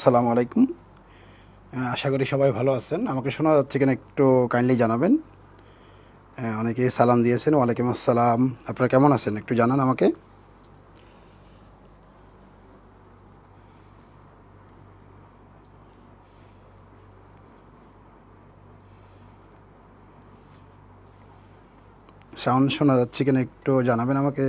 আসসালামু আলাইকুম। আশা করি সবাই ভালো আছেন। আমাকে শোনা যাচ্ছে কিনা একটু কাইন্ডলি জানাবেন। অনেকেই সালাম দিয়েছেন। ওয়ালাইকুম আসসালাম। আপনারা কেমন আছেন একটু জানান আমাকে। সাউন্ড শোনা যাচ্ছে কিনা একটু জানাবেন আমাকে।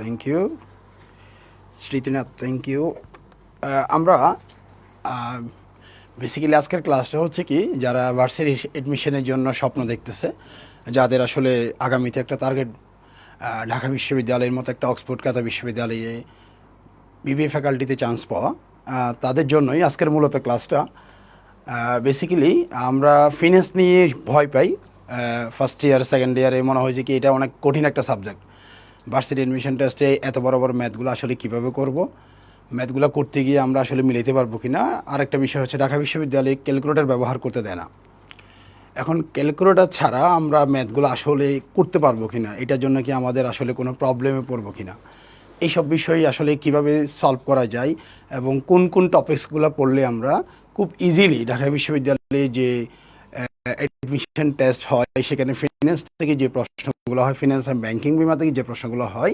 Thank you Smritinath, thank you. আমরা বেসিক্যালি আজকের ক্লাসটা হচ্ছে কি, যারা ভার্সিটি এডমিশনের জন্য স্বপ্ন দেখতেছে, যাদের আসলে আগামীতে একটা টার্গেট ঢাকা বিশ্ববিদ্যালয়ের মতো একটা অক্সফোর্ড কাতা বিশ্ববিদ্যালয়ে বিবিএ ফ্যাকাল্টিতে চান্স পাওয়া, তাদের জন্যই আজকের মূলত ক্লাসটা। বেসিক্যালি আমরা ফিনান্স নিয়ে ভয় পাই। ফার্স্ট ইয়ার সেকেন্ড ইয়ারে মনে হয় যে কি এটা অনেক কঠিন একটা সাবজেক্ট। ভার্সিটি অ্যাডমিশন টেস্টে এত বড় বড় ম্যাথগুলো আসলে কীভাবে করব, ম্যাথগুলো করতে গিয়ে আমরা আসলে মিলাইতে পারবো কি না। আরেকটা বিষয় হচ্ছে ঢাকা বিশ্ববিদ্যালয়ে ক্যালকুলেটর ব্যবহার করতে দেয় না। এখন ক্যালকুলেটর ছাড়া আমরা ম্যাথগুলো আসলে করতে পারবো কি না, এটার জন্য কি আমাদের আসলে কোনো প্রবলেমে পড়বো কি না, এইসব বিষয় আসলে কিভাবে সলভ করা যায় এবং কোন কোন টপিকসগুলো পড়লে আমরা খুব ইজিলি ঢাকা বিশ্ববিদ্যালয়ে যে অ্যাডমিশন টেস্ট হয় সেখানে ফিনান্স থেকে যে প্রশ্নগুলো হয়, ফিনান্স অ্যান্ড ব্যাংকিং বিমা থেকে যে প্রশ্নগুলো হয়,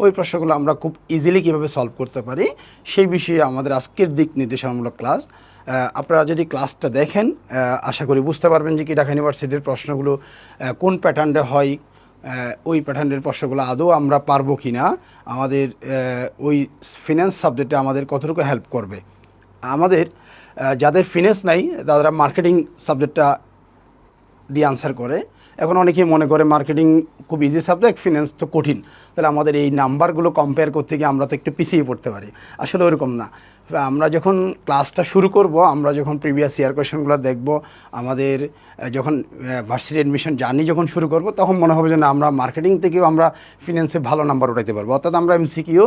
ওই প্রশ্নগুলো আমরা খুব ইজিলি কীভাবে সলভ করতে পারি সেই বিষয়ে আমাদের আজকের দিক নির্দেশনামূলক ক্লাস। আপনারা যদি ক্লাসটা দেখেন আশা করি বুঝতে পারবেন যে কি ঢাকা ইউনিভার্সিটির প্রশ্নগুলো কোন প্যাটার্নে হয়, ওই প্যাটার্নের প্রশ্নগুলো আদৌ আমরা পারবো কি না, আমাদের ওই ফিনান্স সাবজেক্টে আমাদের কতটুকু হেল্প করবে। আমাদের যাদের ফিনান্স নাই তারা মার্কেটিং সাবজেক্টটা দিয়ে আনসার করে। এখন অনেকেই মনে করে মার্কেটিং খুব ইজি সাবজেক্ট, ফিনান্স তো কঠিন, তাহলে আমাদের এই নাম্বারগুলো কম্পেয়ার করতে গিয়ে আমরা তো একটু পিছিয়ে পড়তে পারি। আসলে ওরকম না। আমরা যখন ক্লাসটা শুরু করব, আমরা যখন প্রিভিয়াস ইয়ার কোয়েশনগুলো দেখব, আমাদের যখন ভার্সিটি অ্যাডমিশন জার্নি যখন শুরু করব, তখন মনে হবে যে না, আমরা মার্কেটিং থেকেও আমরা ফিনান্সে ভালো নাম্বার উঠাইতে পারবো। অর্থাৎ আমরা এমসিকিউ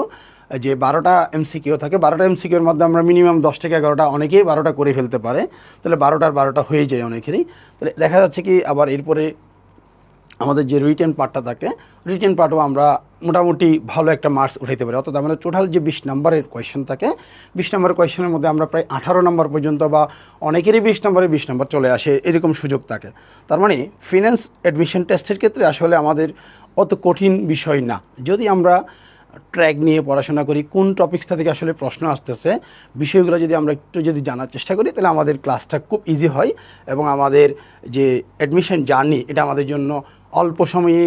যে 12টা এমসিকিউ থাকে, 12টা এমসিকিউর মধ্যে আমরা মিনিমাম 10 থেকে 11টা, অনেকেই 12টা করে ফেলতে পারে, তাহলে 12টা হয়ে যায় অনেকেরই। তাহলে দেখা যাচ্ছে কি আবার এরপরে আমাদের যে রিটেন পার্টটা থাকে, রিটেন পার্টও আমরা মোটামুটি ভালো একটা মার্কস উঠাইতে পারি। অর্থাৎ আমাদের টোটাল যে 20 নম্বরের কোয়েশ্চেন থাকে, 20 নম্বরের কোয়েশ্চেনের মধ্যে আমরা প্রায় 18 নম্বর পর্যন্ত, বা অনেকেরই 20 নম্বর চলে আসে, এরকম সুযোগ থাকে। তার মানে ফিনান্স অ্যাডমিশন টেস্টের ক্ষেত্রে আসলে আমাদের অত কঠিন বিষয় না, যদি আমরা ট্র্যাক নিয়ে পড়াশোনা করি, কোন টপিক্সটা থেকে আসলে প্রশ্ন আসতেছে, বিষয়গুলো যদি আমরা একটু জানার চেষ্টা করি, তাহলে আমাদের ক্লাসটা খুব ইজি হয় এবং আমাদের যে অ্যাডমিশন জার্নি, এটা আমাদের জন্য অল্প সময়ে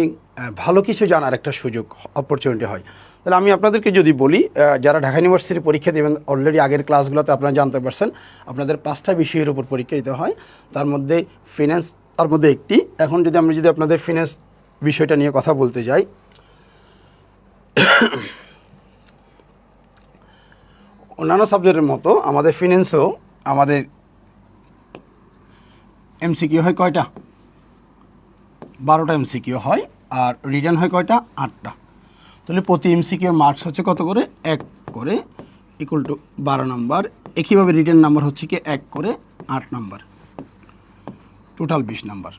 ভালো কিছু জানার একটা সুযোগ, অপরচুনিটি হয়। তাহলে আমি আপনাদেরকে যদি বলি, যারা ঢাকা ইউনিভার্সিটির পরীক্ষা দেবেন, অলরেডি আগের ক্লাসগুলোতে আপনারা জানতে পারছেন আপনাদের 5টা বিষয়ের উপর পরীক্ষা দিতে হয়, তার মধ্যে ফিনান্স তার মধ্যে একটি। এখন যদি আমরা আপনাদের ফিনান্স বিষয়টা নিয়ে কথা বলতে যাই, অন্যান্য সাবজেক্টের মতো আমাদের ফিনান্সেও আমাদের এমসিকিউ হয় কয়টা? 12টা এমসিকিউ হয়, আর রিটার্ন হয় কয়টা? 8টা। তাহলে প্রতি এমসিকিউর মার্কস হচ্ছে কত করে? 1 করে, ইকুয়াল টু 12 নম্বর। একইভাবে রিটার্ন নাম্বার হচ্ছে কি 1 করে 8 নম্বর, টোটাল 20 নম্বর।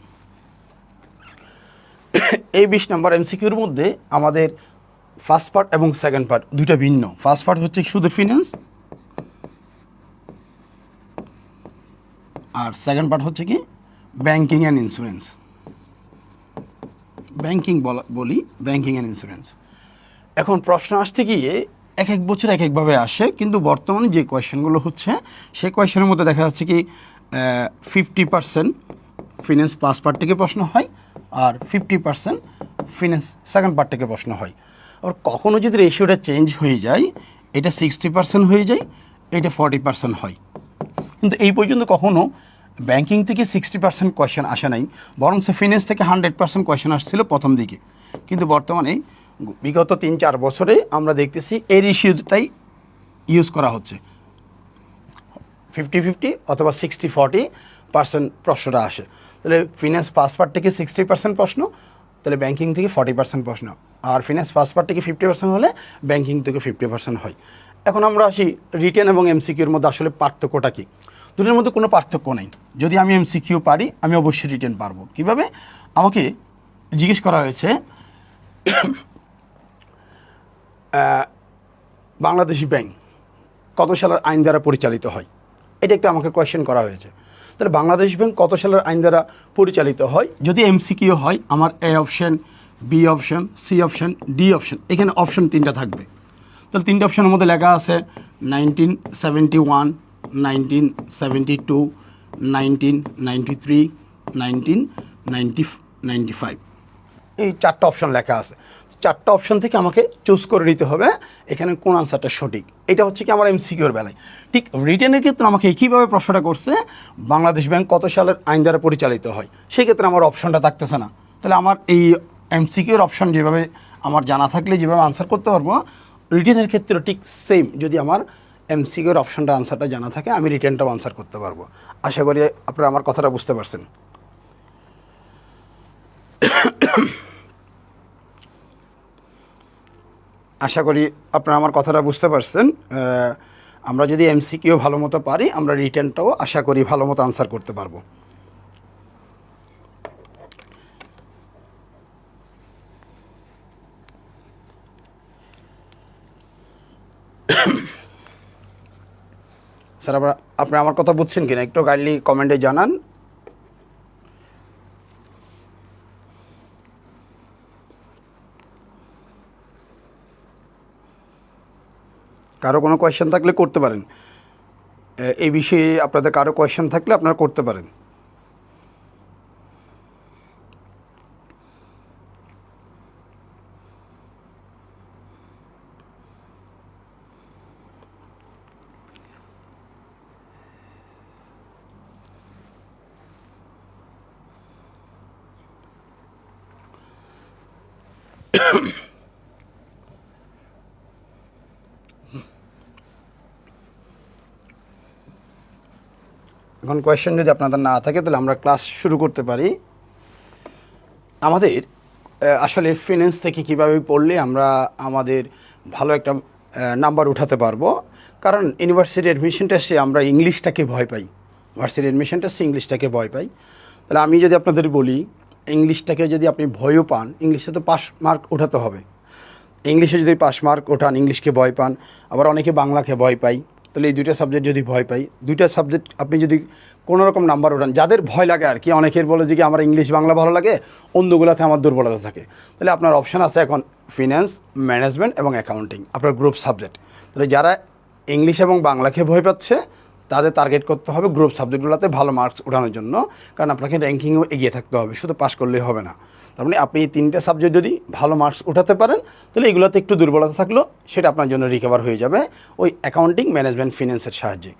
এই 20 নম্বর এমসিকিউর মধ্যে আমাদের ফার্স্ট পার্ট এবং সেকেন্ড পার্ট দুইটা ভিন্ন। ফার্স্ট পার্ট হচ্ছে শুধু ফিনান্স, আর সেকেন্ড পার্ট হচ্ছে কি ব্যাংকিং অ্যান্ড ইন্স্যুরেন্স। ব্যাংকিং বলি, ব্যাংকিং অ্যান্ড ইন্স্যুরেন্স। এখন প্রশ্ন আসতে গিয়ে এক এক বছর এক একভাবে আসে, কিন্তু বর্তমানে যে কোয়েশ্চেনগুলো হচ্ছে সেই কোয়েশ্চেনের মধ্যে দেখা যাচ্ছে কি 50% ফিনান্স ফার্স্ট পার্ট থেকে প্রশ্ন হয়, আর 50% ফিনান্স সেকেন্ড পার্ট থেকে প্রশ্ন হয়। আর কখনও যদি রেশিওটা চেঞ্জ হয়ে যায়, এটা 60% হয়ে যায়, এটা 40% হয়। কিন্তু এই পর্যন্ত কখনও ব্যাংকিং থেকে 60% কোয়েশ্চেন আসে নাই, বরং সে ফিনান্স থেকে 100% কোয়েশ্চেন আসছিল প্রথম দিকে। কিন্তু বর্তমানে বিগত 3-4 বছরে আমরা দেখতেছি এই রেশিওটাই ইউজ করা হচ্ছে, 50-50 অথবা 60-40% প্রশ্নটা আসে। তাহলে ফিনান্স পাস পার্ট থেকে 60% প্রশ্ন, তাহলে ব্যাংকিং থেকে 40% প্রশ্ন, আর ফিনান্স পাস পার্ট থেকে 50% হলে ব্যাংকিং থেকে 50% হয়। এখন আমরা আসি রিটেন এবং এমসিকিউর মধ্যে আসলে পার্থক্যটা কী। দুটোর মধ্যে কোনো পার্থক্য নেই। যদি আমি এমসিকিউ পারি আমি অবশ্যই রিটেন পারবো। কীভাবে? আমাকে জিজ্ঞেস করা হয়েছে বাংলাদেশ ব্যাংক কত সালের আইন দ্বারা পরিচালিত হয়, এটা একটা আমাকে কোয়েশ্চেন করা হয়েছে। তাহলে বাংলাদেশ ব্যাংক কত সালের আইন দ্বারা পরিচালিত হয়, যদি এমসিকিউ হয় আমার A option, B option, C option, D option, এখানে অপশন 3টা থাকবে। তাহলে 3টে অপশনের মধ্যে লেখা আছে 1971, 1972, 1993, 1995, এই 4টা অপশন লেখা আছে। 4টা অপশন থেকে আমাকে চুজ করে নিতে হবে এখানে কোন আনসারটা সঠিক। এটা হচ্ছে কি আমার এমসিকিউর বেলায়। ঠিক রিটেনের ক্ষেত্রে আমাকে একইভাবে প্রশ্নটা করছে বাংলাদেশ ব্যাংক কত সালের আইন দ্বারা পরিচালিত হয়, সেক্ষেত্রে আমার অপশনটা থাকতেছে না। তাহলে আমার এই এমসিকিউর অপশন যেভাবে আমার জানা থাকলে যেভাবে আনসার করতে পারবো, রিটেনের ক্ষেত্রে ঠিক সেম যদি আমার এমসিকিউর অপশনটা আনসারটা জানা থাকে আমি রিটেনটাও আনসার করতে পারবো। আশা করি আপনারা আমার কথাটা বুঝতে পারছেন। আশা করি আপনারা আমার কথাটা বুঝতে পারছেন। আমরা যদি এমসিকিউ ভালো মতো পারি আমরা রিটেনটাও আশা করি ভালো মতো আনসার করতে পারবো। স্যার আপনারা আমার কথা বুঝছেন কিনা একটু কাইন্ডলি কমেন্টে জানান। কারো কোনো কোয়েশ্চেন থাকলে করতে পারেন, এই বিষয়ে আপনাদের কারো কোয়েশ্চেন থাকলে আপনারা করতে পারেন। এখন কোয়েশ্চেন যদি আপনাদের না থাকে তাহলে আমরা ক্লাস শুরু করতে পারি। আমাদের আসলে ফিন্যান্স থেকে কীভাবে পড়লে আমরা আমাদের ভালো একটা নাম্বার উঠাতে পারবো, কারণ ইউনিভার্সিটি অ্যাডমিশন টেস্টে আমরা ইংলিশটাকে ভয় পাই, ভার্সিটি অ্যাডমিশন টেস্টে ইংলিশটাকে ভয় পাই। তাহলে আমি যদি আপনাদের বলি ইংলিশটাকে যদি আপনি ভয়ও পান, ইংলিশে তো পাস মার্ক উঠাতে হবে। ইংলিশে যদি পাস মার্ক ওঠান, ইংলিশকে ভয় পান, আবার অনেকে বাংলাকে ভয় পাই, তাহলে এই দুইটা সাবজেক্ট যদি ভয় পাই, দুইটা সাবজেক্ট আপনি যদি কোনো রকম নাম্বার ওঠান, যাদের ভয় লাগে আর কি, অনেকের বলে যে কি আমার ইংলিশ বাংলা ভালো লাগে, অন্যগুলোতে আমার দুর্বলতা থাকে, তাহলে আপনার অপশান আছে এখন ফিন্যান্স, ম্যানেজমেন্ট এবং অ্যাকাউন্টিং আপনার গ্রুপ সাবজেক্ট। তাহলে যারা ইংলিশ এবং বাংলাকে ভয় পাচ্ছে তাদের টার্গেট করতে হবে গ্রুপ সাবজেক্টগুলোতে ভালো মার্কস ওঠানোর জন্য, কারণ আপনাকে র্যাঙ্কিংয়েও এগিয়ে থাকতে হবে, শুধু পাস করলেই হবে না। তার মানে আপনি এই 3টে সাবজেক্ট যদি ভালো মার্কস উঠাতে পারেন তাহলে এগুলোতে একটু দুর্বলতা থাকলেও সেটা আপনার জন্য রিকভার হয়ে যাবে ওই অ্যাকাউন্টিং, ম্যানেজমেন্ট, ফিন্যান্সের সাহায্যে।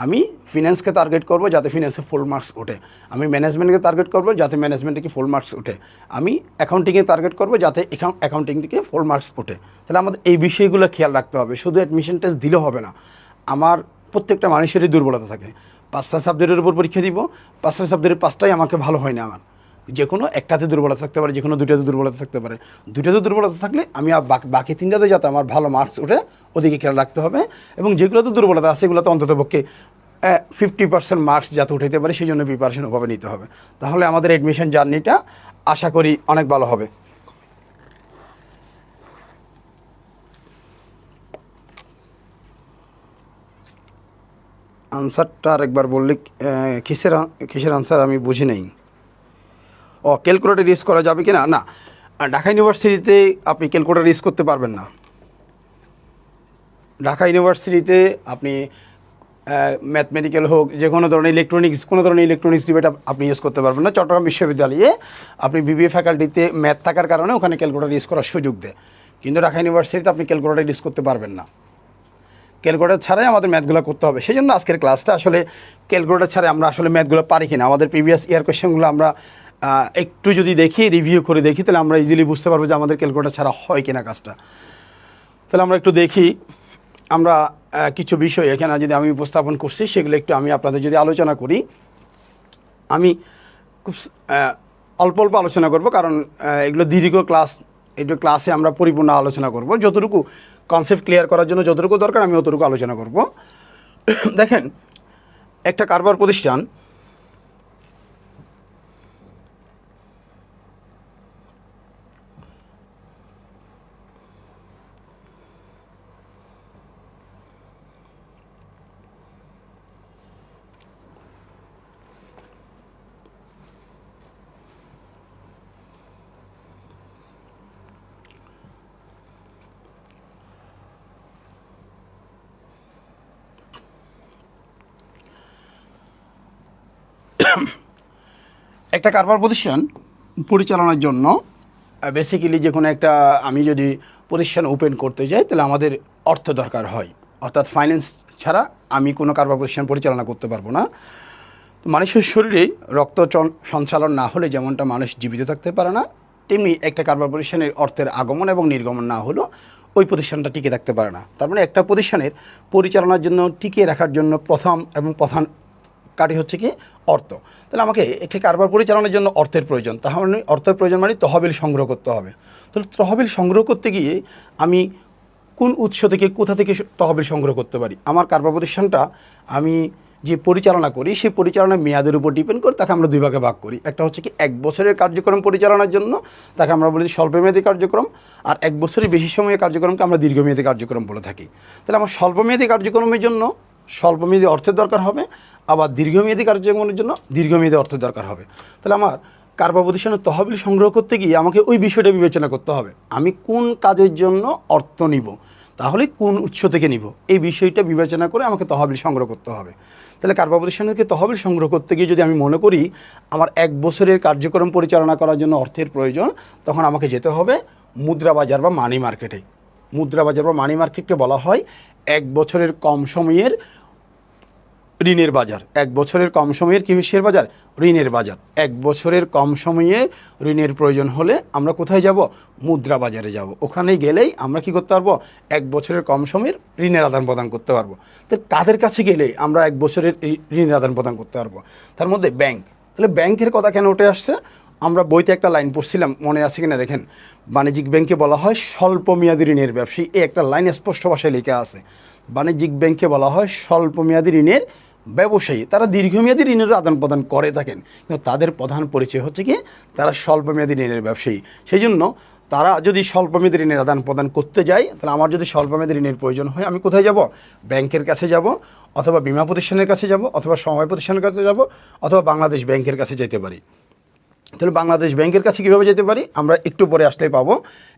আমি ফিন্যান্সকে টার্গেট করব যাতে ফিন্যান্সে ফুল মার্কস ওঠে, আমি ম্যানেজমেন্টকে টার্গেট করব যাতে ম্যানেজমেন্ট থেকে ফুল মার্কস ওঠে, আমি অ্যাকাউন্টিংয়ে টার্গেট করব যাতে অ্যাকাউন্টিং থেকে ফুল মার্কস ওঠে। তাহলে আমাদের এই বিষয়গুলো খেয়াল রাখতে হবে, শুধু অ্যাডমিশন টেস্ট দিলে হবে না। আমার প্রত্যেকটা মানুষেরই দুর্বলতা থাকে, 5টা সাবজেক্টের উপর পরীক্ষা দিব, 5টা সাবজেক্টের 5টাই আমাকে ভালো হয় না, আমার যে কোনো একটাতে দুর্বলতা থাকতে পারে, যে কোনো 2টাতে দুর্বলতা থাকতে পারে। 2টাতে দুর্বলতা থাকলে আমি বাকি 3টাতে যাতে আমার ভালো মার্কস ওঠে ওদিকে খেয়াল রাখতে হবে, এবং যেগুলোতে দুর্বলতা আছে সেগুলোতে অন্ততপক্ষে 50% মার্কস যাতে উঠাইতে পারে সেই জন্য প্রিপারেশন ওভাবে নিতে হবে। তাহলে আমাদের অ্যাডমিশন জার্নিটা আশা করি অনেক ভালো হবে। আনসারটা আরেকবার বললে, কিসের আনসার আমি বুঝি নাই। ও, ক্যালকুলেটর ইউজ করা যাবে কি না? না, ঢাকা ইউনিভার্সিটিতে আপনি ক্যালকুলেটর ইউজ করতে পারবেন না। ঢাকা ইউনিভার্সিটিতে আপনি ম্যাথমেটিক্যাল হোক, যে কোনো ধরনের ইলেকট্রনিক্স, কোনো ধরনের ইলেকট্রনিক্স ডিবেট আপনি ইউজ করতে পারবেন না। চট্টগ্রাম বিশ্ববিদ্যালয়ে আপনি বিবিএ ফ্যাকাল্টিতে ম্যাথ থাকার কারণে ওখানে ক্যালকুলেটর ইউজ করার সুযোগ দেয়, কিন্তু ঢাকা ইউনিভার্সিটিতে আপনি ক্যালকুলেটর ইউজ করতে পারবেন না। ক্যালকুলেটর ছাড়াই আমাদের ম্যাথগুলো করতে হবে। সেই জন্য আজকের ক্লাসটা আসলে ক্যালকুলেটর ছাড়াই আমরা আসলে ম্যাথগুলো পারি কিনা, আমাদের প্রিভিয়াস ইয়ার কোয়েশ্চেনগুলো আমরা একটু যদি দেখি, রিভিউ করে দেখি, তাহলে আমরা ইজিলি বুঝতে পারবো যে আমাদের ক্যালকুলেটর ছাড়া হয় কিনা কাজটা। তাহলে আমরা একটু দেখি, আমরা কিছু বিষয় এখানে যদি আমি উপস্থাপন করছি সেগুলো একটু আমি আপনাদের যদি আলোচনা করি। আমি খুব অল্প অল্প আলোচনা করব, কারণ এগুলো দীর্ঘ ক্লাস, এগুলো ক্লাসে আমরা পরিপূর্ণ আলোচনা করব। যতটুকু কনসেপ্ট ক্লিয়ার করার জন্য যতটুকু দরকার আমি অতটুকু আলোচনা করব। দেখেন, একটা কারবার প্রতিষ্ঠান একটা কারবার প্রতিষ্ঠান পরিচালনার জন্য বেসিক্যালি যে কোনো একটা, আমি যদি প্রতিষ্ঠান ওপেন করতে যাই তাহলে আমাদের অর্থ দরকার হয়, অর্থাৎ ফাইন্যান্স ছাড়া আমি কোনো কারবার প্রতিষ্ঠান পরিচালনা করতে পারবো না। মানুষের শরীরে রক্ত সঞ্চালন না হলে যেমনটা মানুষ জীবিত থাকতে পারে না, তেমনি একটা কারবার প্রতিষ্ঠানের অর্থের আগমন এবং নির্গমন না হলেও ওই প্রতিষ্ঠানটা টিকে থাকতে পারে না। তার মানে একটা প্রতিষ্ঠানের পরিচালনার জন্য টিকিয়ে রাখার জন্য প্রথম এবং প্রধান কাটি হচ্ছে কি অর্থ। তাহলে আমাকে একটি কারবার পরিচালনার জন্য অর্থের প্রয়োজন, তাহলে অর্থের প্রয়োজন মানে তহবিল সংগ্রহ করতে হবে। তাহলে তহবিল সংগ্রহ করতে গিয়ে আমি কোন উৎস থেকে, কোথা থেকে তহবিল সংগ্রহ করতে পারি? আমার কারবার প্রতিষ্ঠানটা আমি যে পরিচালনা করি সেই পরিচালনার মেয়াদের উপর ডিপেন্ড করে তাকে আমরা দুই ভাগে ভাগ করি। একটা হচ্ছে কি 1 বছরের কার্যক্রম পরিচালনার জন্য, তাকে আমরা বলি স্বল্পমেয়াদী কার্যক্রম, আর 1 বছরের বেশি সময়ের কার্যক্রমকে আমরা দীর্ঘমেয়াদী কার্যক্রম বলে থাকি। তাহলে আমার স্বল্পমেয়াদী কার্যক্রমের জন্য স্বল্পমেয়াদী অর্থের দরকার হবে, আবার দীর্ঘমেয়াদী কার্যক্রমের জন্য দীর্ঘমেয়াদী অর্থের দরকার হবে। তাহলে আমার কারবার প্রতিষ্ঠানের তহবিল সংগ্রহ করতে গিয়ে আমাকে ওই বিষয়টা বিবেচনা করতে হবে, আমি কোন কাজের জন্য অর্থ নিব, তাহলে কোন উৎস থেকে নিব, এই বিষয়টা বিবেচনা করে আমাকে তহবিল সংগ্রহ করতে হবে। তাহলে কারবার প্রতিষ্ঠানকে তহবিল সংগ্রহ করতে গিয়ে যদি আমি মনে করি আমার 1 বছরের কার্যক্রম পরিচালনা করার জন্য অর্থের প্রয়োজন, তখন আমাকে যেতে হবে মুদ্রা বাজার বা মানি মার্কেটে। মুদ্রা বাজার বা মানি মার্কেটকে বলা হয় 1 বছরের কম সময়ের ঋণের বাজার। 1 বছরের কম সময়ের কিসের বাজার? ঋণের বাজার। 1 বছরের কম সময়ে ঋণের প্রয়োজন হলে আমরা কোথায় যাব? মুদ্রা বাজারে যাব। ওখানে গেলেই আমরা কি করতে পারবো? 1 বছরের কম সময়ের ঋণের আদান প্রদান করতে পারবো। তো কাদের কাছে গেলে আমরা 1 বছরের ঋণের আদান প্রদান করতে পারবো? তার মধ্যে ব্যাংক। তাহলে ব্যাংকের কথা কেন উঠে আসছে? আমরা বইতে একটা লাইন পড়ছিলাম, মনে আছে কিনা দেখেন, বাণিজ্যিক ব্যাংকে বলা হয় স্বল্প মেয়াদী ঋণের ব্যবসায়ী। এই একটা লাইন স্পষ্ট ভাষায় লেখা আছে, বাণিজ্যিক ব্যাংকে বলা হয় স্বল্প মেয়াদী ঋণের ব্যবসায়ী। তারা দীর্ঘমেয়াদী ঋণের আদান প্রদান করে থাকেন, কিন্তু তাদের প্রধান পরিচয় হচ্ছে কি তারা স্বল্পমেয়াদী ঋণের ব্যবসায়ী। সেই জন্য তারা যদি স্বল্পমেয়াদী ঋণের আদান প্রদান করতে যায়, তাহলে আমার যদি স্বল্পমেয়াদী ঋণের প্রয়োজন হয় আমি কোথায় যাব? ব্যাংকের কাছে যাব, অথবা বীমা প্রতিষ্ঠানের কাছে যাব, অথবা সমবায় প্রতিষ্ঠানের কাছে যাব, অথবা বাংলাদেশ ব্যাংকের কাছে যেতে পারি। তাহলে বাংলাদেশ ব্যাংকের কাছে কীভাবে যেতে পারি আমরা একটু পরে আসলেই পাবো।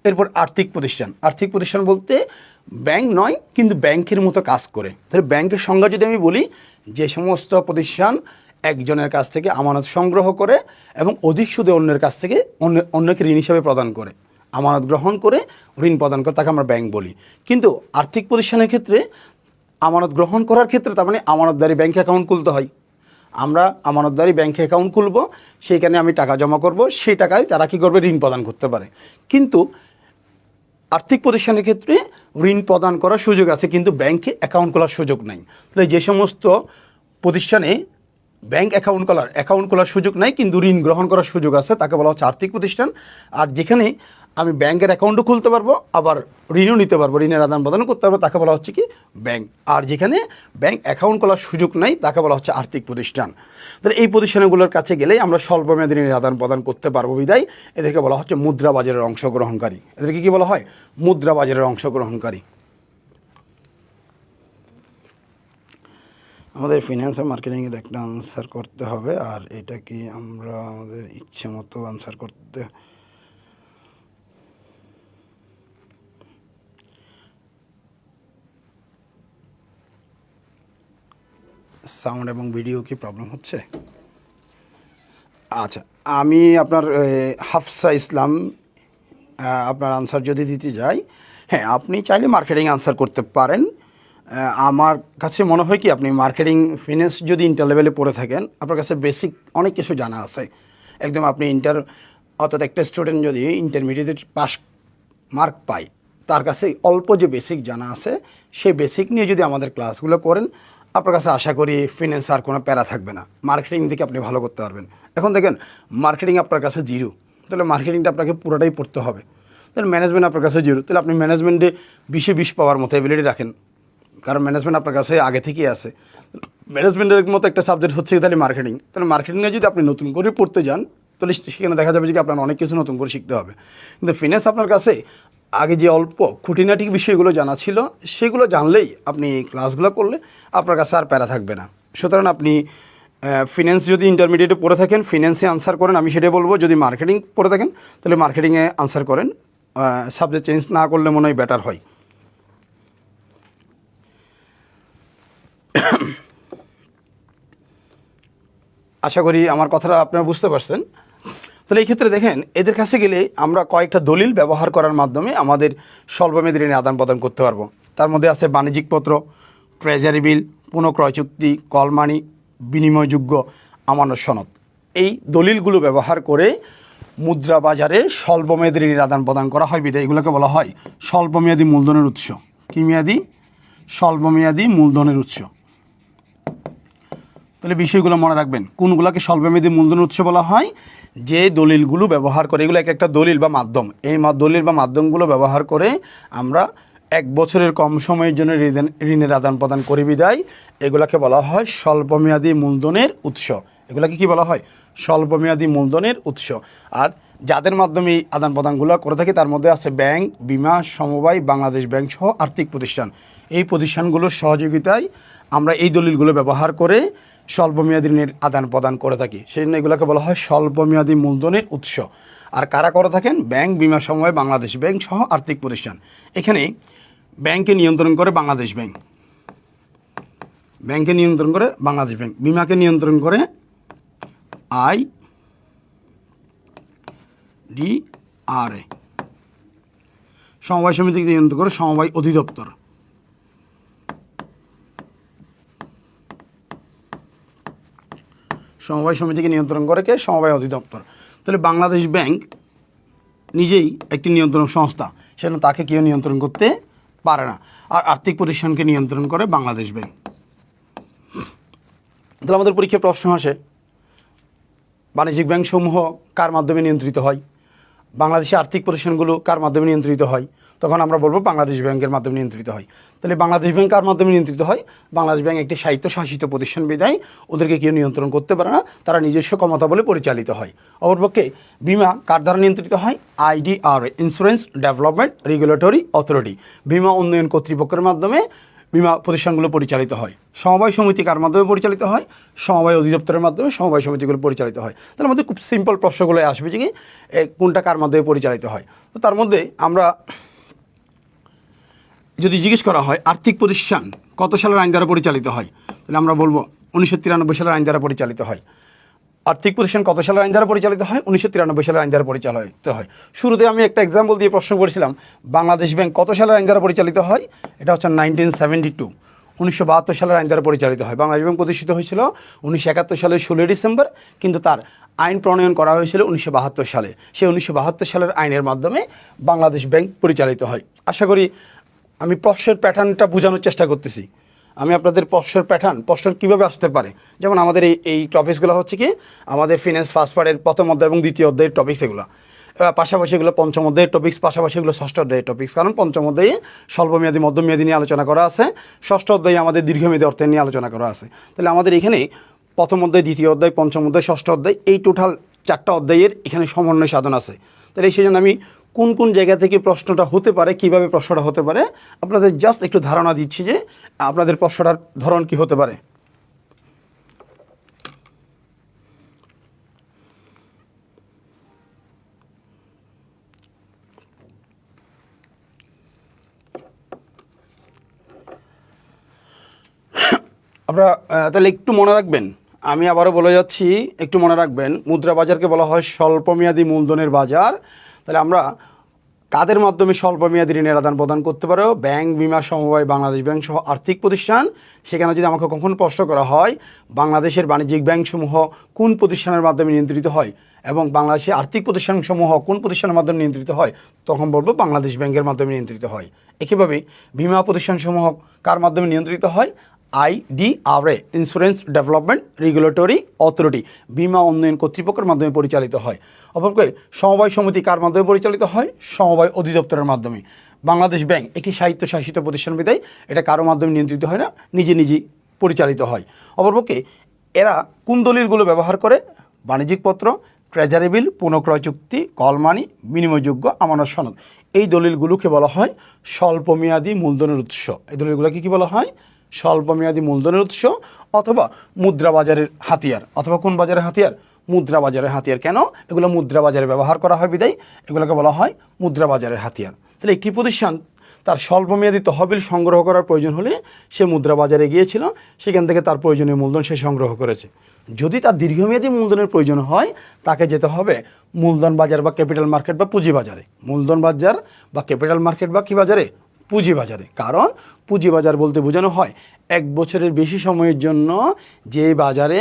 এরপর আর্থিক প্রতিষ্ঠান। আর্থিক প্রতিষ্ঠান বলতে ব্যাংক নয়, কিন্তু ব্যাংকের মতো কাজ করে। তাহলে ব্যাংকের সংজ্ঞা যদি আমি বলি, যে সমস্ত প্রতিষ্ঠান একজনের কাছ থেকে আমানত সংগ্রহ করে এবং অধিক সুদে অন্যের কাছ থেকে অন্যকে ঋণ হিসাবে প্রদান করে, আমানত গ্রহণ করে ঋণ প্রদান করে, তাকে আমরা ব্যাংক বলি। কিন্তু আর্থিক প্রতিষ্ঠানের ক্ষেত্রে আমানত গ্রহণ করার ক্ষেত্রে তার মানে আমানতদারি ব্যাংক অ্যাকাউন্ট খুলতে হয়। আমরা আমানতদারি ব্যাংকে অ্যাকাউন্ট খুলব, সেইখানে আমি টাকা জমা করব, সেই টাকায় তারা কী করবে? ঋণ প্রদান করতে পারে। কিন্তু আর্থিক প্রতিষ্ঠানের ক্ষেত্রে ঋণ প্রদান করার সুযোগ আছে, কিন্তু ব্যাংকে অ্যাকাউন্ট খোলার সুযোগ নাই। তাহলে যে সমস্ত প্রতিষ্ঠানে ব্যাংক অ্যাকাউন্ট খোলার সুযোগ নাই কিন্তু ঋণ গ্রহণ করার সুযোগ আছে, তাকে বলা হচ্ছে আর্থিক প্রতিষ্ঠান। আর যেখানে আমি ব্যাংকের অ্যাকাউন্টও খুলতে পারবো, আবার ঋণও নিতে পারবো, ঋণের আদান প্রদানও করতে পারবো, তাকে বলা হচ্ছে কি ব্যাংক। আর যেখানে ব্যাংক অ্যাকাউন্ট খোলার সুযোগ নাই, তাকে বলা হচ্ছে আর্থিক প্রতিষ্ঠান। তাহলে এই প্রতিষ্ঠানগুলোর কাছে গেলেই আমরা স্বল্পমেয়াদী ঋণের আদান প্রদান করতে পারবো বিদায় এদেরকে বলা হচ্ছে মুদ্রা বাজারের অংশগ্রহণকারী। এদেরকে কী বলা হয়? মুদ্রা বাজারের অংশগ্রহণকারী। আমাদের ফিনান্স আর মার্কেটিংয়ের একটা আনসার করতে হবে, আর এটা কি আমরা আমাদের ইচ্ছে মতো আনসার করতে সাউন্ড এবং ভিডিও কি প্রবলেম হচ্ছে? আচ্ছা, আমি আপনার হাফসা ইসলাম আপনার আনসার যদি দিতে যাই, হ্যাঁ আপনি চাইলে মার্কেটিং আনসার করতে পারেন। আমার কাছে মনে হয় কি আপনি মার্কেটিং ফিনান্স যদি ইন্টার লেভেলে পড়ে থাকেন, আপনার কাছে বেসিক অনেক কিছু জানা আছে। একদম আপনি অর্থাৎ একটা স্টুডেন্ট যদি ইন্টারমিডিয়েট পাস মার্ক পায়, তার কাছে অল্প যে বেসিক জানা আছে সেই বেসিক নিয়ে যদি আমাদের ক্লাসগুলো করেন, আপনার কাছে আশা করি ফিন্যান্স আর কোনো প্যারা থাকবে না, মার্কেটিং দিকে আপনি ভালো করতে পারবেন। এখন দেখেন মার্কেটিং আপনার কাছে জিরো, তাহলে মার্কেটিংটা আপনাকে পুরোটাই পড়তে হবে। তাহলে ম্যানেজমেন্ট আপনার কাছে জিরো, তাহলে আপনি ম্যানেজমেন্টে 20-20 পাওয়ার মতো এবিলিটি রাখেন, কারণ ম্যানেজমেন্ট আপনার কাছে আগে থেকেই আছে। ম্যানেজমেন্টের মতো একটা সাবজেক্ট হচ্ছে তাহলে মার্কেটিং, তাহলে মার্কেটিংয়ে যদি আপনি নতুন করে পড়তে যান তাহলে সেখানে দেখা যাবে যে আপনার অনেক কিছু নতুন করে শিখতে হবে। কিন্তু ফিন্যান্স আপনার কাছে আগে যে অল্প খুঁটিনাটি বিষয়গুলো জানা ছিল সেগুলো জানলেই আপনি ক্লাসগুলো করলে আপনার কাছে আর প্যারা থাকবে না। সুতরাং আপনি ফিন্যান্স যদি ইন্টারমিডিয়েটে পড়ে থাকেন ফিন্যান্সে আনসার করেন, আমি সেটাই বলবো। যদি মার্কেটিং পড়ে থাকেন তাহলে মার্কেটিংয়ে আনসার করেন, সাবজেক্ট চেঞ্জ না করলে মনে হয় বেটার হয়। আশা করি আমার কথাটা আপনারা বুঝতে পারছেন। তাহলে এই ক্ষেত্রে দেখেন এদের কাছে গেলে আমরা কয়েকটা দলিল ব্যবহার করার মাধ্যমে আমাদের স্বল্পমেয়াদী ঋণের আদান প্রদান করতে পারবো। তার মধ্যে আছে বাণিজ্যিক পত্র, ট্রেজারি বিল, পুনঃক্রয় চুক্তি, কল মানি, বিনিময়যোগ্য আমানত সনদ। এই দলিলগুলো ব্যবহার করে মুদ্রা বাজারে স্বল্পমেয়াদী ঋণের আদান প্রদান করা হয় বিধায় এগুলোকে বলা হয় স্বল্পমেয়াদী মূলধনের উৎস। কী মেয়াদি? স্বল্পমেয়াদী মূলধনের উৎস। তাহলে বিষয়গুলো মনে রাখবেন, কোনগুলোকে স্বল্পমেয়াদী মূলধনের উৎস বলা হয়? যে দলিলগুলো ব্যবহার করে, এগুলো একটা দলিল বা মাধ্যম, এই দলিল বা মাধ্যমগুলো ব্যবহার করে আমরা 1 বছরের কম সময়ের জন্য ঋণের আদান প্রদান করি বিদায় এগুলোকে বলা হয় স্বল্পমেয়াদী মূলধনের উৎস। এগুলোকে কি বলা হয়? স্বল্পমেয়াদী মূলধনের উৎস। আর যাদের মাধ্যমে এই আদান প্রদানগুলো করে থাকে তার মধ্যে আছে ব্যাংক, বিমা, সমবায়, বাংলাদেশ ব্যাংক সহ আর্থিক প্রতিষ্ঠান। এই প্রতিষ্ঠানগুলোর সহযোগিতায় আমরা এই দলিলগুলো ব্যবহার করে স্বল্পমেয়াদী ঋণের আদান প্রদান করে থাকি, সেই জন্য এগুলোকে বলা হয় স্বল্পমেয়াদী মূলধনের উৎস। আর কারা করে থাকেন? ব্যাংক, বিমা, সমবায়, বাংলাদেশ ব্যাংক সহ আর্থিক প্রতিষ্ঠান। এখানে ব্যাংকে নিয়ন্ত্রণ করে বাংলাদেশ ব্যাংক, ব্যাংকে নিয়ন্ত্রণ করে বাংলাদেশ ব্যাংক, বিমাকে নিয়ন্ত্রণ করে IDRA, সমবায় সমিতিকে নিয়ন্ত্রণ করে সমবায় অধিদপ্তর, সমবায় সমিতিকে নিয়ন্ত্রণ করে কে? সমবায় অধিদপ্তর। তাহলে বাংলাদেশ ব্যাংক নিজেই একটি নিয়ন্ত্রণ সংস্থা, সেজন্য তাকে কেউ নিয়ন্ত্রণ করতে পারে না। আর আর্থিক প্রতিষ্ঠানকে নিয়ন্ত্রণ করে বাংলাদেশ ব্যাংক। তাহলে আমাদের পরীক্ষায় প্রশ্ন আসে বাণিজ্যিক ব্যাংকসমূহ কার মাধ্যমে নিয়ন্ত্রিত হয়, বাংলাদেশে আর্থিক প্রতিষ্ঠানগুলো কার মাধ্যমে নিয়ন্ত্রিত হয়, তখন আমরা বলবো বাংলাদেশ ব্যাংকের মাধ্যমে নিয়ন্ত্রিত হয়। তাহলে বাংলাদেশ ব্যাংক কার মাধ্যমে নিয়ন্ত্রিত হয়? বাংলাদেশ ব্যাংক একটি স্বায়ত্তশাসিত প্রতিষ্ঠান বিধায় ওদেরকে কেউ নিয়ন্ত্রণ করতে পারে না, তারা নিজস্ব ক্ষমতা বলে পরিচালিত হয়। অপরপক্ষে বিমা কার দ্বারা নিয়ন্ত্রিত হয়? IDRA, insurance development regulatory authority, বিমা উন্নয়ন কর্তৃপক্ষের মাধ্যমে বিমা প্রতিষ্ঠানগুলো পরিচালিত হয়। সমবায় সমিতি কার মাধ্যমে পরিচালিত হয়? সমবায় অধিদপ্তরের মাধ্যমে সমবায় সমিতিগুলো পরিচালিত হয়। তার মধ্যে খুব সিম্পল প্রশ্নগুলো আসবে যে কি কোনটা কার মাধ্যমে পরিচালিত হয়। তো তার মধ্যে আমরা যদি জিজ্ঞেস করা হয় আর্থিক প্রতিষ্ঠান কত সালের আইন দ্বারা পরিচালিত হয়, তাহলে আমরা বলবো 1993 সালের আইন দ্বারা পরিচালিত হয়। আর্থিক প্রতিষ্ঠান কত সালের আইন দ্বারা পরিচালিত হয়? 1993 সালের আইন দ্বারা পরিচালিত হয়। শুরুতে আমি একটা এক্সাম্পল দিয়ে প্রশ্ন করেছিলাম বাংলাদেশ ব্যাংক কত সালের আইন দ্বারা পরিচালিত হয়? এটা হচ্ছে 1972, 1972 সালের আইন দ্বারা পরিচালিত হয়। বাংলাদেশ ব্যাংক প্রতিষ্ঠিত হয়েছিল 1971 সালের 16 ডিসেম্বর, কিন্তু তার আইন প্রণয়ন করা হয়েছিল 1972 সালে। সেই 1972 সালের আইনের মাধ্যমে বাংলাদেশ ব্যাংক পরিচালিত হয়। আশা করি আমি প্রশ্নের প্যাটার্নটা বোঝানোর চেষ্টা করতেছি। আমি আপনাদের প্রশ্নের প্যাটার্ন, প্রশ্ন কীভাবে আসতে পারে, যেমন আমাদের এই টপিকসগুলো হচ্ছে কি আমাদের ফিন্যান্স ফার্স্ট পার্টের প্রথম অধ্যায় এবং দ্বিতীয় অধ্যায়ের টপিক্স এগুলো, পাশাপাশি এগুলো পঞ্চম অধ্যায়ের টপিক্স, পাশাপাশি এগুলো ষষ্ঠ অধ্যায়ের টপিক্স। কারণ পঞ্চম অধ্যায়ে স্বল্পমেয়াদী মধ্যমেয়াদী নিয়ে আলোচনা করা আছে, ষষ্ঠ অধ্যায়ে আমাদের দীর্ঘমেয়াদী অর্থের নিয়ে আলোচনা করা আছে। তাহলে আমাদের এখানে প্রথম অধ্যায়, দ্বিতীয় অধ্যায়, পঞ্চম অধ্যায়, ষষ্ঠ অধ্যায়, এই টোটাল 4টা অধ্যায়ের এখানে সমন্বয় সাধন আছে। তাহলে সেই জন্য আমি কোন কোন জায়গা থেকে প্রশ্নটা হতে পারে, কিভাবে প্রশ্নটা হতে পারে, আপনাদের জাস্ট একটু ধারণা দিচ্ছি যে আপনাদের প্রশ্নটার ধরন কি হতে পারে। আপনারা তাহলে একটু মনে রাখবেন, আমি আবারও বলে যাচ্ছি, একটু মনে রাখবেন মুদ্রা বাজারকে বলা হয় স্বল্পমেয়াদী মূলধনের বাজার। তাহলে আমরা কাদের মাধ্যমে স্বল্পমেয়াদী ঋণের আদান প্রদান করতে পারো? ব্যাংক, বিমা, সমবায়, বাংলাদেশ ব্যাংক সহ আর্থিক প্রতিষ্ঠান। সেখানে যদি আমাকে কখনো প্রশ্ন করা হয় বাংলাদেশের বাণিজ্যিক ব্যাংকসমূহ কোন প্রতিষ্ঠানের মাধ্যমে নিয়ন্ত্রিত হয় এবং বাংলাদেশের আর্থিক প্রতিষ্ঠানসমূহ কোন প্রতিষ্ঠানের মাধ্যমে নিয়ন্ত্রিত হয়, তখন বলবো বাংলাদেশ ব্যাংকের মাধ্যমে নিয়ন্ত্রিত হয়। একইভাবে বিমা প্রতিষ্ঠানসমূহ কার মাধ্যমে নিয়ন্ত্রিত হয়? IDRA, insurance development regulatory authority, বীমা উন্নয়ন কর্তৃপক্ষের মাধ্যমে পরিচালিত হয়। অপরকে সমবায় সমিতি কার মাধ্যমে পরিচালিত হয়? সমবায় অধিদপ্তরের মাধ্যমে। বাংলাদেশ ব্যাংক একটি স্বায়ত্তশাসিত প্রতিষ্ঠান বিধায় এটা কারো মাধ্যমে নিয়ন্ত্রিত হয় না, নিজে নিজেই পরিচালিত হয়। অপরপক্ষে এরা কোন দলিলগুলো ব্যবহার করে? বাণিজ্যিক পত্র, ট্রেজারি বিল, পুনঃক্রয় চুক্তি, কল মানি, বিনিময়যোগ্য আমানত সনদ। এই দলিলগুলোকে বলা হয় স্বল্পমেয়াদী মূলধনের উৎস। এই দলিলগুলোকে কী বলা হয়? স্বল্পমেয়াদী মূলধনের উৎস অথবা মুদ্রা বাজারের হাতিয়ার। অথবা কোন বাজারের হাতিয়ার? মুদ্রা বাজারের হাতিয়ার। কেন? এগুলো মুদ্রা বাজারে ব্যবহার করা হয় বিদায় এগুলোকে বলা হয় মুদ্রা বাজারের হাতিয়ার। তাহলে একটি প্রতিষ্ঠান তার স্বল্পমেয়াদী তহবিল সংগ্রহ করার প্রয়োজন হলে সে মুদ্রা বাজারে গিয়েছিল, সেখান থেকে তার প্রয়োজনীয় মূলধন সে সংগ্রহ করেছে। যদি তার দীর্ঘমেয়াদী মূলধনের প্রয়োজন হয় তাকে যেতে হবে মূলধন বাজার বা ক্যাপিটাল মার্কেট বা পুঁজি বাজারে। মূলধন বাজার বা ক্যাপিটাল মার্কেট বা কী বাজারে? পুঁজি বাজারে। কারণ পুঁজি বাজার বলতে বোঝানো হয় 1 বছরের বেশি সময়ের জন্য যে বাজারে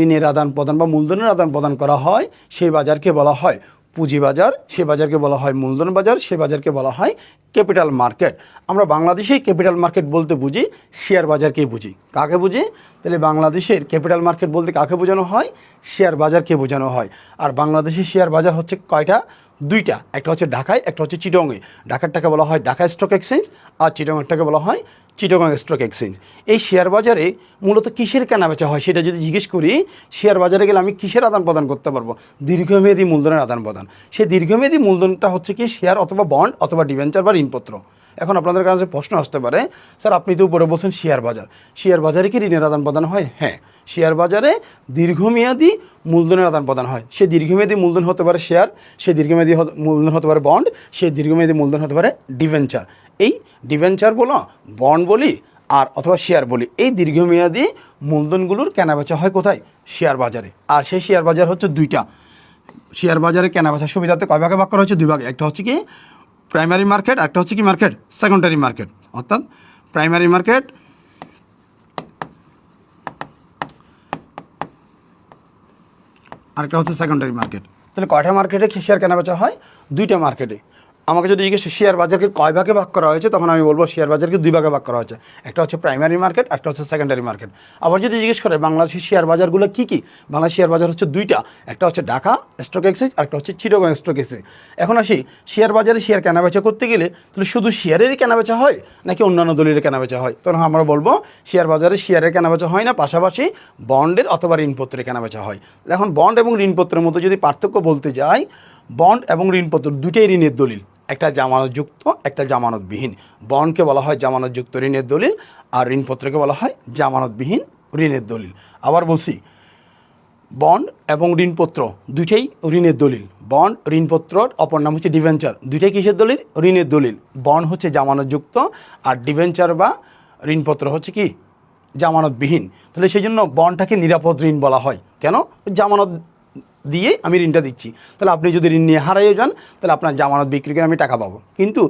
ঋণের আদান প্রদান বা মূলধনের আদান প্রদান করা হয় সেই বাজারকে বলা হয় পুঁজি বাজার, সে বাজারকে বলা হয় মূলধন বাজার, সে বাজারকে বলা হয় ক্যাপিটাল মার্কেট। আমরা বাংলাদেশেই ক্যাপিটাল মার্কেট বলতে বুঝি শেয়ার বাজারকেই বুঝি। কাকে বুঝি? তাহলে বাংলাদেশের ক্যাপিটাল মার্কেট বলতে কাকে বোঝানো হয়? শেয়ার বাজারকে বোঝানো হয়। আর বাংলাদেশের শেয়ার বাজার হচ্ছে কয়টা? 2টা। একটা হচ্ছে ঢাকায়, একটা হচ্ছে চিটংয়ে। ঢাকারটাকে বলা হয় ঢাকা স্টক এক্সচেঞ্জ আর চিটংয়েরটাকে বলা হয় চিটগং স্টক এক্সচেঞ্জ। এই শেয়ার বাজারে মূলত কিসের কেনাবেচা হয় সেটা যদি জিজ্ঞেস করি, শেয়ার বাজারে গেলে আমি কিসের আদান প্রদান করতে পারবো? দীর্ঘমেয়াদী মূলধনের আদান প্রদান। সেই দীর্ঘমেয়াদী মূলধনটা হচ্ছে কি শেয়ার অথবা বন্ড অথবা ডিবেঞ্চার বা ঋণপত্র। এখন আপনাদের কাছে প্রশ্ন আসতে পারে, স্যার আপনি তো উপরে বলছেন শেয়ার বাজার, শেয়ার বাজারে কি ঋণের আদান প্রদান হয়? হ্যাঁ, শেয়ার বাজারে দীর্ঘমেয়াদী মূলধনের আদান প্রদান হয়। সে দীর্ঘমেয়াদী মূলধন হতে পারে শেয়ার, সে দীর্ঘমেয়াদী মূলধন হতে পারে বন্ড, সে দীর্ঘমেয়াদী মূলধন হতে পারে ডিবেঞ্চার। এই ডিবেঞ্চার বলো, বন্ড বলি আর অথবা শেয়ার বলি, এই দীর্ঘমেয়াদী মূলধনগুলোর কেনাবেচা হয় কোথায়? শেয়ার বাজারে। আর সেই শেয়ার বাজার হচ্ছে 2টা। শেয়ার বাজারে কেনাবেচার সুবিধাতে কয় ভাগে ভাগ করা হচ্ছে? 2 ভাগে। একটা হচ্ছে কি প্রাইমারি মার্কেট, একটা হচ্ছে কি মার্কেট? Secondary market. অর্থাৎ প্রাইমারি মার্কেট আরেকটা হচ্ছে সেকেন্ডারি মার্কেট। তাহলে কয়টা মার্কেটে শেয়ার কেনাবেচা হয়? 2টা মার্কেটে। আমাকে যদি জিজ্ঞেস শেয়ার বাজারকে কয় ভাগে ভাগ করা হয়েছে, তখন আমি বলবো শেয়ার বাজারকে 2 ভাগে ভাগ করা হয়েছে। একটা হচ্ছে প্রাইমারি মার্কেট, একটা হচ্ছে সেকেন্ডারি মার্কেট। আবার যদি জিজ্ঞেস করে বাংলাদেশের শেয়ার বাজারগুলো কী কী, বাংলাদেশ শেয়ার বাজার হচ্ছে 2টা। একটা হচ্ছে ঢাকা স্টক এক্সচেঞ্জ আর একটা হচ্ছে চিটগং স্টক এক্সচেঞ্জ। এখন আসি, শেয়ার বাজারে শেয়ার কেনাবেচা করতে গেলে তাহলে শুধু শেয়ারেরই কেনাবেচা হয় নাকি অন্যান্য দলিলের কেনাবেচা হয়? তখন আমরা বলবো শেয়ার বাজারে শেয়ারের কেনাবেচা হয় না, পাশাপাশি বন্ডের অথবা ঋণপত্রের কেনাবেচা হয়। এখন বন্ড এবং ঋণপত্রের মধ্যে যদি পার্থক্য বলতে যাই, বন্ড এবং ঋণপত্র দুটোই ঋণের দলিল, একটা জামানতযুক্ত একটা জামানতবিহীন। বন্ডকে বলা হয় জামানতযুক্ত ঋণের দলিল আর ঋণপত্রকে বলা হয় জামানতবিহীন ঋণের দলিল। আবার বলছি, বন্ড এবং ঋণপত্র দুইটাই ঋণের দলিল। বন্ড ঋণপত্রর অপর নাম হচ্ছে ডিবেঞ্চার। দুইটাই কিসের দলিল? ঋণের দলিল। বন্ড হচ্ছে জামানতযুক্ত আর ডিবেঞ্চার বা ঋণপত্র হচ্ছে কি জামানতবিহীন। তাহলে সেই জন্য বন্ডটাকে নিরাপদ ঋণ বলা হয়। কেন? জামানত দিয়ে আমি ঋণটা দিচ্ছি। তাহলে আপনি যদি ঋণ নিয়ে হারাইও যান তাহলে আপনার জামানত বিক্রি করে আমি টাকা পাবো। কিন্তু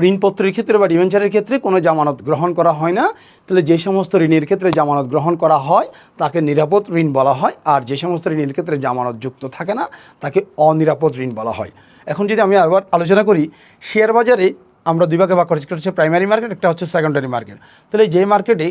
ঋণপত্রের ক্ষেত্রে বা ডিবেঞ্চারের ক্ষেত্রে কোনো জামানত গ্রহণ করা হয় না। তাহলে যে সমস্ত ঋণের ক্ষেত্রে জামানত গ্রহণ করা হয় তাকে নিরাপদ ঋণ বলা হয়, আর যে সমস্ত ঋণের ক্ষেত্রে জামানত যুক্ত থাকে না তাকে অনিরাপদ ঋণ বলা হয়। এখন যদি আমি আবার আলোচনা করি, শেয়ার বাজারে আমরা 2 ভাগে ভাগ করেছি, একটা হচ্ছে প্রাইমারি মার্কেট, একটা হচ্ছে সেকেন্ডারি মার্কেট। তাহলে যে মার্কেটে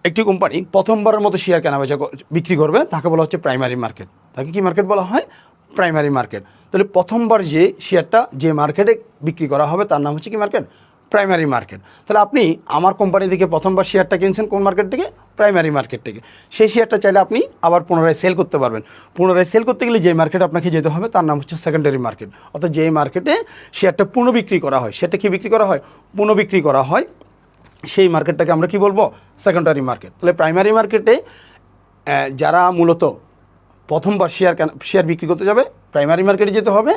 একটি কোম্পানি প্রথমবারের মতো শেয়ার কেনাবেচা বিক্রি করবে তাকে বলা হচ্ছে প্রাইমারি মার্কেট। তাকে কি মার্কেট বলা হয়? Primary market. তাহলে প্রথমবার যে শেয়ারটা যে মার্কেটে বিক্রি করা হবে তার নাম হচ্ছে কি মার্কেট? Primary market. তাহলে আপনি আমার কোম্পানি থেকে প্রথমবার শেয়ারটা কিনছেন কোন মার্কেট থেকে? প্রাইমারি মার্কেট থেকে। সেই শেয়ারটা চাইলে আপনি আবার পুনরায় সেল করতে পারবেন। পুনরায় সেল করতে গেলে যে মার্কেটে আপনাকে যেতে হবে তার নাম হচ্ছে সেকেন্ডারি মার্কেট। অর্থাৎ যে মার্কেটে শেয়ারটা পুনঃবিক্রি করা হয়, সেটা কি বিক্রি করা হয়? পুনঃবিক্রি করা হয়, সেই মার্কেটটাকে আমরা কি বলবো? Secondary market. তাহলে প্রাইমারি মার্কেটে যারা মূলত প্রথমবার শেয়ার বিক্রি করতে যাবে প্রাইমারি মার্কেটে যেতে হবে,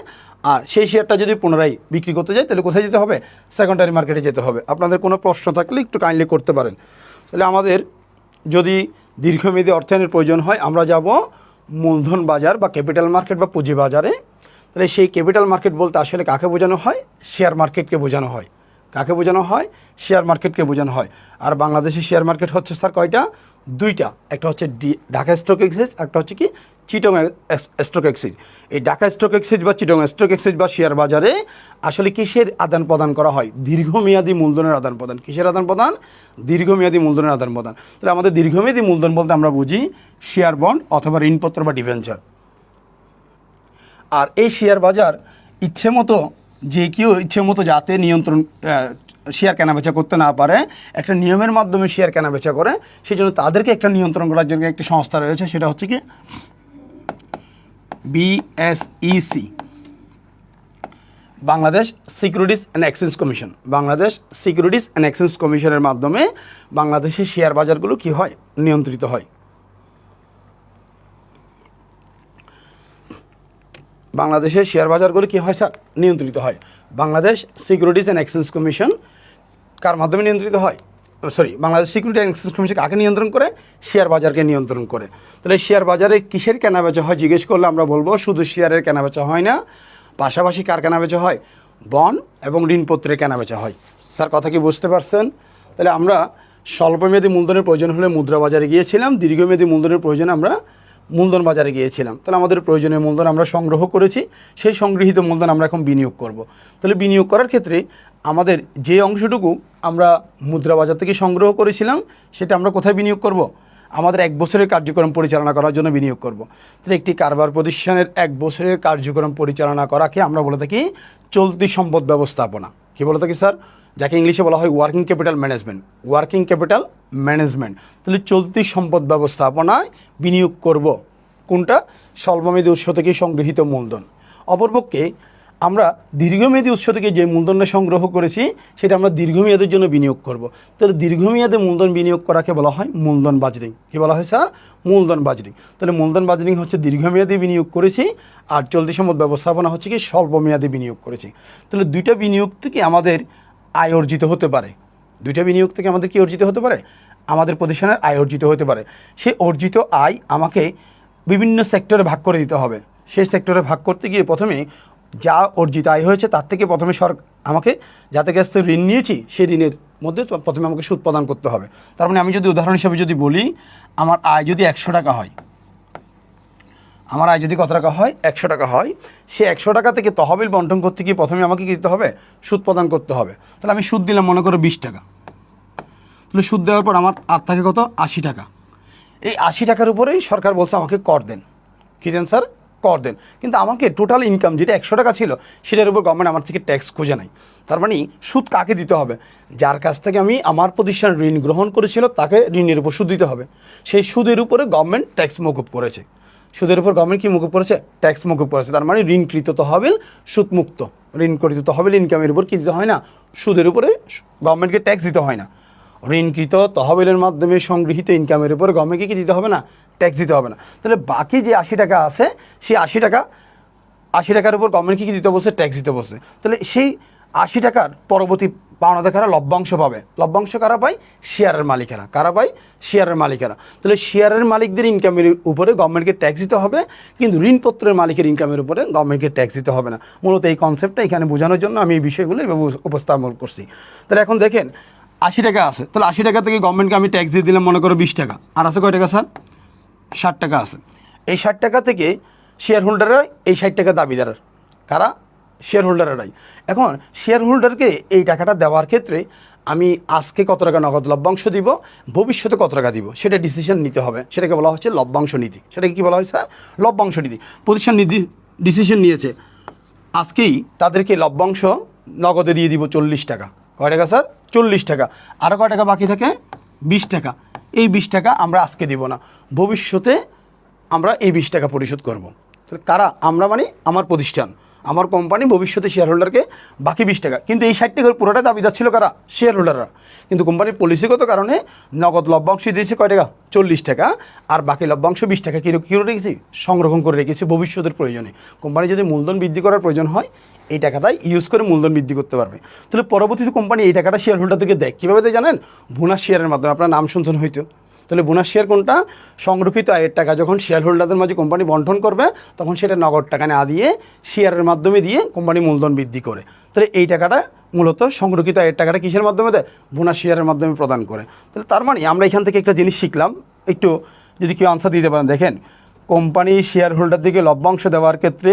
আর সেই শেয়ারটা যদি পুনরায় বিক্রি করতে যায় তাহলে কোথায় যেতে হবে? সেকেন্ডারি মার্কেটে যেতে হবে। আপনাদের কোনো প্রশ্ন থাকলে একটু কাইন্ডলি করতে পারেন। তাহলে আমাদের যদি দীর্ঘমেয়াদী অর্থায়নের প্রয়োজন হয় আমরা যাব মূলধন বাজার বা ক্যাপিটাল মার্কেট বা পুঁজি বাজারে। তাহলে সেই ক্যাপিটাল মার্কেট বলতে আসলে কাকে বোঝানো হয়? শেয়ার মার্কেটকে বোঝানো হয়। কাকে বোঝানো হয়? শেয়ার মার্কেটকে বোঝানো হয়। আর বাংলাদেশের শেয়ার মার্কেট হচ্ছে স্যার কয়টা? 2টা। একটা হচ্ছে ঢাকা স্টক এক্সচেঞ্জ, একটা হচ্ছে কি চিটং স্টক এক্সচেঞ্জ। এই ঢাকা স্টক এক্সচেঞ্জ বা চিটং স্টক এক্সচেঞ্জ বা শেয়ার বাজারে আসলে কিসের আদান প্রদান করা হয়? দীর্ঘমেয়াদী মূলধনের আদান প্রদান। কিসের আদান প্রদান? দীর্ঘমেয়াদী মূলধনের আদান প্রদান। তাহলে আমাদের দীর্ঘমেয়াদী মূলধন বলতে আমরা বুঝি শেয়ার বন্ড অথবা ঋণপত্র বা ডিবেঞ্চার। আর এই শেয়ার বাজার ইচ্ছে মতো যে কেউ ইচ্ছে মতো যাতে নিয়ন্ত্রণ শেয়ার কেনাবেচা করতে না পারে, একটা নিয়মের মাধ্যমে শেয়ার কেনাবেচা করে, সেই জন্য তাদেরকে একটা নিয়ন্ত্রণ করার জন্য একটি সংস্থা রয়েছে, সেটা হচ্ছে কি BSEC, Bangladesh securities and exchange commission. Bangladesh securities and exchange কমিশনের মাধ্যমে বাংলাদেশের শেয়ার বাজারগুলো কি হয়? নিয়ন্ত্রিত হয়। বাংলাদেশের শেয়ার বাজারগুলো কী হয় স্যার? নিয়ন্ত্রিত হয়। Bangladesh securities and exchange commission কার মাধ্যমে নিয়ন্ত্রিত হয়? Bangladesh security and exchange commission কাকে নিয়ন্ত্রণ করে? শেয়ার বাজারকে নিয়ন্ত্রণ করে। তাহলে শেয়ার বাজারে কিসের কেনাবেচা হয় জিজ্ঞেস করলে আমরা বলবো শুধু শেয়ারের কেনাবেচা হয় না, পাশাপাশি কার কেনাবেচা হয়? বন্ড এবং ঋণপত্রের কেনাবেচা হয়। স্যার কথা কি বুঝতে পারছেন? তাহলে আমরা স্বল্পমেয়াদী মূলধনের প্রয়োজন হলে মুদ্রা বাজারে গিয়েছিলাম, দীর্ঘমেয়াদী মূলধনের প্রয়োজনে আমরা মূলধন বাজারে গিয়েছিলাম। তাহলে আমাদের প্রয়োজনীয় মূলধন আমরা সংগ্রহ করেছি, সেই সংগৃহীত মূলধন আমরা এখন বিনিয়োগ করব। তাহলে বিনিয়োগ করার ক্ষেত্রে আমাদের যে অংশটুকু আমরা মুদ্রা বাজার থেকে সংগ্রহ করেছিলাম সেটা আমরা কোথায় বিনিয়োগ করব? আমাদের 1 বছরের কার্যক্রম পরিচালনা করার জন্য বিনিয়োগ করব। তাহলে একটি কারবার প্রতিষ্ঠানের 1 বছরের কার্যক্রম পরিচালনা করাকে আমরা বলে থাকি চলতি সম্পদ ব্যবস্থাপনা। কী বলে থাকি স্যার? যাকে ইংলিশে বলা হয় working capital management. Working capital management. তাহলে চলতি সম্পদ ব্যবস্থাপনায় বিনিয়োগ করব। কোনটা? স্বল্পমেয়াদী উৎস থেকে সংগৃহীত মূলধন। অপরপক্ষে আমরা দীর্ঘমেয়াদী উৎস থেকে যে মূলধনটা সংগ্রহ করেছি সেটা আমরা দীর্ঘমেয়াদের জন্য বিনিয়োগ করব। তাহলে দীর্ঘমেয়াদে মূলধন বিনিয়োগ করাকে বলা হয় মূলধন বাজরিং। কী বলা হয় স্যার? মূলধন বাজরিং। তাহলে মূলধন বাজরিং হচ্ছে দীর্ঘমেয়াদী বিনিয়োগ করেছি, আর চলতি সম্পদ ব্যবস্থাপনা হচ্ছে কি স্বল্পমেয়াদী বিনিয়োগ করেছি। তাহলে দুইটা বিনিয়োগ থেকে আমাদের আয় অর্জিত হতে পারে। দুইটা বিনিয়োগ থেকে আমাদের কি অর্জিত হতে পারে? আমাদের প্রতিষ্ঠানের আয় অর্জিত হতে পারে। সেই অর্জিত আয় আমাকে বিভিন্ন সেক্টরে ভাগ করে দিতে হবে। সেই সেক্টরে ভাগ করতে গিয়ে প্রথমে যা অর্জিত আয় হয়েছে তার থেকে প্রথমে আমাকে যাতে কাছ থেকে ঋণ নিয়েছি সেই ঋণের মধ্যে প্রথমে আমাকে সুদ প্রদান করতে হবে। তার মানে আমি যদি উদাহরণ হিসেবে যদি বলি, আমার আয় যদি 100 টাকা হয়, আমার আয় যদি কত টাকা হয়? 100 টাকা হয়। সে 100 টাকা থেকে তহবিল বন্টন করতে গিয়ে প্রথমে আমাকে কী দিতে হবে? সুদ প্রদান করতে হবে। তাহলে আমি সুদ দিলাম মনে করো 20 টাকা। তাহলে সুদ দেওয়ার পর আমার আর থাকে কত? 80 টাকা। এই 80 টাকার উপরেই সরকার বলছে আমাকে কর দেন। কী দেন স্যার? কর দেন। কিন্তু আমাকে টোটাল ইনকাম যেটা 100 টাকা ছিল সেটার উপর গভর্নমেন্ট আমার থেকে ট্যাক্স খুঁজে নেয়। তার মানে সুদ কাকে দিতে হবে? যার কাছ থেকে আমি আমার প্রতিষ্ঠান ঋণ গ্রহণ করেছিল তাকে ঋণের উপর সুদ দিতে হবে। সেই সুদের উপরে গভর্নমেন্ট ট্যাক্স মকুব করেছে। সুদের উপর গভর্নমেন্ট কি মকুব করেছে? ট্যাক্স মকুব করেছে। তার মানে ঋণকৃত তহবিল সুদমুক্ত। ঋণকৃত তহবিল ইনকামের উপর কী দিতে হয় না? সুদের উপরে গভর্নমেন্টকে ট্যাক্স দিতে হয় না। ঋণকৃত তহবিলের মাধ্যমে সংগৃহীত ইনকামের উপর গভর্নমেন্টকে কি দিতে হবে না? ট্যাক্স দিতে হবে না। তাহলে বাকি যে 80 টাকা আছে সেই 80 টাকার উপর গভর্নমেন্টকে কি দিতে বলছে? ট্যাক্স দিতে বলছে। তাহলে সেই 80 টাকার পরবর্তী পাওনাদার কারা? লভ্যাংশ পাবে। লভ্যাংশ কারা পায়? শেয়ারের মালিকেরা। কারা পায়? শেয়ারের মালিকেরা। তাহলে শেয়ারের মালিকদের ইনকামের উপরে গভর্নমেন্টকে ট্যাক্স দিতে হবে, কিন্তু ঋণপত্রের মালিকের ইনকামের উপরে গভর্নমেন্টকে ট্যাক্স দিতে হবে না। মূলত এই কনসেপ্টটা এখানে বোঝানোর জন্য আমি এই বিষয়গুলো এভাবে উপস্থাপন করছি। তাহলে এখন দেখেন 80 টাকা আছে, তাহলে 80 টাকা থেকে গভর্নমেন্টকে আমি ট্যাক্স দিয়ে দিলাম মনে করো 20 টাকা। আর আছে কয় টাকা স্যার? 60 টাকা আছে। এই 60 টাকা থেকে শেয়ার হোল্ডাররা এই 60 টাকা দাবিদার। কারা? শেয়ার হোল্ডাররাই। এখন শেয়ার হোল্ডারকে এই টাকাটা দেওয়ার ক্ষেত্রে আমি আজকে কত টাকা নগদ লভ্যাংশ দিব, ভবিষ্যতে কত টাকা দিব, সেটা ডিসিশন নিতে হবে। সেটাকে বলা হচ্ছে লভ্যাংশ নীতি। সেটাকে কী বলা হয় স্যার? লভ্যাংশ নীতি। প্রতিষ্ঠান ডিসিশন নিয়েছে আজকেই তাদেরকে লভ্যাংশ নগদে দিয়ে দিব 40 টাকা। কয় টাকা স্যার? 40 টাকা। আরও কয় টাকা বাকি থাকে? 20 টাকা। এই 20 টাকা আমরা আজকে দিব না, ভবিষ্যতে আমরা এই 20 টাকা পরিশোধ করব। তাহলে কারা? আমরা মানে আমার প্রতিষ্ঠান, আমার কোম্পানি ভবিষ্যতে শেয়ার হোল্ডারকে বাকি 20 টাকা। কিন্তু এই 60 টাকার পুরোটা দাবিদার ছিল কারা? শেয়ার হোল্ডাররা। কিন্তু কোম্পানির পলিসিগত কারণে নগদ লভ্যাংশ দিয়েছে কয় টাকা? 40 টাকা। আর বাকি লভ্যাংশ 20 টাকা কী রেখেছি? সংরক্ষণ করে রেখেছি ভবিষ্যতের প্রয়োজনে। কোম্পানি যদি মূলধন বৃদ্ধি করার প্রয়োজন হয় এই টাকাটাই ইউজ করে মূলধন বৃদ্ধি করতে পারবে। তাহলে পরবর্তীতে কোম্পানি এই টাকাটা শেয়ার হোল্ডারদেরকে দেয়। কীভাবে দেয় জানেন? বোনাস শেয়ারের মাধ্যমে। আপনার নাম শুনছেন হয়তো। তাহলে বোনাস শেয়ার কোনটা? সংরক্ষিত আয়ের টাকা যখন শেয়ার হোল্ডারদের মাঝে কোম্পানি বন্টন করবে তখন সেটা নগদ টাকা না দিয়ে শেয়ারের মাধ্যমে দিয়ে কোম্পানি মূলধন বৃদ্ধি করে। তাহলে এই টাকাটা মূলত সংরক্ষিত আয়ের টাকাটা কিসের মাধ্যমে দেয়? বোনাস শেয়ারের মাধ্যমে প্রদান করে। তাহলে তার মানে আমরা এখান থেকে একটা জিনিস শিখলাম, একটু যদি কেউ আনসার দিতে পারেন। দেখেন কোম্পানি শেয়ার হোল্ডারদেরকে লভ্যাংশ দেওয়ার ক্ষেত্রে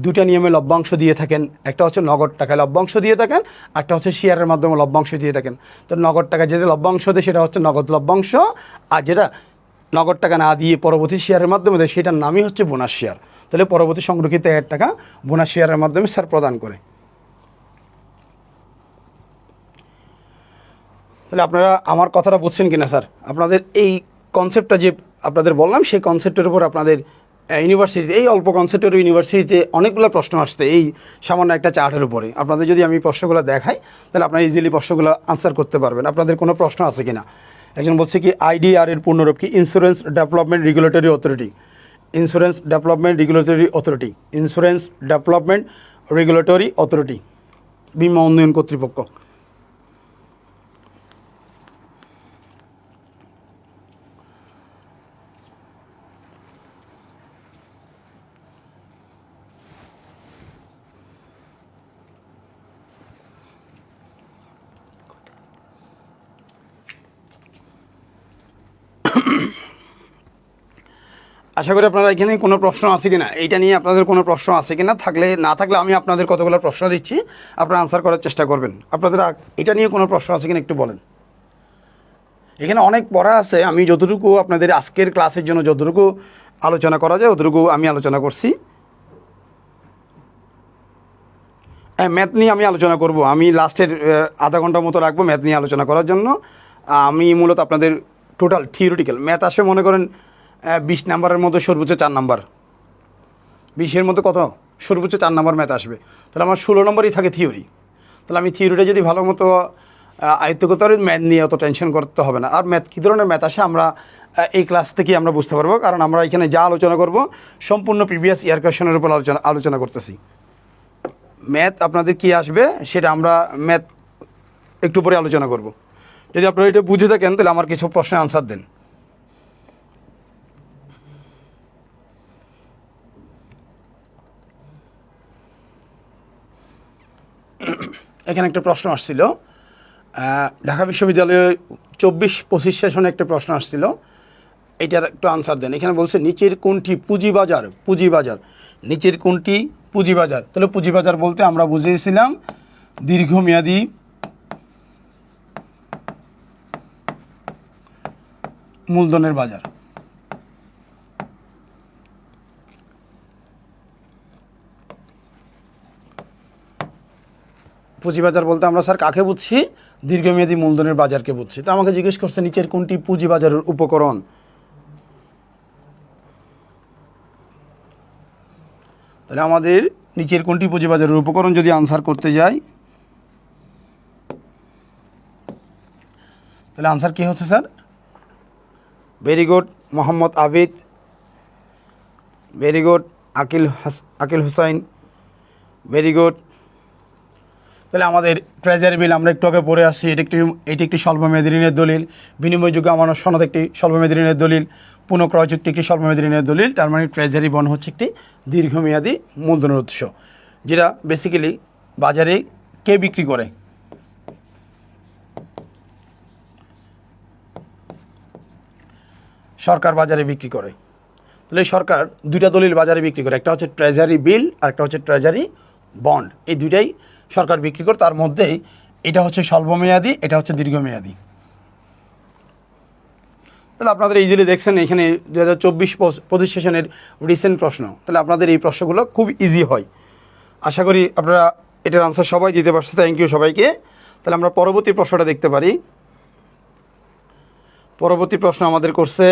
দুটা নিয়মে লভ্যাংশ দিয়ে থাকেন। একটা হচ্ছে নগদ টাকায় লভ্যাংশ দিয়ে থাকেন, একটা হচ্ছে শেয়ারের মাধ্যমে লভ্যাংশ দিয়ে থাকেন। তো নগদ টাকায় যেটা লভ্যাংশ দেয় সেটা হচ্ছে নগদ লভ্যাংশ, আর যেটা নগদ টাকা না দিয়ে পরবর্তী শেয়ারের মাধ্যমে দেয় সেটার নামই হচ্ছে বোনাস শেয়ার। তাহলে পরবর্তী সংরক্ষিত আয়ের টাকা বোনাস শেয়ারের মাধ্যমে স্যার প্রদান করে। তাহলে আপনারা আমার কথাটা বুঝছেন কিনা স্যার? আপনাদের এই কনসেপ্টটা যে আপনাদের বললাম সেই কনসেপ্টের উপর আপনাদের ইউনিভার্সিটিতে, এই অল্প কনসেপ্টের ইউনিভার্সিটিতে অনেকগুলো প্রশ্ন আসছে এই সামান্য একটা চার্টের উপরে। আপনাদের যদি আমি প্রশ্নগুলো দেখাই তাহলে আপনারা ইজিলি প্রশ্নগুলো আনসার করতে পারবেন। আপনাদের কোনো প্রশ্ন আছে কিনা? একজন বলছে কি আইডিআর এর পূর্ণরূপ কি? Insurance development regulatory authority. Insurance development regulatory authority, insurance development regulatory authority, বীমা উন্নয়ন কর্তৃপক্ষ। আশা করি আপনারা এখানে কোনো প্রশ্ন আছে কিনা, এইটা নিয়ে আপনাদের কোনো প্রশ্ন আছে কিনা, না থাকলে আমি আপনাদের কতগুলো প্রশ্ন দিচ্ছি, আপনারা আনসার করার চেষ্টা করবেন। আপনাদের এটা নিয়ে কোনো প্রশ্ন আছে কিনা একটু বলেন। এখানে অনেক পড়া আছে, আমি যতটুকু আপনাদের আজকের ক্লাসের জন্য যতটুকু আলোচনা করা যায় অতটুকু আমি আলোচনা করছি। হ্যাঁ, ম্যাথ নিয়ে আমি আলোচনা করব। আমি লাস্টের আধা ঘন্টা মতো রাখবো ম্যাথ নিয়ে আলোচনা করার জন্য। আমি মূলত আপনাদের টোটাল থিওরিটিক্যাল ম্যাথ আসে মনে করেন 20 নাম্বারের মধ্যে সর্বোচ্চ 4 নাম্বার, 20-এর মধ্যে কত সর্বোচ্চ 4 নাম্বার ম্যাথ আসবে। তাহলে আমার 16 নম্বরই থাকে থিওরি। তাহলে আমি থিওরিটা যদি ভালো মতো আয়ত্ত করতে পারি, ম্যাথ নিয়ে অত টেনশন করতে হবে না। আর ম্যাথ কী ধরনের ম্যাথ আসে আমরা এই ক্লাস থেকেই আমরা বুঝতে পারবো, কারণ আমরা এখানে যা আলোচনা করব সম্পূর্ণ প্রিভিয়াস ইয়ার কোয়েশনের উপর আলোচনা করতেছি। ম্যাথ আপনাদের কী আসবে সেটা আমরা ম্যাথ একটু পরে আলোচনা করব। যদি আপনারা এটা বুঝে থাকেন তাহলে আমার কিছু প্রশ্নের আনসার দেন। এখানে একটা প্রশ্ন আসছিল, ঢাকা বিশ্ববিদ্যালয়ে 24-25 সেশনে একটা প্রশ্ন আসছিল, এটার একটু আনসার দেন। এখানে বলছে নিচের কোনটি পুঁজিবাজার? পুঁজিবাজার নিচের কোনটি পুঁজিবাজার? তাহলে পুঁজিবাজার বলতে আমরা বুঝিয়েছিলাম দীর্ঘমেয়াদী মূলধনের বাজার। পুঁজিবাজার বলতে আমরা স্যার কাকে বুঝছি? দীর্ঘমেয়াদী মূলধনের বাজারকে বুঝছি। তো আমাকে জিজ্ঞেস করছে নিচের কোনটি পুঁজিবাজারের উপকরণ? তাহলে আমাদের নিচের কোনটি পুঁজিবাজারের উপকরণ যদি আনসার করতে যাই তাহলে আনসার কী হচ্ছে sir? Very good Mohammad Abid, very good Akil Hussain, very good. তাহলে আমাদের ট্রেজারি বিল আমরা একটু আগে পড়ে আসছি, এটি একটি স্বল্পমেয়াদী ঋণের দলিল। বিনিময়যোগ্য আমানত সনদ একটি স্বল্পমেয়াদী ঋণের দলিল। পুনঃক্রয় চুক্তি একটি স্বল্পমেয়াদী ঋণের দলিল। তার মানে ট্রেজারি বন্ড হচ্ছে একটি দীর্ঘমেয়াদী মূলধনের উৎস, যেটা বেসিক্যালি বাজারে কে বিক্রি করে? সরকার বাজারে বিক্রি করে। তাহলে সরকার দুইটা দলিল বাজারে বিক্রি করে, একটা হচ্ছে ট্রেজারি বিল আর একটা হচ্ছে ট্রেজারি বন্ড। এই দুইটাই সরকার বিক্রি করে, তার মধ্যেই এটা হচ্ছে স্বল্পমেয়াদী, এটা হচ্ছে দীর্ঘমেয়াদী। তাহলে আপনাদের ইজিলি দেখছেন এখানে 2024-25 সেশনের রিসেন্ট প্রশ্ন। তাহলে আপনাদের এই প্রশ্নগুলো খুব ইজি হয়। আশা করি আপনারা এটার আনসার সবাই দিতে পারছে। থ্যাংক ইউ সবাইকে। তাহলে আমরা পরবর্তী প্রশ্নটা দেখতে পারি। পরবর্তী প্রশ্ন আমাদের করছে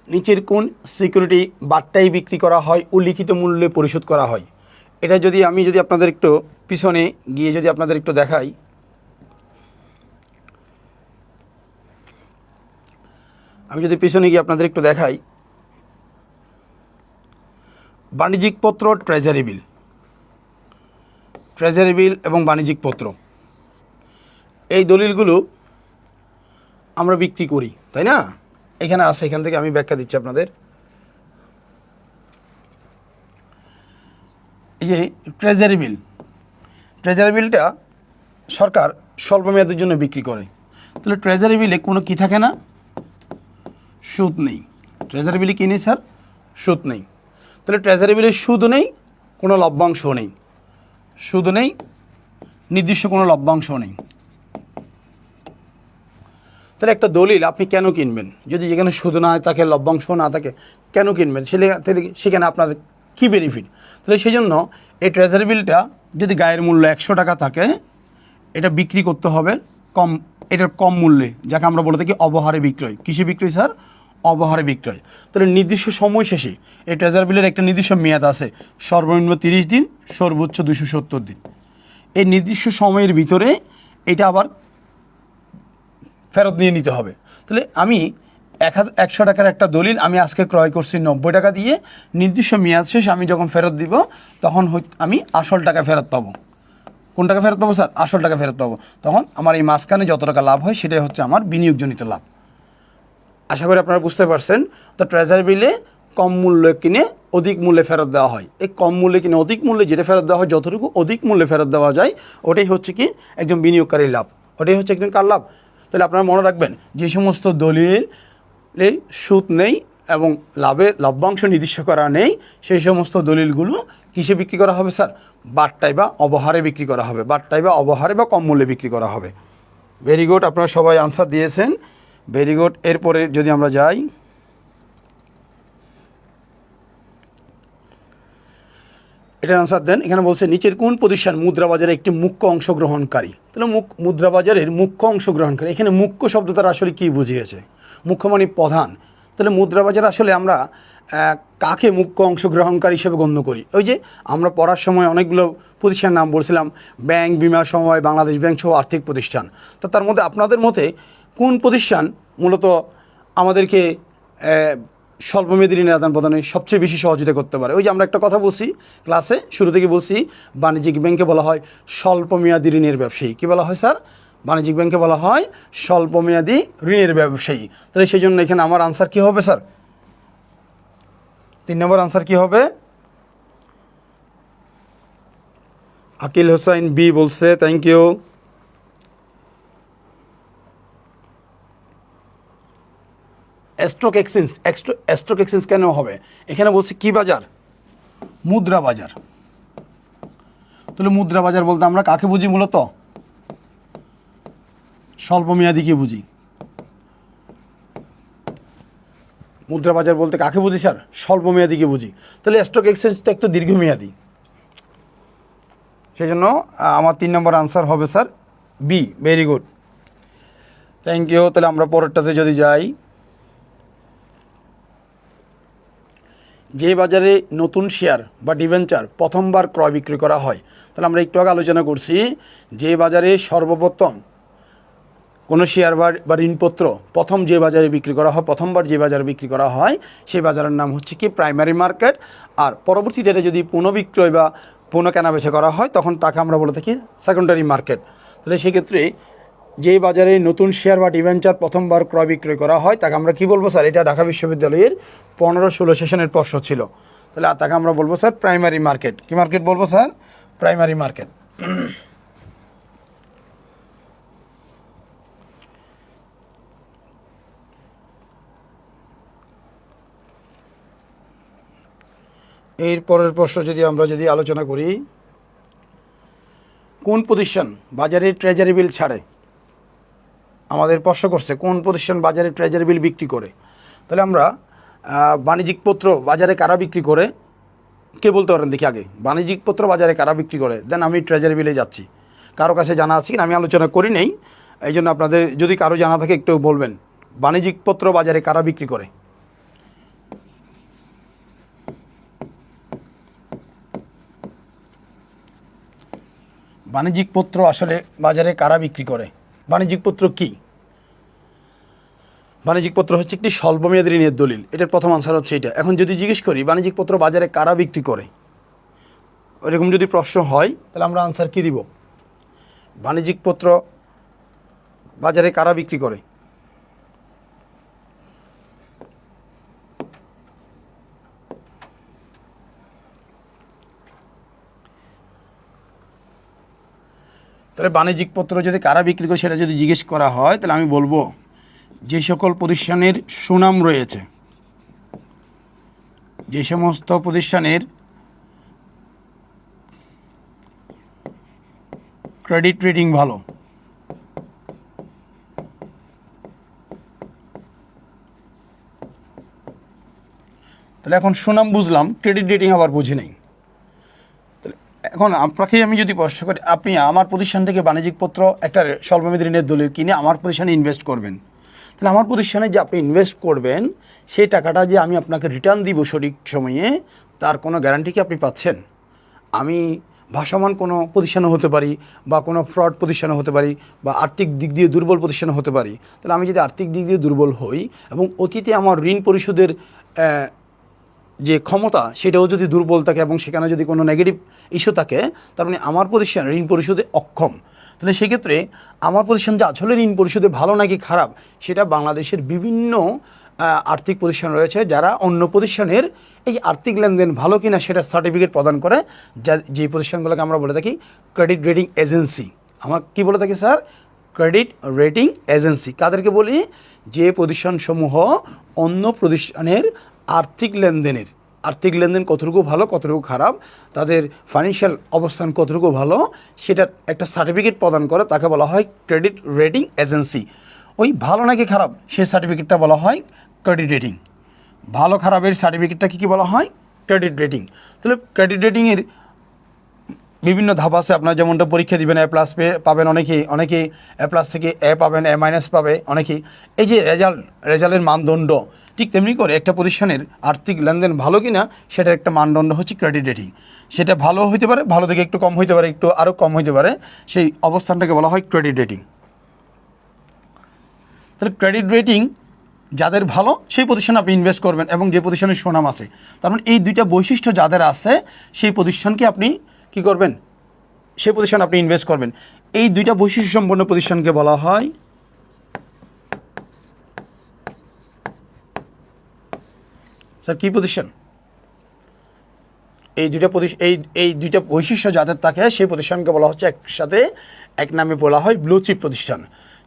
নিচের কোন সিকিউরিটি বাট্টাই বিক্রি করা হয় উল্লিখিত মূল্যে পরিশোধ করা হয়? এটা আমি যদি আপনাদের একটু পিছনে গিয়ে যদি আপনাদের একটু দেখাই, বাণিজ্যিক পত্র, ট্রেজারি বিল এবং বাণিজ্যিক পত্র, এই দলিলগুলো আমরা বিক্রি করি, তাই না? এখানে আছে, এখান থেকে আমি ব্যাখ্যা দিচ্ছি আপনাদের। এই যে ট্রেজারি বিলটা সরকার স্বল্পমেয়াদের জন্য বিক্রি করে। তাহলে ট্রেজারি বিলে কোনো কি থাকে না? সুদ নেই। ট্রেজারি বিলে কী নেই স্যার? সুদ নেই। তাহলে ট্রেজারি বিলে সুদ নেই, কোনো লভ্যাংশ নেই, সুদ নেই, নির্দিষ্ট কোনো লভ্যাংশ নেই। তাহলে একটা দলিল আপনি কেন কিনবেন? যদি যেখানে সুদ না থাকে, লভ্যাংশ না থাকে, কেন কিনবেন? সেখানে আপনার কী বেনিফিট? তাহলে সেই জন্য এই ট্রেজারি বিলটা যদি গায়ের মূল্য 100 টাকা থাকে, এটা বিক্রি করতে হবে এটার কম মূল্যে, যাকে আমরা বলে থাকি অবহারে বিক্রয়। কিসে বিক্রয় স্যার? অবহারে বিক্রয়। তাহলে নির্দিষ্ট সময় শেষে এই ট্রেজারি বিলের একটা নির্দিষ্ট মেয়াদ আছে, সর্বনিম্ন 30 দিন, সর্বোচ্চ 270 দিন। এই নির্দিষ্ট সময়ের ভিতরে এটা আবার ফেরত নিয়ে নিতে হবে। তাহলে আমি 100 টাকার একটা দলিল আমি আজকে ক্রয় করছি 90 টাকা দিয়ে, নির্দিষ্ট মেয়াদ শেষ আমি যখন ফেরত দিব তখন আমি আসল টাকা ফেরত পাবো। কোন টাকা ফেরত পাবো স্যার? আসল টাকা ফেরত পাবো। তখন আমার এই মাঝখানে যত টাকা লাভ হয় সেটাই হচ্ছে আমার বিনিয়োগজনিত লাভ। আশা করি আপনারা বুঝতে পারছেন। তো ট্রেজারি বিলে কম মূল্যে কিনে অধিক মূল্যে ফেরত দেওয়া হয়। এই কম মূল্যে কিনে অধিক মূল্যে যেটা ফেরত দেওয়া হয়, যতটুকু অধিক মূল্যে ফেরত দেওয়া যায়, ওটাই হচ্ছে কি একজন বিনিয়োগকারীর লাভ, ওটাই হচ্ছে একজন কার লাভ। তাহলে আপনারা মনে রাখবেন, যে সমস্ত দলিলে সুদ নেই এবং লভ্যাংশ নির্দিষ্ট করা নেই, সেই সমস্ত দলিলগুলো কিসে বিক্রি করা হবে স্যার? বাট্টায় বা অবহারে বিক্রি করা হবে, বাট্টায় বা অবহারে বা কম মূল্যে বিক্রি করা হবে। ভেরি গুড, আপনারা সবাই আনসার দিয়েছেন, ভেরি গুড। এরপরে যদি আমরা যাই, এটার আনসার দেন। এখানে বলছে নিচের কোন প্রতিষ্ঠান মুদ্রাবাজারে একটি মুখ্য অংশগ্রহণকারী? তাহলে মুদ্রাবাজারের মুখ্য অংশগ্রহণকারী, এখানে মুখ্য শব্দ তারা আসলে কী বুঝিয়েছে? মুখ্য মানে প্রধান। তাহলে মুদ্রাবাজার আসলে আমরা কাকে মুখ্য অংশগ্রহণকারী হিসেবে গণ্য করি? ওই যে আমরা পড়ার সময় অনেকগুলো প্রতিষ্ঠানের নাম বলছিলাম, ব্যাংক, বিমা সময়, বাংলাদেশ ব্যাংক সহ আর্থিক প্রতিষ্ঠান। তো তার মধ্যে আপনাদের মতে কোন প্রতিষ্ঠান মূলত আমাদেরকে স্বল্পমেয়াদী ঋণের আদান প্রদানে সবচেয়ে বেশি সহযোগিতা করতে পারে? ওই যে আমরা একটা কথা বলছি ক্লাসে শুরু থেকে বলছি, বাণিজ্যিক ব্যাংকে বলা হয় স্বল্পমেয়াদী ঋণের ব্যবসায়ী। কী বলা হয় স্যার? বাণিজ্যিক ব্যাংকে বলা হয় স্বল্পমেয়াদী ঋণের ব্যবসায়ী। তাহলে সেই জন্য এখানে আমার আনসার কী হবে স্যার? 3 নম্বর আনসার কী হবে? আকিল হোসাইন বি বলছে, থ্যাংক ইউ। স্টক এক্সচেঞ্জ কেন হবে? এখানে বলছি কি বাজার? মুদ্রা বাজার। তাহলে মুদ্রা বাজার বলতে আমরা কাকে বুঝি? মূলত স্বল্পমেয়াদীকে বুঝি। মুদ্রা বাজার বলতে কাকে বুঝি স্যার? স্বল্পমেয়াদীকে বুঝি। তাহলে স্টক এক্সচেঞ্জটা একটু দীর্ঘমেয়াদী, সেই জন্য আমার 3 নম্বর আনসার হবে sir B. Very good, thank you. তাহলে আমরা পরেরটাতে যদি যাই, যে বাজারে নতুন শেয়ার বা ডিবেঞ্চার প্রথমবার ক্রয় বিক্রি করা হয়, তাহলে আমরা একটু আগে আলোচনা করছি, যে বাজারে সর্বপ্রথম কোনো শেয়ার বা ঋণপত্র প্রথম যে বাজারে বিক্রি করা হয়, প্রথমবার যে বাজারে বিক্রি করা হয়, সেই বাজারের নাম হচ্ছে কি প্রাইমারি মার্কেট। আর পরবর্তীতে এটা যদি পুনঃবিক্রয় বা পুনঃ কেনাবেচা করা হয়, তখন তাকে আমরা বলে থাকি সেকেন্ডারি মার্কেট। তাহলে সেক্ষেত্রে যে বাজারে নতুন শেয়ার বা ডিবেঞ্চার প্রথমবার ক্রয় বিক্রয় করা হয়, তাকে আমরা কি বলবো স্যার? এটা ঢাকা বিশ্ববিদ্যালয়ের 15-16 সেশনের প্রশ্ন ছিল। তাহলে তাকে আমরা বলবো স্যার প্রাইমারি মার্কেট। কি মার্কেট বলবো স্যার? Primary market. এর পরের প্রশ্ন আমরা যদি আলোচনা করি, কোন প্রতিষ্ঠান বাজারে ট্রেজারি বিল ছাড়ে? আমাদের প্রশ্ন করছে কোন প্রতিষ্ঠান বাজারে ট্রেজারি বিল বিক্রি করে। তাহলে আমরা বাণিজ্যিক পত্র বাজারে কারা বিক্রি করে, কে বলতে পারেন দেখি আগে? বাণিজ্যিক পত্র বাজারে কারা বিক্রি করে? দেন আমি ট্রেজারি বিলে যাচ্ছি। কারো কাছে জানা আছে কিনা? আমি আলোচনা করি নেই, এই জন্য আপনাদের যদি কারো জানা থাকে একটু বলবেন। বাণিজ্যিক পত্র বাজারে কারা বিক্রি করে? বাণিজ্যিক পত্র আসলে বাজারে কারা বিক্রি করে? বাণিজ্যিক পত্র কি? বাণিজ্যিক পত্র হচ্ছে একটি স্বল্পমেয়াদী ঋণের দলিল। এটার প্রথম আনসার হচ্ছে এটা। এখন যদি জিজ্ঞেস করি বাণিজ্যিক পত্র বাজারে কারা বিক্রি করে, এরকম যদি প্রশ্ন হয়, তাহলে আমরা আনসার কী দিব? বাণিজ্যিক পত্র বাজারে কারা বিক্রি করে? তাহলে বাণিজ্যিক পত্র যদি কারা বিক্রি করে সেটা যদি জিজ্ঞেস করা হয়, তাহলে আমি বলবো যে সকল প্রতিষ্ঠানের সুনাম রয়েছে, যে সমস্ত প্রতিষ্ঠানের ক্রেডিট রেটিং ভালো, তাহলে এখন সুনাম বুঝলাম, ক্রেডিট রেটিং আবার বুঝি নেই। তাহলে এখন আপনাকে আমি যদি প্রশ্ন করি, আপনি আমার প্রতিষ্ঠান থেকে বাণিজ্যিক পত্র একটা স্বল্পমেয়াদী ঋণের দলিল কিনে আমার প্রতিষ্ঠানে ইনভেস্ট করবেন, তাহলে আমার প্রতিষ্ঠানে যে আপনি ইনভেস্ট করবেন সেই টাকাটা যে আমি আপনাকে রিটার্ন দিব সঠিক সময়ে, তার কোনো গ্যারান্টি কি আপনি পাচ্ছেন? আমি ভাসমান কোনো প্রতিষ্ঠানে হতে পারি, বা কোনো ফ্রড প্রতিষ্ঠানে হতে পারি, বা আর্থিক দিক দিয়ে দুর্বল প্রতিষ্ঠানে হতে পারি। তাহলে আমি যদি আর্থিক দিক দিয়ে দুর্বল হই এবং অতীতে আমার ঋণ পরিশোধের যে ক্ষমতা সেটাও যদি দুর্বল থাকে এবং সেখানে যদি কোনো নেগেটিভ ইস্যু থাকে, তার মানে আমার প্রতিষ্ঠান ঋণ পরিশোধে অক্ষম। তাহলে সেক্ষেত্রে আমার প্রতিষ্ঠান যে আসলে ঋণ পরিশোধে ভালো নাকি খারাপ, সেটা বাংলাদেশের বিভিন্ন আর্থিক প্রতিষ্ঠান রয়েছে যারা অন্য প্রতিষ্ঠানের এই আর্থিক লেনদেন ভালো কিনা সেটা সার্টিফিকেট প্রদান করে, যে প্রতিষ্ঠানগুলোকে আমরা বলে থাকি ক্রেডিট রেটিং এজেন্সি। আমরা কী বলে থাকি স্যার? Credit rating agency. কাদেরকে বলি? যে প্রতিষ্ঠানসমূহ অন্য প্রতিষ্ঠানের আর্থিক লেনদেন কতটুকু ভালো কতটুকু খারাপ, তাদের ফাইন্যান্সিয়াল অবস্থান কতটুকু ভালো, সেটার একটা সার্টিফিকেট প্রদান করে, তাকে বলা হয় ক্রেডিট রেটিং এজেন্সি। ওই ভালো নাকি খারাপ সেই সার্টিফিকেটটা বলা হয় ক্রেডিট রেটিং। ভালো খারাপের সার্টিফিকেটটাকে কী বলা হয়? Credit rating. তাহলে ক্রেডিট রেটিংয়ের বিভিন্ন ধাপ আছে। আপনার যেমনটা পরীক্ষা দিবেন এ প্লাস পাবেন অনেকেই এ প্লাস থেকে এ পাবেন, এ মাইনাস পাবে অনেকেই। এই যে রেজাল্টের মানদণ্ড, ঠিক তেমনি করে একটা প্রতিষ্ঠানের আর্থিক লেনদেন ভালো কিনা সেটার একটা মানদণ্ড হচ্ছে ক্রেডিট রেটিং। সেটা ভালো হইতে পারে, ভালো থেকে একটু কম হইতে পারে, একটু আরও কম হইতে পারে, সেই অবস্থানটাকে বলা হয় ক্রেডিট রেটিং। তাহলে ক্রেডিট রেটিং যাদের ভালো সেই প্রতিষ্ঠানে আপনি ইনভেস্ট করবেন, এবং যে প্রতিষ্ঠানের সুনাম আছে, তার মানে এই দুইটা বৈশিষ্ট্য যাদের আছে সেই প্রতিষ্ঠানকে আপনি কী করবেন? সেই প্রতিষ্ঠানে আপনি ইনভেস্ট করবেন। এই দুইটা বৈশিষ্ট্য সম্পন্ন প্রতিষ্ঠানকে বলা হয় স্যার কী প্রতিষ্ঠান? এই দুইটা বৈশিষ্ট্য যাদের থাকে সেই প্রতিষ্ঠানকে বলা হচ্ছে একসাথে এক নামে বলা হয় ব্লু চিপ প্রতিষ্ঠান।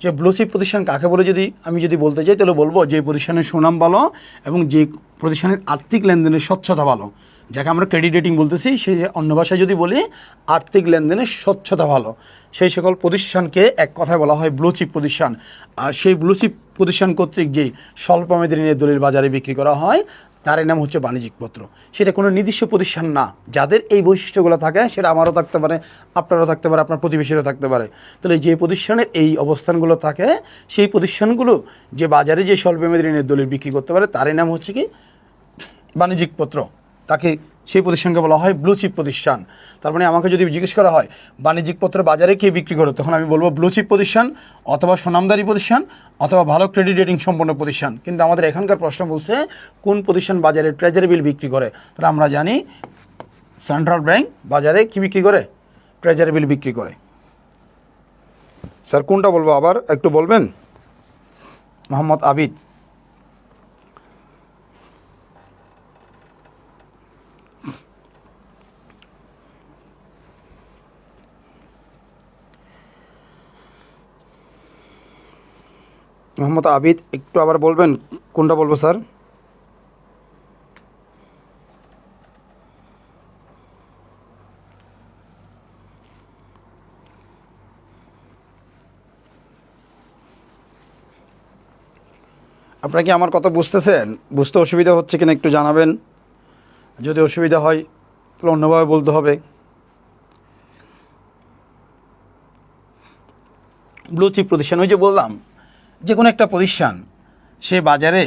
যে ব্লু চিপ প্রতিষ্ঠান কাকে বলে আমি যদি বলতে চাই, তাহলে বলবো যে প্রতিষ্ঠানের সুনাম ভালো এবং যে প্রতিষ্ঠানের আর্থিক লেনদেনের স্বচ্ছতা ভালো, যাকে আমরা ক্রেডিট রেটিং বলতেছি, সেই অন্য ভাষায় যদি বলি আর্থিক লেনদেনের স্বচ্ছতা ভালো, সেই সকল প্রতিষ্ঠানকে এক কথায় বলা হয় ব্লু চিপ প্রতিষ্ঠান। আর সেই ব্লু চিপ প্রতিষ্ঠান কর্তৃক যেই স্বল্পমেয়াদী ঋণের দলিল বাজারে বিক্রি করা হয় তার নাম হচ্ছে বাণিজ্যিক পত্র। সেটা কোনো নির্দিষ্ট প্রতিষ্ঠান না। যাদের এই বৈশিষ্ট্যগুলো থাকে সেটা আমারও থাকতে পারে, আপনারও থাকতে পারে, আপনার প্রতিবেশীরও থাকতে পারে। তাহলে যে প্রতিষ্ঠানের এই অবস্থানগুলো থাকে সেই প্রতিষ্ঠানগুলো যে বাজারে যে স্বল্পমেয়াদী ঋণের দলিল বিক্রি করতে পারে তার নাম হচ্ছে কি বাণিজ্যিক পত্র। তাকে সেই প্রতিষ্ঠানকে বলা হয় ব্লু চিপ প্রতিষ্ঠান। তার মানে আমাকে যদি জিজ্ঞেস করা হয় বাণিজ্যিক পত্র বাজারে কে বিক্রি করে, তখন আমি বলবো ব্লু চিপ প্রতিষ্ঠান, অথবা সুনামদারি প্রতিষ্ঠান, অথবা ভালো ক্রেডিট রেটিং সম্পন্ন প্রতিষ্ঠান। কিন্তু আমাদের এখানকার প্রশ্ন বলছে কোন প্রতিষ্ঠান বাজারে ট্রেজারি বিল বিক্রি করে। তাহলে আমরা জানি সেন্ট্রাল ব্যাংক বাজারে কি বিক্রি করে? ট্রেজারি বিল বিক্রি করে। স্যার কোনটা বলবো আবার একটু বলবেন? মোহাম্মদ আবিদ। মোহাম্মদ আবিদ একটু আবার বলবেন কোনটা বলবো স্যার? আপনারা কি আমার কথা বুঝতেছেন? বুঝতে অসুবিধা হচ্ছে কিনা একটু জানাবেন। যদি অসুবিধা হয় তাহলে অন্যভাবে বলতে হবে। ব্লু চিপ প্রতিষ্ঠান, ওই যে বললাম যে কোনো একটা প্রতিষ্ঠান সে বাজারে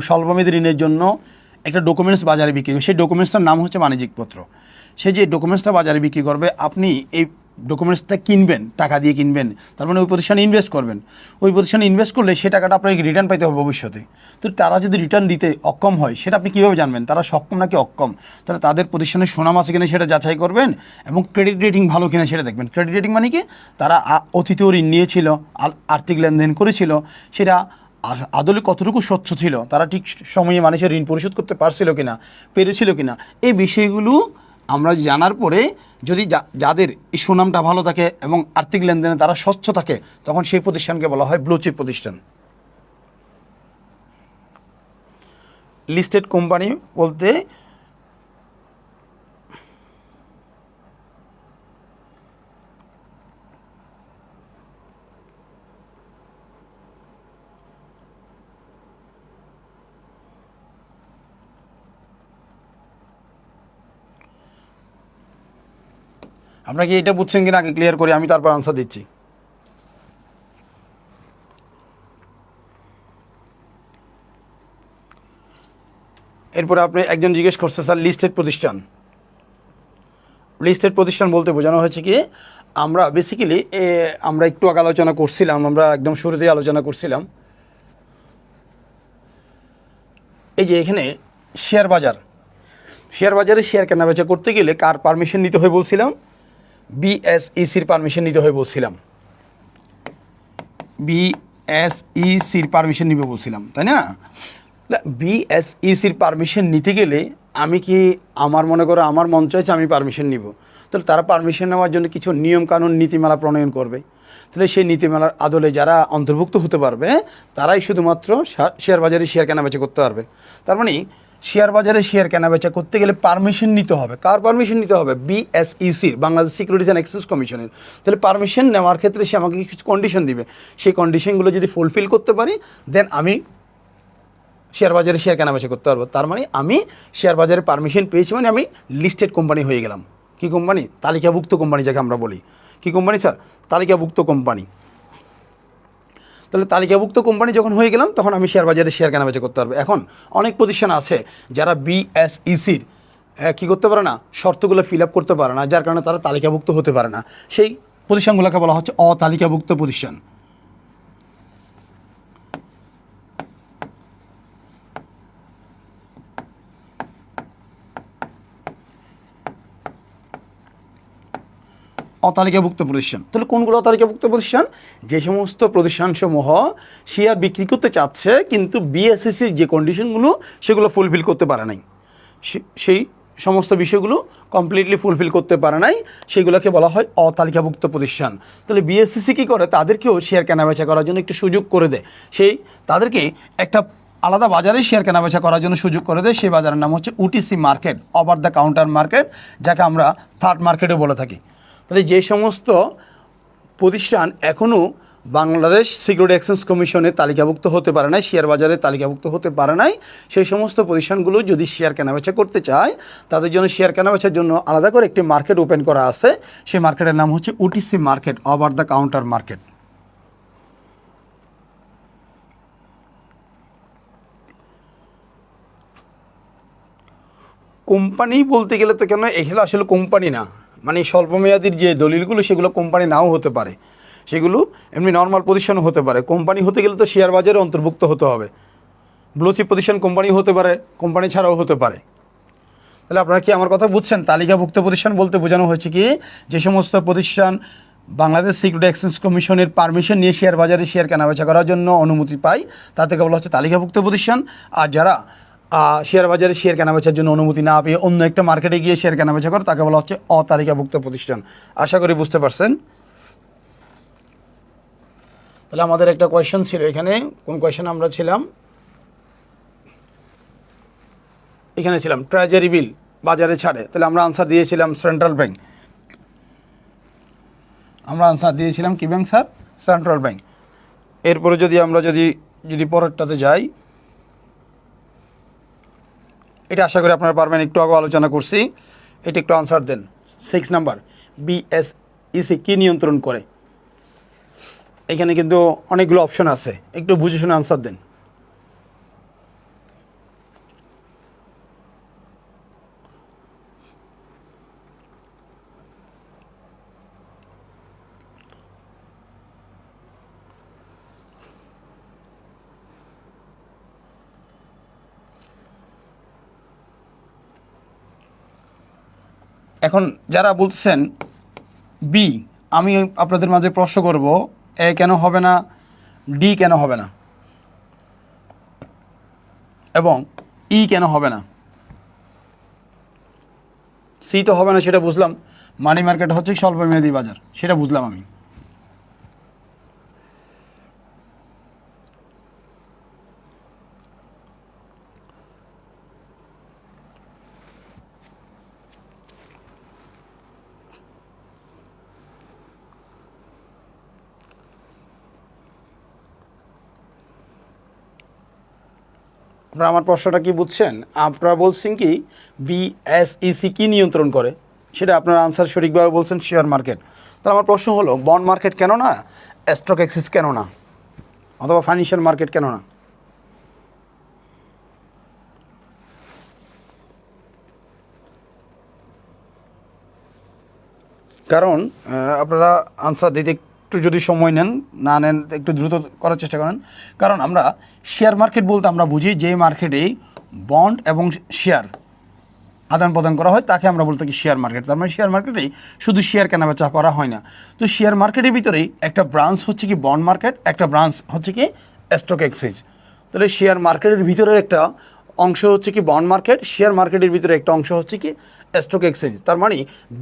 স্বল্পমেয়াদী ঋণের জন্য একটা ডকুমেন্টস বাজারে বিক্রি করে, সেই ডকুমেন্টসটার নাম হচ্ছে বাণিজ্যিক পত্র। সে যে ডকুমেন্টসটা বাজারে বিক্রি করবে, আপনি এই ডকুমেন্টসটা কিনবেন, টাকা দিয়ে কিনবেন, তার মানে ওই প্রতিষ্ঠানে ইনভেস্ট করবেন। ওই প্রতিষ্ঠানে ইনভেস্ট করলে সে টাকাটা আপনাকে রিটার্ন পাইতে হবে ভবিষ্যতে। তো তারা যদি রিটার্ন দিতে অক্ষম হয় সেটা আপনি কীভাবে জানবেন তারা সক্ষম নাকি অক্ষম? তাহলে তাদের প্রতিষ্ঠানের সুনাম আছে কিনা সেটা যাচাই করবেন, এবং ক্রেডিট রেটিং ভালো কিনা সেটা দেখবেন। ক্রেডিট রেটিং মানে কি? তারা অতীতেও ঋণ নিয়েছিল, আর্থিক লেনদেন করেছিল, সেটা আদলে কতটুকু স্বচ্ছ ছিল, তারা ঠিক সময়ে মানুষের ঋণ পরিশোধ করতে পারছিল কিনা, পেরেছিল কিনা, এই বিষয়গুলো আমরা জানার পরে যদি যাদের এই সুনামটা ভালো থাকে এবং আর্থিক লেনদেনে তারা স্বচ্ছ থাকে, তখন সেই প্রতিষ্ঠানকে বলা হয় ব্লু চিপ প্রতিষ্ঠান। লিস্টেড কোম্পানি বলতে আপনারা কি এটা বুঝছেন কিনা আগে ক্লিয়ার করি, আমি তারপর আনসার দিচ্ছি। এরপরে আপনি একজন জিজ্ঞেস করছে স্যার লিস্টেড প্রতিষ্ঠান, লিস্টেড প্রতিষ্ঠান বলতে বোঝানো হয়েছে কি, আমরা বেসিক্যালি আমরা একটু আগে আলোচনা করছিলাম, আমরা একদম শুরুতেই আলোচনা করছিলাম এই যে এখানে শেয়ার বাজার, শেয়ার বাজারে শেয়ার কেনাবেচা করতে গেলে কার পারমিশন নিতে হয় বলছিলাম, বিএসইসির পারমিশন নিতে হয় বলছিলাম, বিএসইসির পারমিশন নিবে বলছিলাম, তাই না? বিএসইসির পারমিশন নিতে গেলে আমি কি আমার মনে করো আমার মন চাইছে আমি পারমিশন নিব, তাহলে তারা পারমিশন নেওয়ার জন্য কিছু নিয়মকানুন নীতিমালা প্রণয়ন করবে। তাহলে সেই নীতিমালার আদলে যারা অন্তর্ভুক্ত হতে পারবে তারাই শুধুমাত্র শেয়ার বাজারে শেয়ার কেনাবেচা করতে পারবে। তার মানে শেয়ার বাজারে শেয়ার কেনাবেচা করতে গেলে পারমিশন নিতে হবে। কার পারমিশন নিতে হবে? বিএসইসির, বাংলাদেশ সিকিউরিটিজ অ্যান্ড এক্সচেঞ্জ কমিশনের। তাহলে পারমিশন নেওয়ার ক্ষেত্রে সে আমাকে কিছু কন্ডিশন দিবে, সেই কন্ডিশনগুলো যদি ফুলফিল করতে পারি দেন আমি শেয়ার বাজারে শেয়ার কেনাবেচা করতে পারবো। তার মানে আমি শেয়ার বাজারে পারমিশন পেয়েছি, মানে আমি লিস্টেড কোম্পানি হয়ে গেলাম। কী কোম্পানি? তালিকাভুক্ত কোম্পানি, যাকে আমরা বলি। কী কোম্পানি স্যার? তালিকাভুক্ত কোম্পানি। তাহলে তালিকাভুক্ত কোম্পানি যখন হয়ে গেলাম তখন আমি শেয়ার বাজারে শেয়ার কেনাবেচা করতে পারবো। এখন অনেক প্রতিষ্ঠান আছে যারা বিএসইসির কী করতে পারে না, শর্তগুলো ফিল আপ করতে পারে না, যার কারণে তারা তালিকাভুক্ত হতে পারে না। সেই প্রতিষ্ঠানগুলোকে বলা হচ্ছে অতালিকাভুক্ত প্রতিষ্ঠান। অতালিকাভুক্ত প্রতিষ্ঠান। তাহলে কোনগুলো অতালিকাভুক্ত প্রতিষ্ঠান? যে সমস্ত প্রতিষ্ঠানসমূহ শেয়ার বিক্রি করতে চাচ্ছে কিন্তু বিএসইসির যে কন্ডিশনগুলো সেগুলো ফুলফিল করতে পারে নাই, সেই সমস্ত বিষয়গুলো কমপ্লিটলি ফুলফিল করতে পারে নাই, সেগুলোকে বলা হয় অতালিকাভুক্ত প্রতিষ্ঠান। তাহলে বিএসইসি কী করে? তাদেরকেও শেয়ার কেনাবেচা করার জন্য একটু সুযোগ করে দেয়, সেই তাদেরকে একটা আলাদা বাজারে শেয়ার কেনাবেচা করার জন্য সুযোগ করে দেয়। সেই বাজারের নাম হচ্ছে OTC market, over the counter market, যাকে আমরা থার্ড মার্কেটও বলে থাকি। তাহলে যে সমস্ত প্রতিষ্ঠান এখনও বাংলাদেশ সিকিউরিটি এক্সচেঞ্জ কমিশনের তালিকাভুক্ত হতে পারে নাই, শেয়ার বাজারে তালিকাভুক্ত হতে পারে নাই, সেই সমস্ত প্রতিষ্ঠানগুলো যদি শেয়ার কেনাবেচা করতে চায় তাদের জন্য শেয়ার কেনাবেচার জন্য আলাদা করে একটি মার্কেট ওপেন করা আছে। সেই মার্কেটের নাম হচ্ছে OTC market, over the counter market. Company বলতে গেলে তো কেন এগুলো আসলে কোম্পানি না, মানে স্বল্পমেয়াদীর যে দলিলগুলো সেগুলো কোম্পানি নাও হতে পারে, সেগুলো এমনি নর্মাল প্রতিষ্ঠানও হতে পারে। কোম্পানি হতে গেলে তো শেয়ার বাজারে অন্তর্ভুক্ত হতে হবে। ব্লুচিপ প্রতিষ্ঠান কোম্পানি হতে পারে, কোম্পানি ছাড়াও হতে পারে। তাহলে আপনারা কি আমার কথা বুঝছেন? তালিকাভুক্ত প্রতিষ্ঠান বলতে বোঝানো হয়েছে কি, যে সমস্ত প্রতিষ্ঠান বাংলাদেশ সিকিউরিটি এক্সচেঞ্জ কমিশনের পারমিশন নিয়ে শেয়ার বাজারে শেয়ার কেনাবেচা করার জন্য অনুমতি পায় তাদেরকে বলা হচ্ছে তালিকাভুক্ত প্রতিষ্ঠান। আর যারা শেয়ার বাজারে শেয়ার কেনাবেচার জন্য অনুমতি না পেয়ে অন্য একটা মার্কেটে গিয়ে শেয়ার কেনাবেচা করে তাকে বলা হচ্ছে অতালিকাভুক্ত প্রতিষ্ঠান। আশা করি বুঝতে পারছেন। তাহলে আমাদের একটা কোয়েশ্চেন ছিল এখানে, কোন কোয়েশ্চেন আমরা ছিলাম? এখানে ছিলাম ট্রেজারি বিল বাজারে ছাড়ে। তাহলে আমরা আনসার দিয়েছিলাম সেন্ট্রাল ব্যাংক। আমরা আনসার দিয়েছিলাম কি ব্যাংক স্যার? Central bank. এরপরে যদি আমরা যদি পরেরটাতে যাই, এটা আশা করি আপনারা পারবেন, একটু আগে আলোচনা করছি, এটা একটু আনসার দেন। 6 নাম্বার, বিএসইসি কি নিয়ন্ত্রণ করে? এখানে কিন্তু অনেকগুলো অপশন আছে, একটু বুঝে শুনে আনসার দেন। এখন যারা বলছেন বি, আমি আপনাদের মাঝে প্রশ্ন করব, এ কেন হবে না, ডি কেন হবে না, এবং ই কেন হবে না? সি তো হবে না সেটা বুঝলাম, মানি মার্কেট হচ্ছে স্বল্পমেয়াদী বাজার সেটা বুঝলাম আমি। আপনারা আমার প্রশ্নটা কি বুঝছেন? আপনারা বলছেন কি বিএসইসি কি নিয়ন্ত্রণ করে, সেটা আপনার আনসার সঠিকভাবে বলছেন শেয়ার মার্কেট। তাহলে আমার প্রশ্ন হলো বন্ড মার্কেট কেন না, স্টক এক্সচেঞ্জ কেন না, অথবা ফাইন্যান্সিয়াল মার্কেট কেন না? কারণ আপনারা আনসার দিতে একটু যদি সময় নেন, না নেন একটু দ্রুত করার চেষ্টা করেন। কারণ আমরা শেয়ার মার্কেট বলতে আমরা বুঝি যে মার্কেটেই বন্ড এবং শেয়ার আদান প্রদান করা হয় তাকে আমরা বলতে কি শেয়ার মার্কেট। তার মানে শেয়ার মার্কেটেই শুধু শেয়ার কেনাবেচা করা হয় না। তো শেয়ার মার্কেটের ভিতরেই একটা ব্রাঞ্চ হচ্ছে কি বন্ড মার্কেট, একটা ব্রাঞ্চ হচ্ছে কি স্টক এক্সচেঞ্জ। তাহলে শেয়ার মার্কেটের ভিতরে একটা অংশ হচ্ছে কি বন্ড মার্কেট, শেয়ার মার্কেটের ভিতরে একটা অংশ হচ্ছে কি স্টক এক্সচেঞ্জ। তার মানে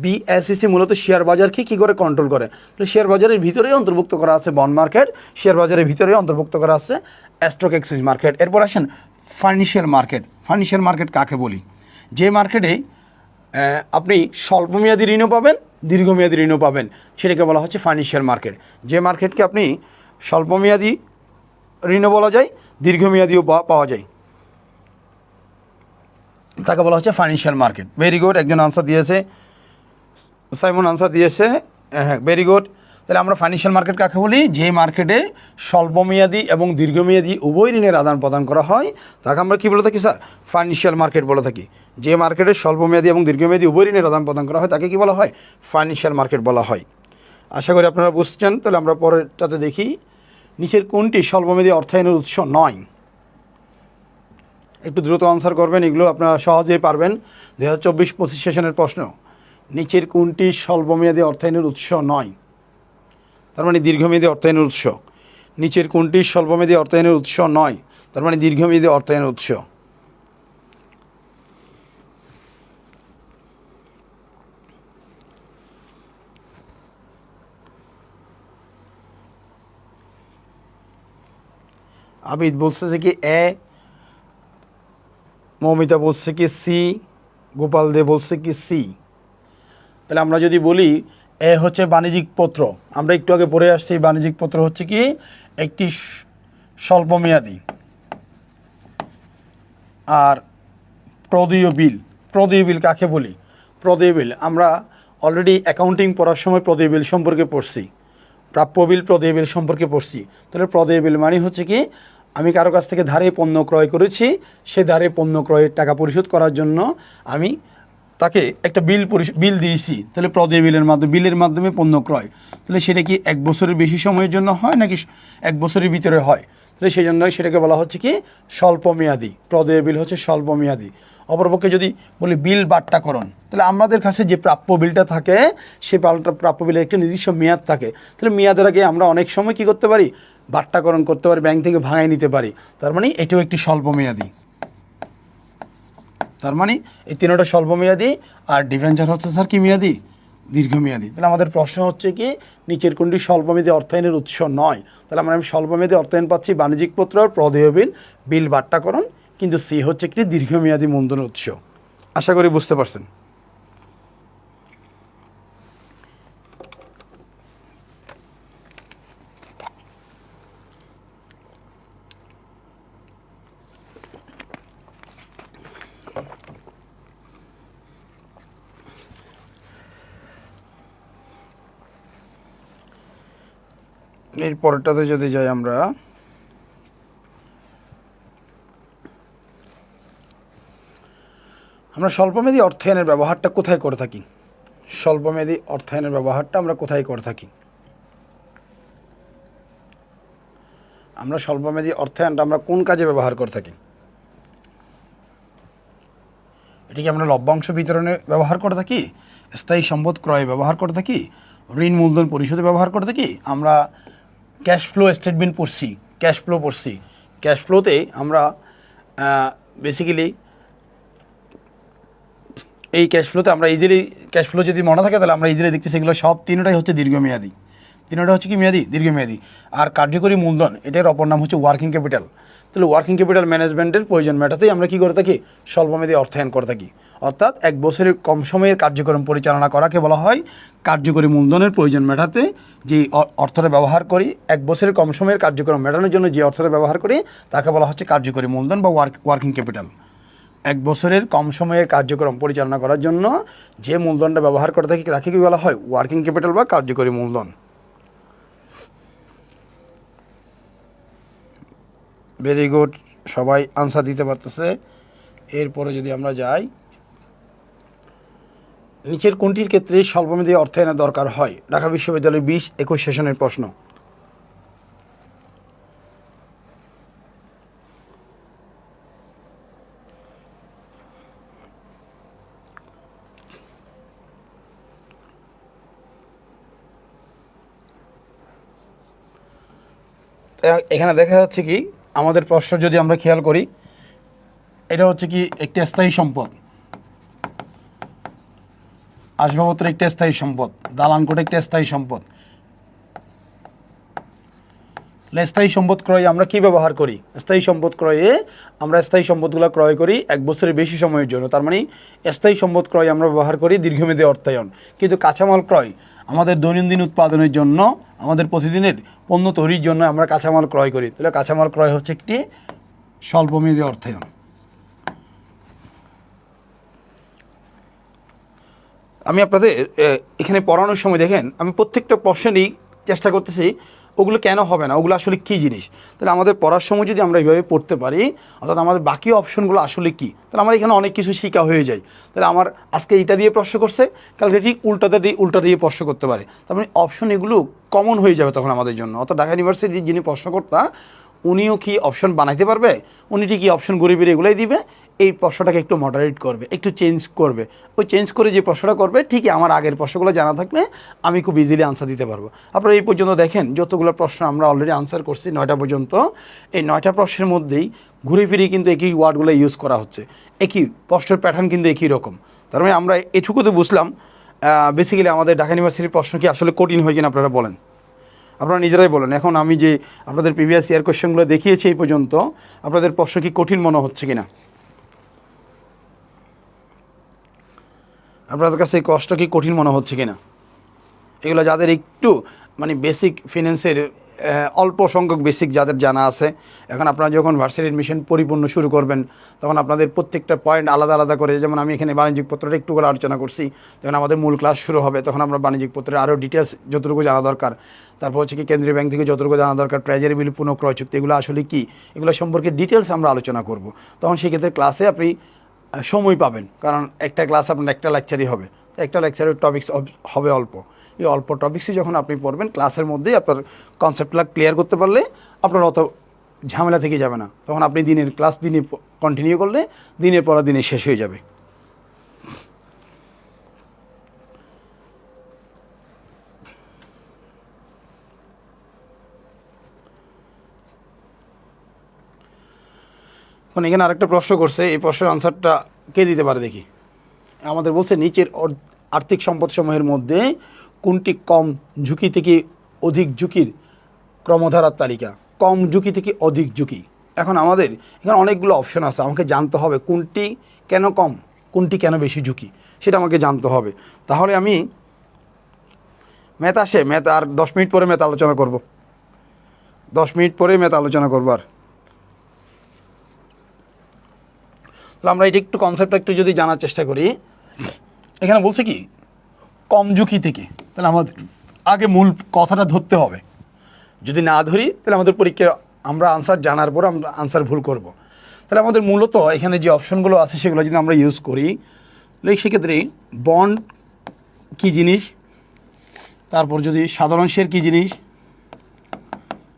বিএসইসি মূলত শেয়ার বাজারকে কী করে কন্ট্রোল করে? তাহলে শেয়ার বাজারের ভিতরেই অন্তর্ভুক্ত করা আছে বন্ড মার্কেট, শেয়ার বাজারের ভিতরেই অন্তর্ভুক্ত করা আছে স্টক এক্সচেঞ্জ মার্কেট। এরপর আসেন ফাইন্যান্সিয়াল মার্কেট। ফাইন্যান্সিয়াল মার্কেট কাকে বলি? যে মার্কেটে আপনি স্বল্পমেয়াদী ঋণও পাবেন, দীর্ঘমেয়াদী ঋণও পাবেন, সেটাকে বলা হচ্ছে ফাইন্যান্সিয়াল মার্কেট। যে মার্কেটকে আপনি স্বল্পমেয়াদী ঋণও বলা যায়, দীর্ঘমেয়াদীও পাওয়া যায়, তাকে বলা হচ্ছে ফাইন্যান্সিয়াল মার্কেট। ভেরি গুড, একজন আনসার দিয়েছে, সাইমন আনসার দিয়েছে, হ্যাঁ ভেরি গুড। তাহলে আমরা ফাইন্যান্সিয়াল মার্কেট কাকে বলি? যে মার্কেটে স্বল্পমেয়াদী এবং দীর্ঘমেয়াদী উভয় ঋণের আদান প্রদান করা হয় তাকে আমরা কী বলে থাকি স্যার? ফাইন্যান্সিয়াল মার্কেট বলে থাকি। যে মার্কেটে স্বল্পমেয়াদী এবং দীর্ঘমেয়াদী উভয় ঋণের আদান প্রদান করা হয় তাকে কী বলা হয়? ফাইন্যান্সিয়াল মার্কেট বলা হয়। আশা করি আপনারা বুঝছেন। তাহলে আমরা পরেরটাতে দেখি, নিচের কোনটি স্বল্পমেয়াদী অর্থায়নের উৎস নয়? একটু দ্রুত আনসার করবেন, এগুলো আপনারা সহজেই পারবেন। 2024-25 সেশনের প্রশ্ন। নিচের কোনটি স্বল্পমেয়াদী অর্থায়নের উৎস নয়? তার মানে দীর্ঘমেয়াদী অর্থায়নের উৎস। নিচের কোনটি স্বল্পমেয়াদী অর্থায়নের উৎস নয়? তার মানে দীর্ঘমেয়াদী অর্থায়নের উৎস। আবিদ বলছে যে কি এ, মৌমিতা বলছে কি সি, গোপাল দে বলছে কি সি। তাহলে আমরা যদি বলি এ হচ্ছে বাণিজ্যিক পত্র, আমরা একটু আগে পড়ে আসছি বাণিজ্যিক পত্র হচ্ছে কি একটি স্বল্পমেয়াদী। আর প্রদেয় বিল, প্রদেয় বিল কাকে বলি? প্রদেয় বিল আমরা অলরেডি অ্যাকাউন্টিং পড়ার সময় প্রদেয় বিল সম্পর্কে পড়ছি, প্রাপ্য বিল প্রদেয় বিল সম্পর্কে পড়ছি। তাহলে প্রদেয় বিল মানে হচ্ছে কি আমি কারো কাছ থেকে ধারে পণ্য ক্রয় করেছি, সে ধারে পণ্য ক্রয়ের টাকা পরিশোধ করার জন্য আমি তাকে একটা বিল দিয়েছি, তাহলে প্রদেয় বিলের মাধ্যমে পণ্য ক্রয়। তাহলে সেটা কি 1 বছরের বেশি সময়ের জন্য হয় নাকি 1 বছরের ভিতরে হয়? তাহলে সেই জন্যই সেটাকে বলা হচ্ছে কি স্বল্পমেয়াদী। প্রদেয় বিল হচ্ছে স্বল্পমেয়াদী। অপরপক্ষে যদি বলি বিল বাট্টাকরণ, তাহলে আমাদের কাছে যে প্রাপ্য বিলটা থাকে সেই প্রাপ্য বিলের একটা নির্দিষ্ট মেয়াদ থাকে। তাহলে মেয়াদের আগে আমরা অনেক সময় কী করতে পারি? বাট্টাকরণ করতে পারি, ব্যাংক থেকে ভাঙাই নিতে পারি। তার মানে এটাও একটি স্বল্পমেয়াদী। তার মানে এই তিনটা স্বল্পমেয়াদী, আর ডিভেঞ্চার হচ্ছে স্যার কি মেয়াদী? দীর্ঘমেয়াদী। তাহলে আমাদের প্রশ্ন হচ্ছে কি নিচের কোনটি স্বল্পমেয়াদী অর্থায়নের উৎস নয়? তাহলে আমরা স্বল্পমেয়াদী অর্থায়ন পাচ্ছি বাণিজ্যিক পত্র আর প্রদেয় বিল, বিল বাট্টাকরণ, কিন্তু সি হচ্ছে একটি দীর্ঘমেয়াদী মূলধনের উৎস। আশা করি বুঝতে পারছেন। এর পরেরটাতে যদি যাই আমরা, স্বল্পমেয়াদী অর্থায়নের ব্যবহারটা কোথায় করে থাকি? স্বল্পমেয়াদী অর্থায়নের ব্যবহারটা আমরা কোথায় করে থাকি? আমরা স্বল্পমেয়াদী অর্থায়নটা আমরা কোন কাজে ব্যবহার করে থাকি? এটা কি আমরা লভ্যাংশ বিতরণে ব্যবহার করে থাকি, স্থায়ী সম্পদ ক্রয়ে ব্যবহার করে থাকি, ঋণ মূলধন পরিশোধে ব্যবহার করে থাকি? আমরা ক্যাশ ফ্লো স্টেটমেন্ট পড়ছি, ক্যাশ ফ্লো পড়ছি। ক্যাশ ফ্লোতে আমরা বেসিক্যালি এই ক্যাশ ফ্লোতে আমরা ইজিলি, ক্যাশ ফ্লো যদি মনে থাকে তাহলে আমরা ইজিলি দেখতেছি এগুলো সব তিনটাই হচ্ছে দীর্ঘমেয়াদী। তিনটা হচ্ছে কি মেয়াদী? দীর্ঘমেয়াদী। আর কার্যকরী মূলধন এটার অপর নাম হচ্ছে ওয়ার্কিং ক্যাপিটাল। তাহলে ওয়ার্কিং ক্যাপিটাল ম্যানেজমেন্টের প্রয়োজন মেটাতেই আমরা কী করে থাকি, স্বল্পমেয়াদী অর্থায়ন করে থাকি। অর্থাৎ 1 বছরের কম সময়ের কার্যক্রম পরিচালনা করাকে বলা হয় কার্যকরী মূলধনের প্রয়োজন মেটাতে যে অর্থটা ব্যবহার করি, 1 বছরের কম সময়ের কার্যক্রম মেটানোর জন্য যে অর্থটা ব্যবহার করি তাকে বলা হচ্ছে কার্যকরী মূলধন বা ওয়ার্কিং ক্যাপিটাল। 1 বছরের কম সময়ের কার্যক্রম পরিচালনা করার জন্য যে মূলধনটা ব্যবহার করে থাকি তাকে কি বলা হয়, ওয়ার্কিং ক্যাপিটাল বা কার্যকরী মূলধন। ভেরি গুড, সবাই আনসার দিতে পারতেছে। এরপরে যদি আমরা যাই, নিচের কোনটির ক্ষেত্রে স্বল্পমেয়াদী অর্থায়নের দরকার হয়? ঢাকা বিশ্ববিদ্যালয়ের 20-21 সেশনের প্রশ্ন। এখানে দেখা যাচ্ছে কি, আমাদের প্রশ্ন যদি আমরা খেয়াল করি, এটা হচ্ছে কি একটি স্থায়ী সম্পদ, আসবাবপত্র একটি স্থায়ী সম্পদ, দালানকোট একটি স্থায়ী সম্পদ। স্থায়ী সম্পদ ক্রয়ে আমরা কি ব্যবহার করি? স্থায়ী সম্পদ ক্রয়ে আমরা স্থায়ী সম্পদগুলো ক্রয় করি 1 বছরের বেশি সময়ের জন্য। তার মানে স্থায়ী সম্পদ ক্রয় আমরা ব্যবহার করি দীর্ঘমেয়াদী অর্থায়ন। কিন্তু কাঁচামাল ক্রয় আমাদের দৈনন্দিন উৎপাদনের জন্য, আমাদের প্রতিদিনের পণ্য তৈরির জন্য আমরা কাঁচামাল ক্রয় করি। তাহলে কাঁচামাল ক্রয় হচ্ছে একটি স্বল্পমেয়াদী অর্থায়ন। আমি আপনাদের এখানে পড়ানোর সময় দেখেন, আমি প্রত্যেকটা প্রশ্নেরই চেষ্টা করতেছি ওগুলো কেন হবে না, ওগুলো আসলে কী জিনিস। তাহলে আমাদের পড়ার সময় যদি আমরা এইভাবে পড়তে পারি, অর্থাৎ আমাদের বাকি অপশনগুলো আসলে কী, তাহলে আমার এখানে অনেক কিছু শেখা হয়ে যায়। তাহলে আমার আজকে এইটা দিয়ে প্রশ্ন করছে, কালকে ঠিক উল্টা দিয়ে প্রশ্ন করতে পারে। তার মানে অপশন এগুলো কমন হয়ে যাবে তখন আমাদের জন্য। অর্থাৎ ঢাকা ইউনিভার্সিটির যিনি প্রশ্নকর্তা উনিও কি অপশন বানাইতে পারবে, উনি ঠিকই অপশন ঘুরে ফিরে এগুলোই দিবে, এই প্রশ্নটাকে একটু মডারেট করবে, একটু চেঞ্জ করবে। ওই চেঞ্জ করে যে প্রশ্নটা করবে ঠিকই আমার আগের প্রশ্নগুলো জানা থাকলে আমি খুব ইজিলি আনসার দিতে পারবো। আপনারা এই পর্যন্ত দেখেন যতগুলো প্রশ্ন আমরা অলরেডি আনসার করছি 9টা পর্যন্ত, এই 9টা প্রশ্নের মধ্যেই ঘুরে ফিরে কিন্তু একই ওয়ার্ডগুলো ইউজ করা হচ্ছে, একই প্রশ্নের প্যাটার্ন কিন্তু একই রকম। তার মানে আমরা এটুকুতে বুঝলাম বেসিক্যালি আমাদের ঢাকা ইউনিভার্সিটির প্রশ্ন কি আসলে কঠিন হয় কিনা আপনারা বলেন, আপনারা নিজেরাই বলেন। এখন আমি যে আপনাদের প্রিভিয়াস ইয়ার কোয়েশ্চেনগুলো দেখিয়েছি এই পর্যন্ত, আপনাদের প্রশ্ন কি কঠিন মনে হচ্ছে কিনা, আপনাদের কাছে এই কষ্ট কি কঠিন মনে হচ্ছে কিনা? এগুলো যাদের একটু মানে বেসিক ফিন্যান্সের অল্প সংখ্যক বেসিক যাদের জানা আছে, এখন আপনারা যখন ভার্সিটি অ্যাডমিশন পরিপূর্ণ শুরু করবেন তখন আপনাদের প্রত্যেকটা পয়েন্ট আলাদা আলাদা করে, যেমন আমি এখানে বাণিজ্যিক পত্রটা একটু করে আলোচনা করছি, যখন আমাদের মূল ক্লাস শুরু হবে তখন আমরা বাণিজ্যিক পত্রের আরও ডিটেলস যতটুকু জানা দরকার, তারপর হচ্ছে কি কেন্দ্রীয় ব্যাংক থেকে যতটুকু জানা দরকার, ট্রেজারি বিল, পুনঃক্রয় চুক্তি, এগুলো আসলে কি, এগুলো সম্পর্কে ডিটেলস আমরা আলোচনা করব। তখন সেক্ষেত্রে ক্লাসে আপনি সময় পাবেন, কারণ একটা ক্লাস আপনার একটা লেকচারই হবে, একটা লেকচারের টপিকস হবে অল্প। এই অল্প টপিক্সই যখন আপনি পড়বেন ক্লাসের মধ্যেই আপনার কনসেপ্টগুলো ক্লিয়ার করতে পারলে আপনার অত ঝামেলা থেকে যাবে না। তখন আপনি দিনের ক্লাস দিনে কন্টিনিউ করলে দিনের পর দিনে শেষ হয়ে যাবে। এখন এখানে আরেকটা প্রশ্ন করছে, এই প্রশ্নের আনসারটা কে দিতে পারে দেখি। আমাদের বলছে নিচের আর্থিক সম্পদসমূহের মধ্যে কোনটি কম ঝুঁকি থেকে অধিক ঝুঁকির ক্রমধারার তালিকা? কম ঝুঁকি থেকে অধিক ঝুঁকি। এখন আমাদের এখানে অনেকগুলো অপশন আছে, আমাকে জানতে হবে কোনটি কেন কম, কোনটি কেন বেশি ঝুঁকি, সেটা আমাকে জানতে হবে। তাহলে আমি ম্যাথ আসে, ম্যাথ আর 10 মিনিট পরে ম্যাথ আলোচনা করব, 10 মিনিট পরে ম্যাথ আলোচনা করবো। আর তাহলে আমরা এটা একটু কনসেপ্টটা একটু যদি জানার চেষ্টা করি, এখানে বলছে কি কম ঝুঁকি থেকে, তাহলে আমাদের আগে মূল কথাটা ধরতে হবে। যদি না ধরি তাহলে আমাদের পরীক্ষায় আমরা আনসার জানার পর আমরা আনসার ভুল করব। তাহলে আমাদের মূলত এখানে যে অপশনগুলো আছে সেগুলো যদি আমরা ইউজ করি, সেক্ষেত্রে বন্ড কী জিনিস, তারপর যদি সাধারণ শেয়ার কী জিনিস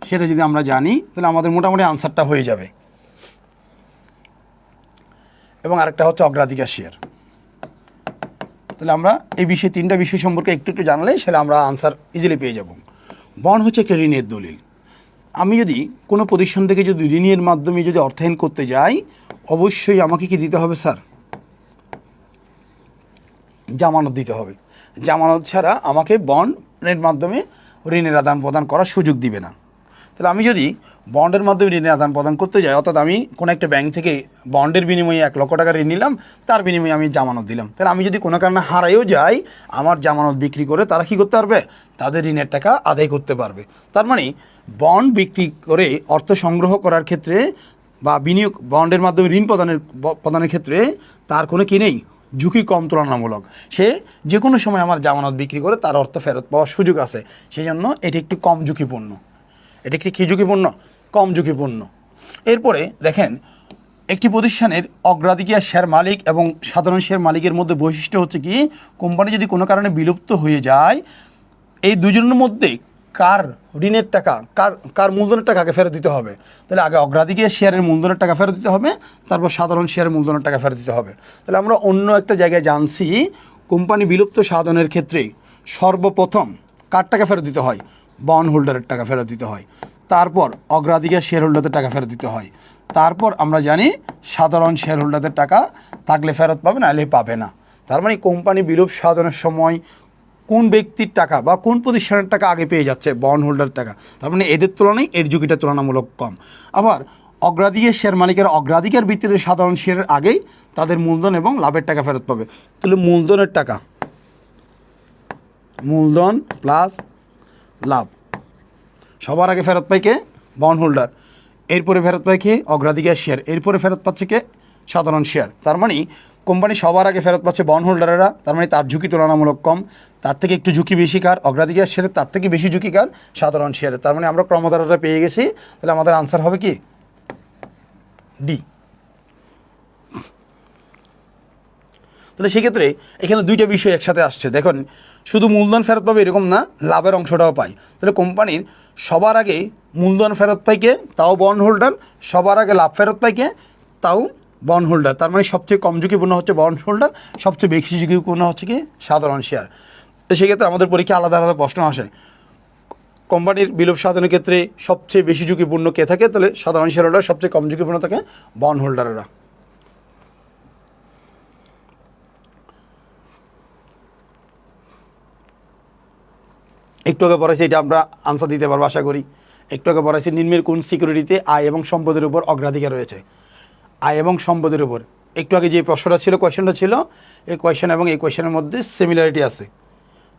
সেটা যদি আমরা জানি তাহলে আমাদের মোটামুটি আনসারটা হয়ে যাবে। এবং আরেকটা হচ্ছে অগ্রাধিকার শেয়ার। তাহলে আমরা এই বিষয়ে 3টা বিষয় সম্পর্কে একটু একটু জানলে সেটা আমরা আনসার ইজিলি পেয়ে যাব। বন্ড হচ্ছে একটা ঋণের দলিল। আমি যদি কোনো প্রতিষ্ঠান থেকে যদি ঋণের মাধ্যমে যদি অর্থায়ন করতে যাই, অবশ্যই আমাকে কি দিতে হবে স্যার? জামানত দিতে হবে। জামানত ছাড়া আমাকে বন্ডের মাধ্যমে ঋণের আদান প্রদান করার সুযোগ দিবে না। তাহলে আমি যদি বন্ডের মাধ্যমে ঋণের আদান প্রদান করতে যাই, অর্থাৎ আমি কোনো একটা ব্যাংক থেকে বন্ডের বিনিময়ে 1 লক্ষ টাকা ঋণ নিলাম, তার বিনিময়ে আমি জামানত দিলাম, তাহলে আমি যদি কোনো কারণে হারাইও যাই, আমার জামানত বিক্রি করে তারা কী করতে পারবে, তাদের ঋণের টাকা আদায় করতে পারবে। তার মানে বন্ড বিক্রি করে অর্থ সংগ্রহ করার ক্ষেত্রে বা বিনিয়োগ বন্ডের মাধ্যমে ঋণ প্রদানের ক্ষেত্রে তার কোনো কি নেই, ঝুঁকি কম তুলনামূলক। সে যে কোনো সময় আমার জামানত বিক্রি করে তার অর্থ ফেরত পাওয়ার সুযোগ আছে, সেই জন্য এটি একটু কম ঝুঁকিপূর্ণ। এটি একটি কী ঝুঁকিপূর্ণ? কম ঝুঁকিপূর্ণ। এরপরে দেখেন, একটি প্রতিষ্ঠানের অগ্রাধিকার শেয়ার মালিক এবং সাধারণ শেয়ার মালিকের মধ্যে বৈশিষ্ট্য হচ্ছে কি, কোম্পানি যদি কোনো কারণে বিলুপ্ত হয়ে যায়, এই দুজনের মধ্যে কার ঋণের টাকা, কার মূলধনের টাকা আগে ফেরত দিতে হবে। তাহলে আগে অগ্রাধিকার শেয়ারের মূলধনের টাকা ফেরত দিতে হবে, তারপর সাধারণ শেয়ারের মূলধনের টাকা ফেরত দিতে হবে। তাহলে আমরা অন্য একটা জায়গায় জানছি, কোম্পানি বিলুপ্ত সাধনের ক্ষেত্রে সর্বপ্রথম কার টাকা ফেরত দিতে হয়, বন্ড হোল্ডারের টাকা ফেরত দিতে হয়, তারপর অগ্রাধিকার শেয়ার হোল্ডারদের টাকা ফেরত দিতে হয়, তারপর আমরা জানি সাধারণ শেয়ার হোল্ডারদের টাকা থাকলে ফেরত পাবে, না হলে পাবে না। তার মানে কোম্পানি বিলুপ সাধনের সময় কোন ব্যক্তির টাকা বা কোন প্রতিষ্ঠানের টাকা আগে পেয়ে যাচ্ছে, বন্ড হোল্ডার টাকা। তার মানে এদের তুলনায় এর ঝুঁকিটা তুলনামূলক কম। আবার অগ্রাধিকার শেয়ার মালিকের অগ্রাধিকার ভিত্তিতে সাধারণ শেয়ারের আগেই তাদের মূলধন এবং লাভের টাকা ফেরত পাবে। তাহলে মূলধনের টাকা, মূলধন প্লাস লাভ সবার আগে ফেরত পায় কে, বন্ড হোল্ডার। এরপরে ফেরত পায় কে, অগ্রাধিকার শেয়ার। এরপরে ফেরত পাচ্ছে কে, সাধারণ শেয়ার। তার মানে কোম্পানি সবার আগে ফেরত পাচ্ছে বন্ড হোল্ডারেরা, তার মানে তার ঝুঁকি তুলনামূলক কম। তার থেকে একটু ঝুঁকি বেশি কার, অগ্রাধিকার শেয়ারের। তার থেকে বেশি ঝুঁকি কার, সাধারণ শেয়ারের। তার মানে আমরা ক্রমধারাটা পেয়ে গেছি। তাহলে আমাদের আনসার হবে কি, ডি। তাহলে সেক্ষেত্রে এখানে দুইটা বিষয় একসাথে আসছে। দেখুন, শুধু মূলধন ফেরত পাবে এরকম না, লাভের অংশটাও পাই। তাহলে কোম্পানির সবার আগে মূলধন ফেরত পাই কে, তাও বন্ড হোল্ডার। সবার আগে লাভ ফেরত পাই কে, তাও বন্ড হোল্ডার। তার মানে সবচেয়ে কম ঝুঁকিপূর্ণ হচ্ছে বন্ড হোল্ডার, সবচেয়ে বেশি ঝুঁকিপূর্ণ হচ্ছে কি, সাধারণ শেয়ার। তো সেক্ষেত্রে আমাদের পরীক্ষায় আলাদা আলাদা প্রশ্ন আসে। কোম্পানির বিলোপ সাধনের ক্ষেত্রে সবচেয়ে বেশি ঝুঁকিপূর্ণ কে থাকে, তাহলে সাধারণ শেয়ার হোল্ডার। সবচেয়ে কম ঝুঁকিপূর্ণ থাকে বন্ড হোল্ডারেরা। একটু আগে পড়াইছি, এটা আমরা আনসার দিতে পারবো আশা করি। একটু আগে পড়াইছি, নিম্নের কোন সিকিউরিটিতে আয় এবং সম্পদের উপর অগ্রাধিকার রয়েছে, আয় এবং সম্পদের উপর। একটু আগে যে প্রশ্নটা ছিল, কোয়েশ্চেনটা ছিল, এই কোয়েশ্চেন এবং এই কোয়েশ্চেনের মধ্যে সিমিলারিটি আছে।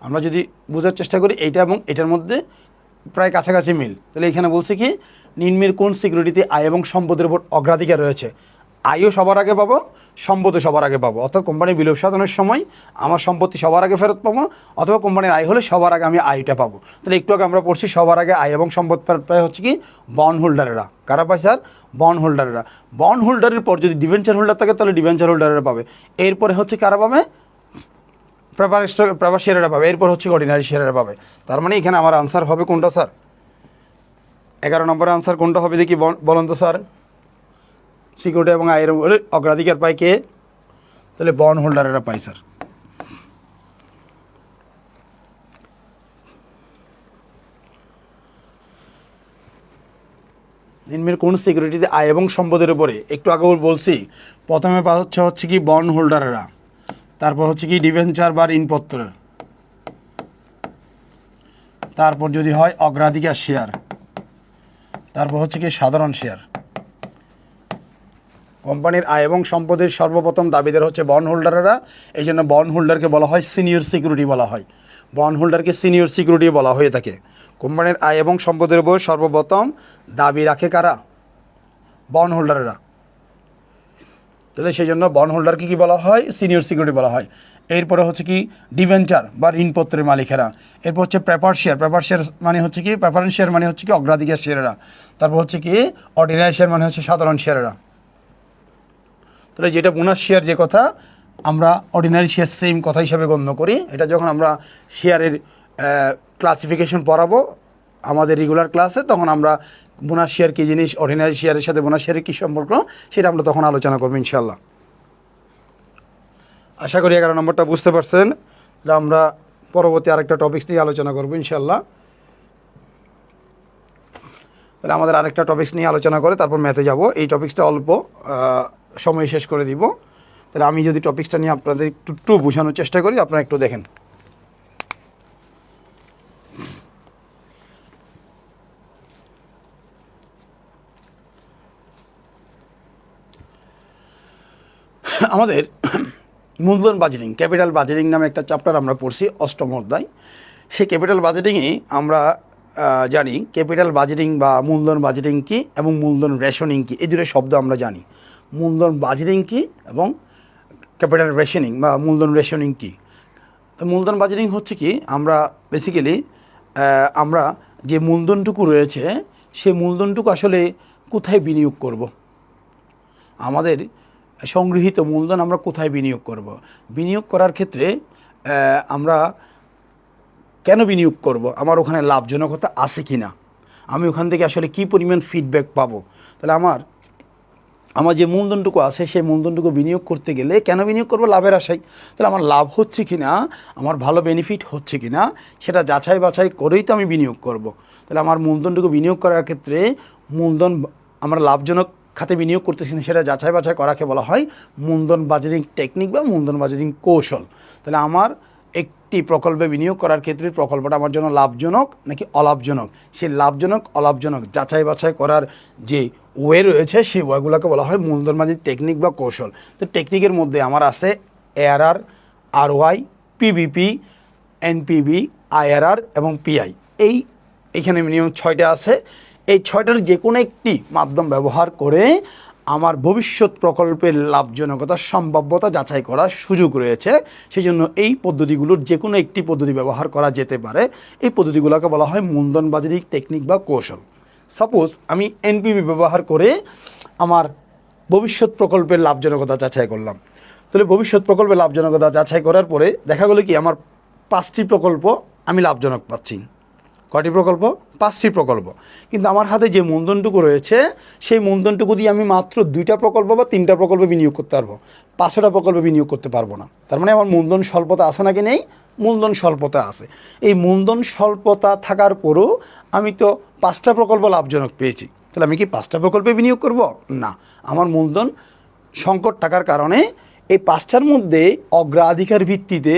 আমরা যদি বোঝার চেষ্টা করি, এইটা এবং এটার মধ্যে প্রায় কাছাকাছি মিল। তাহলে এখানে বলছে কি, নিম্নের কোন সিকিউরিটিতে আয় এবং সম্পদের উপর অগ্রাধিকার রয়েছে। আয়ও সবার আগে পাবো, সম্পদও সবার আগে পাবো। অর্থাৎ কোম্পানির বিলোপ সাধনের সময় আমার সম্পত্তি সবার আগে ফেরত পাবো, অথবা কোম্পানির আয় হলে সবার আগে আমি আয়টা পাবো। তাহলে একটু আগে আমরা পড়ছি, সবার আগে আয় এবং সম্পদ ফেরত পায় হচ্ছে কি, বন্ড হোল্ডারেরা। কারা পায় স্যার, বন্ড হোল্ডারেরা। বন্ড হোল্ডারের পর যদি ডিভেঞ্চার হোল্ডার থাকে, তাহলে ডিভেঞ্চার হোল্ডারেরা পাবে। এরপরে হচ্ছে কারা পাবে, প্রেফার শেয়ারেরা পাবে। এরপর হচ্ছে অর্ডিনারি শেয়ারেরা পাবে। তার মানে এখানে আমার আনসার হবে কোনটা স্যার, 11 নম্বরের আনসার কোনটা হবে দেখি বলুন তো স্যার। সিকিউরিটি এবং আয়ের অগ্রাধিকার পায় কে, তাহলে বন্ড হোল্ডারেরা পায় স্যার। নিম্নের কোন সিকিউরিটিতে আয় এবং সম্পদের উপরে, একটু আগে বলছি, প্রথমে হচ্ছে কি বন্ড হোল্ডারেরা, তারপর হচ্ছে কি ডিভেঞ্চার বা ঋণপত্র, তারপর যদি হয় অগ্রাধিকার শেয়ার, তারপর হচ্ছে কি সাধারণ শেয়ার। কোম্পানির আয় এবং সম্পদের সর্বপ্রথম দাবিদার হচ্ছে বন্ড হোল্ডারেরা। এই জন্য বন্ড হোল্ডারকে বলা হয় সিনিয়র সিকিউরিটি বলা হয়। বন্ড হোল্ডারকে সিনিয়র সিকিউরিটি বলা হয়ে থাকে। কোম্পানির আয় এবং সম্পদের উপর সর্বপ্রথম দাবি রাখে কারা, বন্ড হোল্ডারেরা। তাহলে সেই জন্য বন্ড হোল্ডারকে কী বলা হয়, সিনিয়র সিকিউরিটি বলা হয়। এরপরে হচ্ছে কি ডিভেঞ্চার বা ঋণপত্রের মালিকেরা। এরপর হচ্ছে প্রেফার শেয়ার, প্রেফার শেয়ার মানে হচ্ছে কি, প্রেফারেন্স শেয়ার মানে হচ্ছে কি অগ্রাধিকার শেয়ারেরা। তারপর হচ্ছে কি অর্ডিনারি শেয়ার মানে হচ্ছে সাধারণ শেয়ারেরা। তাহলে যেটা বোনাস শেয়ার, যে কথা আমরা অর্ডিনারি শেয়ার সেম কথা হিসাবে গণ্য করি, এটা যখন আমরা শেয়ারের ক্লাসিফিকেশন পড়াবো আমাদের রেগুলার ক্লাসে, তখন আমরা বোনাস শেয়ার কী জিনিস, অর্ডিনারি শেয়ারের সাথে বোনাস শেয়ারের কী সম্পর্ক, সেটা আমরা তখন আলোচনা করবো ইনশাল্লাহ। আশা করি 11 নম্বরটা বুঝতে পারছেন। আমরা পরবর্তী আরেকটা টপিকস নিয়ে আলোচনা করবো ইনশাল্লাহ। তাহলে আমাদের আরেকটা টপিকস নিয়ে আলোচনা করে তারপর ম্যাথে যাব। এই টপিক্সটা অল্প সময় শেষ করে দিব। তাহলে আমি যদি টপিক্সটা নিয়ে আপনাদের একটু বোঝানোর চেষ্টা করি, আপনারা একটু দেখেন। আমাদের মূলধন বাজেটিং, ক্যাপিটাল বাজেটিং নামে একটা চ্যাপ্টার আমরা পড়ছি অষ্টম অধ্যায়। সেই ক্যাপিটাল বাজেটিংয়ে আমরা জানি ক্যাপিটাল বাজেটিং বা মূলধন বাজেটিং কী এবং মূলধন রেশনিং কী, এই দুটো শব্দ আমরা জানি। মূলধন বাজেটিং কী এবং ক্যাপিটাল রেশনিং বা মূলধন রেশনিং কী। তো মূলধন বাজেটিং হচ্ছে কি, আমরা বেসিক্যালি আমরা যে মূলধনটুকু রয়েছে সেই মূলধনটুকু আসলে কোথায় বিনিয়োগ করব, আমাদের সংগৃহীত মূলধন আমরা কোথায় বিনিয়োগ করব, বিনিয়োগ করার ক্ষেত্রে আমরা কেন বিনিয়োগ করব, আমার ওখানে লাভজনকতা আছে কি না, আমি ওখান থেকে আসলে কী পরিমাণ ফিডব্যাক পাবো। তাহলে আমার যে মূলধনটুকু আছে সেই মূলধনটুকু বিনিয়োগ করতে গেলে কেন বিনিয়োগ করবো, লাভের আশায়। তাহলে আমার লাভ হচ্ছে কি না, আমার ভালো বেনিফিট হচ্ছে কি না, সেটা যাচাই বাছাই করেই তো আমি বিনিয়োগ করব। তাহলে আমার মূলধনটুকু বিনিয়োগ করার ক্ষেত্রে মূলধন আমরা লাভজনক খাতে বিনিয়োগ করতেছি না সেটা যাচাই বাছাই করাকে বলা হয় মূলধন বাজারিং টেকনিক বা মূলধন বাজারিং কৌশল। তাহলে আমার একটি প্রকল্পে বিনিয়োগ করার ক্ষেত্রে প্রকল্পটা আমার জন্য লাভজনক নাকি অলাভজনক, সেই লাভজনক অলাভজনক যাচাই বাছাই করার যে ওয়ে রয়েছে সেই ওয়েগুলোকে বলা হয় মূলধন বাজারিং টেকনিক বা কৌশল। তো টেকনিকের মধ্যে আমার আছে এআরআর, আরওআই, পিবিপি, এনপিবি, আইআরআর এবং পিআই। এইখানে মিনিমাম 6টা আছে। এই 6টার যে কোনো একটি মাধ্যম ব্যবহার করে আমার ভবিষ্যৎ প্রকল্পের লাভজনকতা সম্ভাব্যতা যাচাই করার সুযোগ রয়েছে। সেই জন্য এই পদ্ধতিগুলোর যে কোনো একটি পদ্ধতি ব্যবহার করা যেতে পারে। এই পদ্ধতিগুলোকে বলা হয় মূলধন বাজারিং টেকনিক বা কৌশল। সাপোজ আমি এনপিবি ব্যবহার করে আমার ভবিষ্যৎ প্রকল্পের লাভজনকতা যাচাই করলাম। তাহলে ভবিষ্যৎ প্রকল্পের লাভজনকতা যাচাই করার পরে দেখা গেলো কি আমার 5টি প্রকল্প আমি লাভজনক পাচ্ছি। কয়টি প্রকল্প? 5টি প্রকল্প। কিন্তু আমার হাতে যে মূলধনটুকু রয়েছে সেই মূলধনটুকু দিয়ে আমি মাত্র 2টা প্রকল্প বা 3টা প্রকল্পে বিনিয়োগ করতে পারবো, 5টা প্রকল্পে বিনিয়োগ করতে পারবো না। তার মানে আমার মূলধন স্বল্পতা আছে নাকি নেই? মূলধন স্বল্পতা আছে। এই মূলধন স্বল্পতা থাকার পরও আমি তো 5টা প্রকল্প লাভজনক পেয়েছি। তাহলে আমি কি 5টা প্রকল্পে বিনিয়োগ করব? না, আমার মূলধন সংকট থাকার কারণে এই 5টার মধ্যে অগ্রাধিকার ভিত্তিতে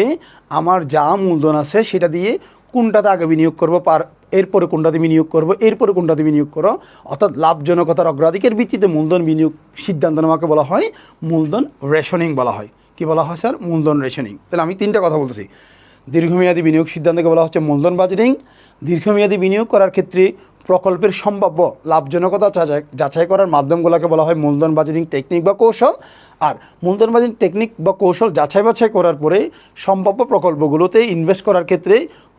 আমার যা মূলধন আছে সেটা দিয়ে কোনটাতে আগে বিনিয়োগ করবো, এরপরে কোনটাতে বিনিয়োগ করবো, এরপরে কোনটাতে বিনিয়োগ করো, অর্থাৎ লাভজনকতার অগ্রাধিকার ভিত্তিতে মূলধন বিনিয়োগ সিদ্ধান্ত নেওয়াকে বলা হয় মূলধন রেশনিং বলা হয়। কি বলা হয় স্যার? মূলধন রেশনিং। তাহলে আমি 3টা কথা বলতেছি। দীর্ঘমেয়াদী বিনিয়োগ সিদ্ধান্তকে বলা হচ্ছে মূলধন বাজেটিং। দীর্ঘমেয়াদী বিনিয়োগ করার ক্ষেত্রে প্রকল্পের সম্ভাব্য লাভজনকতা যাচাই করার মাধ্যমগুলোকে বলা হয় মূলধন বাজেটিং টেকনিক বা কৌশল। আর মূলধন বাজেটিং টেকনিক বা কৌশল যাচাই বাছাই করার পরে সম্ভাব্য প্রকল্পগুলোতে ইনভেস্ট করার ক্ষেত্রে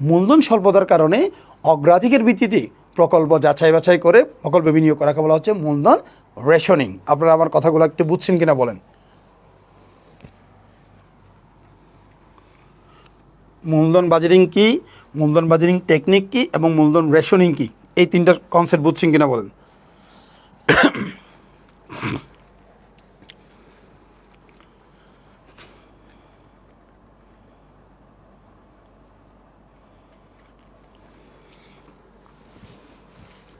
মূলধন স্বল্পতার কারণে অগ্রাধিকার ভিত্তিতে প্রকল্প যাচাই বাছাই করে প্রকল্পে বিনিয়োগ করাকে বলা হচ্ছে মূলধন রেশনিং। আপনারা আমার কথাগুলো একটু বুঝছেন কিনা বলেন। মূলধন বাজেটিং কি, মূলধন বাজেটিং টেকনিক কি এবং মূলধন রেশনিং কি, এই 3টার কনসেপ্ট বুঝছেন কিনা বলেন।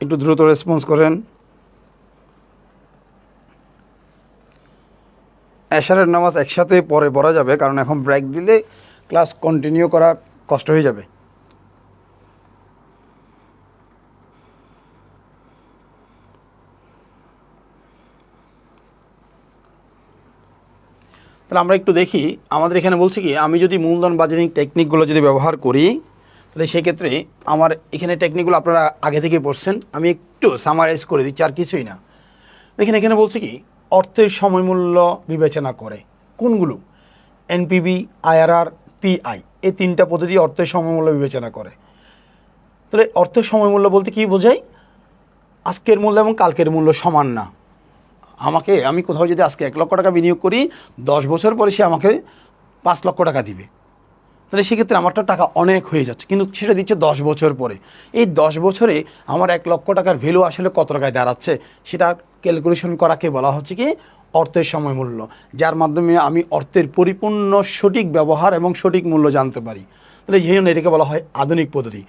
একটু দ্রুত রেসপন্স করেন। এশারের নামাজ একসাথে পরে পড়া যাবে, কারণ এখন ব্রেক দিলে ক্লাস কন্টিনিউ করা কষ্ট হয়ে যাবে। তাহলে আমরা একটু দেখি, আমাদের এখানে বলছি কি, আমি যদি মূলধন বাজেটিং টেকনিকগুলো যদি ব্যবহার করি তাহলে সেক্ষেত্রে আমার এখানে টেকনিকগুলো আপনারা আগে থেকে পড়ছেন, আমি একটু সামারাইজ করে দিচ্ছি, আর কিছুই না। এখানে বলছি কি, অর্থের সময়মূল্য বিবেচনা করে কোনগুলো? এনপিবি, আইআরআর, পিআই, এই 3টা পদ্ধতি অর্থের সময়মূল্য বিবেচনা করে। তাহলে অর্থের সময়মূল্য বলতে কি বোঝায়? আজকের মূল্য এবং কালকের মূল্য সমান না। আমি কোথাও যদি আজকে 1 লক্ষ টাকা বিনিয়োগ করি, 10 বছর পরে সে আমাকে 5 লক্ষ টাকা দিবে। তাহলে সেক্ষেত্রে আমারটা টাকা অনেক হয়ে যাচ্ছে, কিন্তু সেটা দিচ্ছে 10 বছর পরে। এই 10 বছরে আমার 1 লক্ষ টাকার ভ্যালু আসলে কত টাকায় দাঁড়াচ্ছে সেটা ক্যালকুলেশন করাকে বলা হচ্ছে কি অর্থের সময় মূল্য, যার মাধ্যমে আমি অর্থের পরিপূর্ণ সঠিক ব্যবহার এবং সঠিক মূল্য জানতে পারি। তাহলে সেই জন্য এটাকে বলা হয় আধুনিক পদ্ধতি।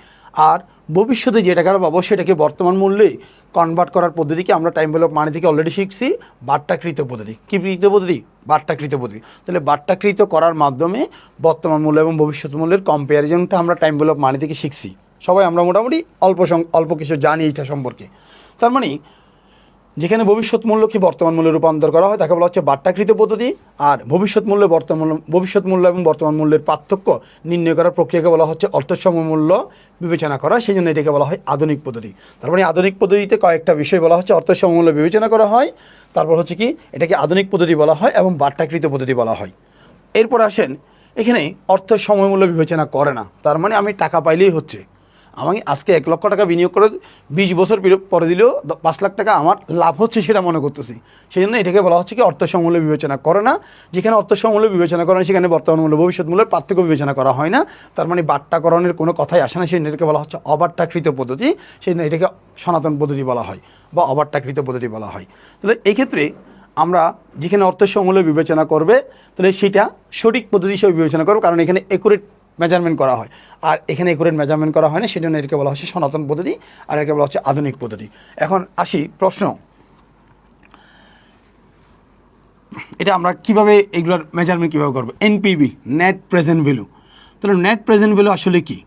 আর ভবিষ্যতে যে টাকাটা পাবো সেটাকে বর্তমান মূল্যে কনভার্ট করার পদ্ধতিকে আমরা টাইম ভ্যালু অফ মানি থেকে অলরেডি শিখছি, বাট্টাকৃত পদ্ধতি। কি কৃত পদ্ধতি? বাট্টাকৃত পদ্ধতি। তাহলে বাট্টাকৃত করার মাধ্যমে বর্তমান মূল্য এবং ভবিষ্যৎ মূল্যের কম্প্যারিজনটা আমরা টাইম ভ্যালু অফ মানি থেকে শিখছি। সবাই আমরা মোটামুটি অল্প কিছু জানি এইটা সম্পর্কে। তার মানে যেখানে ভবিষ্যৎ মূল্যকে বর্তমান মূল্যে রূপান্তর করা হয় তাকে বলা হচ্ছে বাট্টাকৃত পদ্ধতি। আর ভবিষ্যৎ মূল্য এবং বর্তমান মূল্যের পার্থক্য নির্ণয় করার প্রক্রিয়াকে বলা হচ্ছে অর্থসময় মূল্য বিবেচনা করা, সেই জন্য এটাকে বলা হয় আধুনিক পদ্ধতি। তার মানে আধুনিক পদ্ধতিতে কয়েকটা বিষয় বলা হচ্ছে, অর্থসময় মূল্য বিবেচনা করা হয়, তারপর হচ্ছে কি এটাকে আধুনিক পদ্ধতি বলা হয় এবং বাট্টাকৃত পদ্ধতি বলা হয়। এরপর আসেন, এখানে অর্থ সময় মূল্য বিবেচনা করে না, তার মানে আমি টাকা পাইলেই হচ্ছে। আমি আজকে 1 লক্ষ টাকা বিনিয়োগ করে 20 বছর পরে দিলেও 5 লাখ টাকা আমার লাভ হচ্ছে সেটা মনে করতেছি, সেই জন্য এটাকে বলা হচ্ছে কি অর্থ সমূল্য বিবেচনা করে না। যেখানে অর্থ সমূল্য বিবেচনা করে না সেখানে বর্তমান মূল্য ভবিষ্যৎ মূল্যের পার্থক্য বিবেচনা করা হয় না, তার মানে বাট্টাকরণের কোনো কথাই আসে না, সেই জন্য এটাকে বলা হচ্ছে অবাট্টাকৃত পদ্ধতি, সেই জন্য এটাকে সনাতন পদ্ধতি বলা হয় বা অবাট্টাকৃত পদ্ধতি বলা হয়। তাহলে এই ক্ষেত্রে আমরা যেখানে অর্থ সমূল্য বিবেচনা করবে তাহলে সেটা সঠিক পদ্ধতি হিসেবে বিবেচনা করবো, কারণ এখানে একুরেট মেজারমেন্ট করা হয়, আর এখানে একুরেট মেজারমেন্ট করা হয় না, সেজন্য এটাকে বলা হচ্ছে সনাতন পদ্ধতি আর এটাকে বলা হচ্ছে আধুনিক পদ্ধতি। এখন আসি প্রশ্ন, এটা আমরা কিভাবে এগুলোর মেজারমেন্ট কীভাবে করবো? NPV, net present value. তাহলে নেট প্রেজেন্ট ভ্যালু আসলে কি?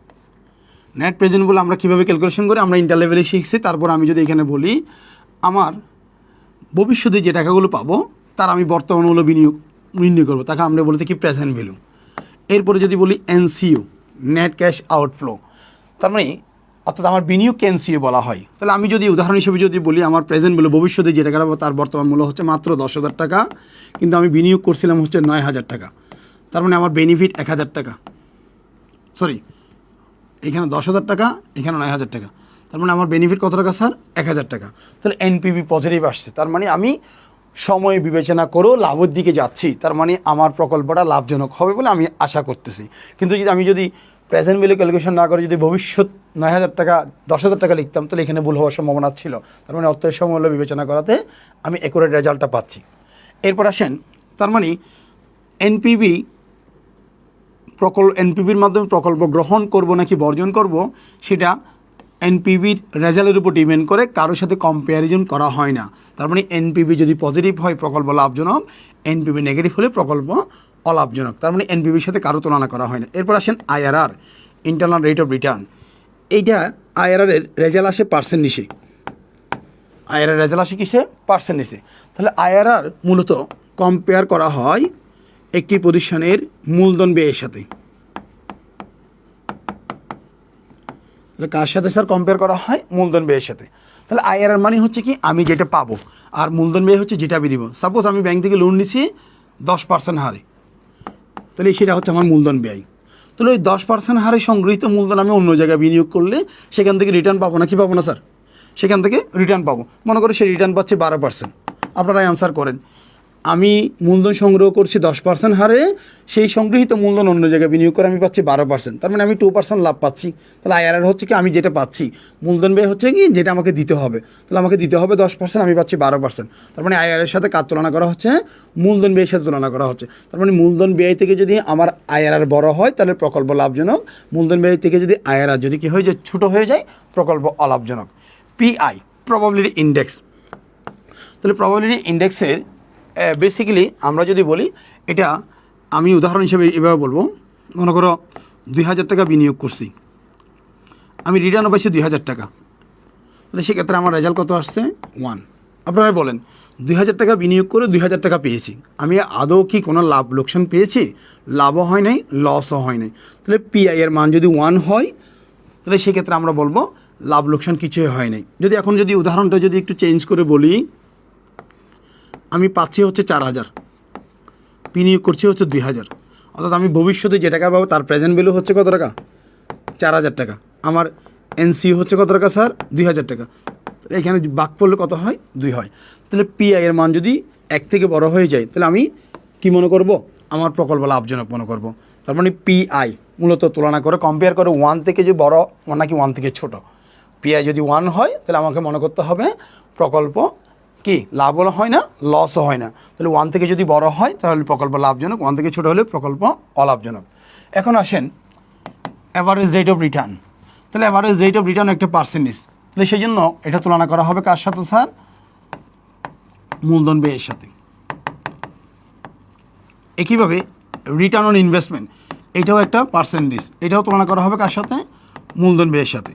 নেট প্রেজেন্ট ভ্যালু আমরা কীভাবে ক্যালকুলেশন করি আমরা ইন্টার লেভেলে শিখছি। তারপর আমি যদি এখানে বলি আমার ভবিষ্যতে যে টাকাগুলো পাবো তার আমি বর্তমান মূল্য বিনিয়োগ করবো, তাকে আমরা বলতে কি প্রেজেন্ট ভ্যালু। এরপরে যদি বলি এনসিইউ, নেট ক্যাশ আউটফ্লো, তার মানে অর্থাৎ আমার বিনিয়োগকে এনসিইউ বলা হয়। তাহলে আমি যদি উদাহরণ হিসেবে যদি বলি আমার প্রেজেন্ট ভ্যালু ভবিষ্যতে যে টাকা পাবো তার বর্তমান মূল্য হচ্ছে মাত্র 10,000 টাকা, কিন্তু আমি বিনিয়োগ করছিলাম হচ্ছে 9,000 টাকা, তার মানে আমার বেনিফিট 1,000 টাকা, সরি এখানে 10,000 টাকা, এখানে 9,000 টাকা, তার মানে আমার বেনিফিট কত টাকা স্যার? 1,000 টাকা। তাহলে এনপিভি পজিটিভ আসছে, তার মানে আমি সময় বিবেচনা করেও লাভের দিকে যাচ্ছি, তার মানে আমার প্রকল্পটা লাভজনক হবে বলে আমি আশা করতেছি। কিন্তু যদি আমি প্রেজেন্ট ভ্যালু ক্যালকুলেশন না করে যদি ভবিষ্যৎ 9,000 টাকা 10,000 টাকা লিখতাম তাহলে এখানে ভুল হওয়ার সম্ভাবনা ছিল, তার মানে অর্থের সমমূল্য বিবেচনা করাতে আমি একুরেট রেজাল্টটা পাচ্ছি। এরপর আসেন, তার মানে এনপিভির মাধ্যমে প্রকল্প গ্রহণ করব নাকি বর্জন করব সেটা এনপিভির রেজাল্টের উপর ডিপেন্ড করে, কারোর সাথে কম্প্যারিজন করা হয় না। তার মানে এনপিভি যদি পজিটিভ হয় প্রকল্প লাভজনক, এনপিভি নেগেটিভ হলে প্রকল্প অলাভজনক, তার মানে এনপিভির সাথে কারো তুলনা করা হয় না। এরপর আসেন IRR, internal rate of return. এইটা আইআরআরের রেজাল্ট আসে পার্সেন্টেজে, আইআরআর রেজাল্ট আসে কিসে? পার্সেন্টেজে। তাহলে আইআরআর মূলত কম্পেয়ার করা হয় একটি প্রতিষ্ঠানের মূলধন ব্যয়ের সাথে। তাহলে কার সাথে স্যার কম্পেয়ার করা হয়? মূলধন ব্যয়ের সাথে। তাহলে আইআরআর মানে হচ্ছে কি আমি যেটা পাবো, আর মূলধন ব্যয় হচ্ছে যেটা আমি দিব। সাপোজ আমি ব্যাংক থেকে লোন নিছি 10% হারে, তাহলে সেটা হচ্ছে আমার মূলধন ব্যয়। তাহলে ওই 10% হারে সংগৃহীত মূলধন আমি অন্য জায়গায় বিনিয়োগ করলে সেখান থেকে রিটার্ন পাবো না, কি পাবো না স্যার? সেখান থেকে রিটার্ন পাবো। মনে করো সে রিটার্ন পাচ্ছে 12%, আপনারা অ্যান্সার করেন। আমি মূলধন সংগ্রহ করছি 10% হারে, সেই সংগৃহীত মূলধন অন্য জায়গায় বিনিয়োগ করে আমি পাচ্ছি 12%, তার মানে আমি 2% লাভ পাচ্ছি। তাহলে আইআরআর হচ্ছে কি আমি যেটা পাচ্ছি, মূলধন ব্যয় হচ্ছে কি যেটা আমাকে দিতে হবে, তাহলে আমাকে দিতে হবে 10%, আমি পাচ্ছি 12%, তার মানে আইআরআর সাথে কার তুলনা করা হচ্ছে? মূলধন ব্যয়ের সাথে তুলনা করা হচ্ছে। তার মানে মূলধন ব্যয় থেকে যদি আমার আইআরআর বড় হয় তাহলে প্রকল্প লাভজনক, মূলধন ব্যয় থেকে যদি আইআরআর যদি কি হয়ে যায়, ছোটো হয়ে যায়, প্রকল্প অলাভজনক। PI, probability index. তাহলে প্রবাবিলিটি ইন্ডেক্সের বেসিক্যালি আমরা যদি বলি, এটা আমি উদাহরণ হিসেবে এভাবে বলবো, মনে করো 2,000 টাকা বিনিয়োগ করছি, আমি রিটার্নও পাইছি 2,000 টাকা, তাহলে সেক্ষেত্রে আমার রেজাল্ট কত আসছে? 1। আপনারা বলেন 2,000 টাকা বিনিয়োগ করে 2,000 টাকা পেয়েছি, আমি আদৌ কি কোনো লাভ লোকসান পেয়েছি? লাভও হয় নাই, লসও হয় নাই। তাহলে পিআই এর মান যদি 1 হয় তাহলে সেক্ষেত্রে আমরা বলবো লাভ লোকসান কিছুই হয় নাই। যদি এখন যদি উদাহরণটা যদি একটু চেঞ্জ করে বলি, আমি পাচ্ছি হচ্ছে 4,000, বিনিয়োগ করছি হচ্ছে 2,000, অর্থাৎ আমি ভবিষ্যতে যে টাকা পাবো তার প্রেজেন্ট ভ্যালু হচ্ছে কত টাকা? 4,000 টাকা। আমার এনসিইউ হচ্ছে কত টাকা স্যার? 2,000 টাকা। এখানে ভাগ করলে কত হয়? 2 হয়। তাহলে পিআই এর মান যদি 1 থেকে বড় হয়ে যায় তাহলে আমি কি মনে করব? আমার প্রকল্প লাভজনক মনে করব। তার মানে পিআই মূলত তুলনা করে কম্পেয়ার করে 1 থেকে যে বড় নাকি 1 থেকে ছোট। পিআই যদি 1 হয় তাহলে আমাকে মনে করতে হবে প্রকল্প কি লাভও হয় না, লসও হয় না। তাহলে 1 থেকে যদি বড় হয় তাহলে প্রকল্প লাভজনক, 1 থেকে ছোটো হলে প্রকল্প অলাভজনক। এখন আসেন অ্যাভারেজ রেট অফ রিটার্ন। তাহলে অ্যাভারেজ রেট অফ রিটার্ন একটা পার্সেন্টেজ, তাহলে সেই জন্য এটা তুলনা করা হবে কার সাথে স্যার? মূলধন ব্যয়ের সাথে। একইভাবে রিটার্ন অন ইনভেস্টমেন্ট, এটাও একটা পার্সেন্টেজ, এটাও তুলনা করা হবে কার সাথে? মূলধন ব্যয়ের সাথে।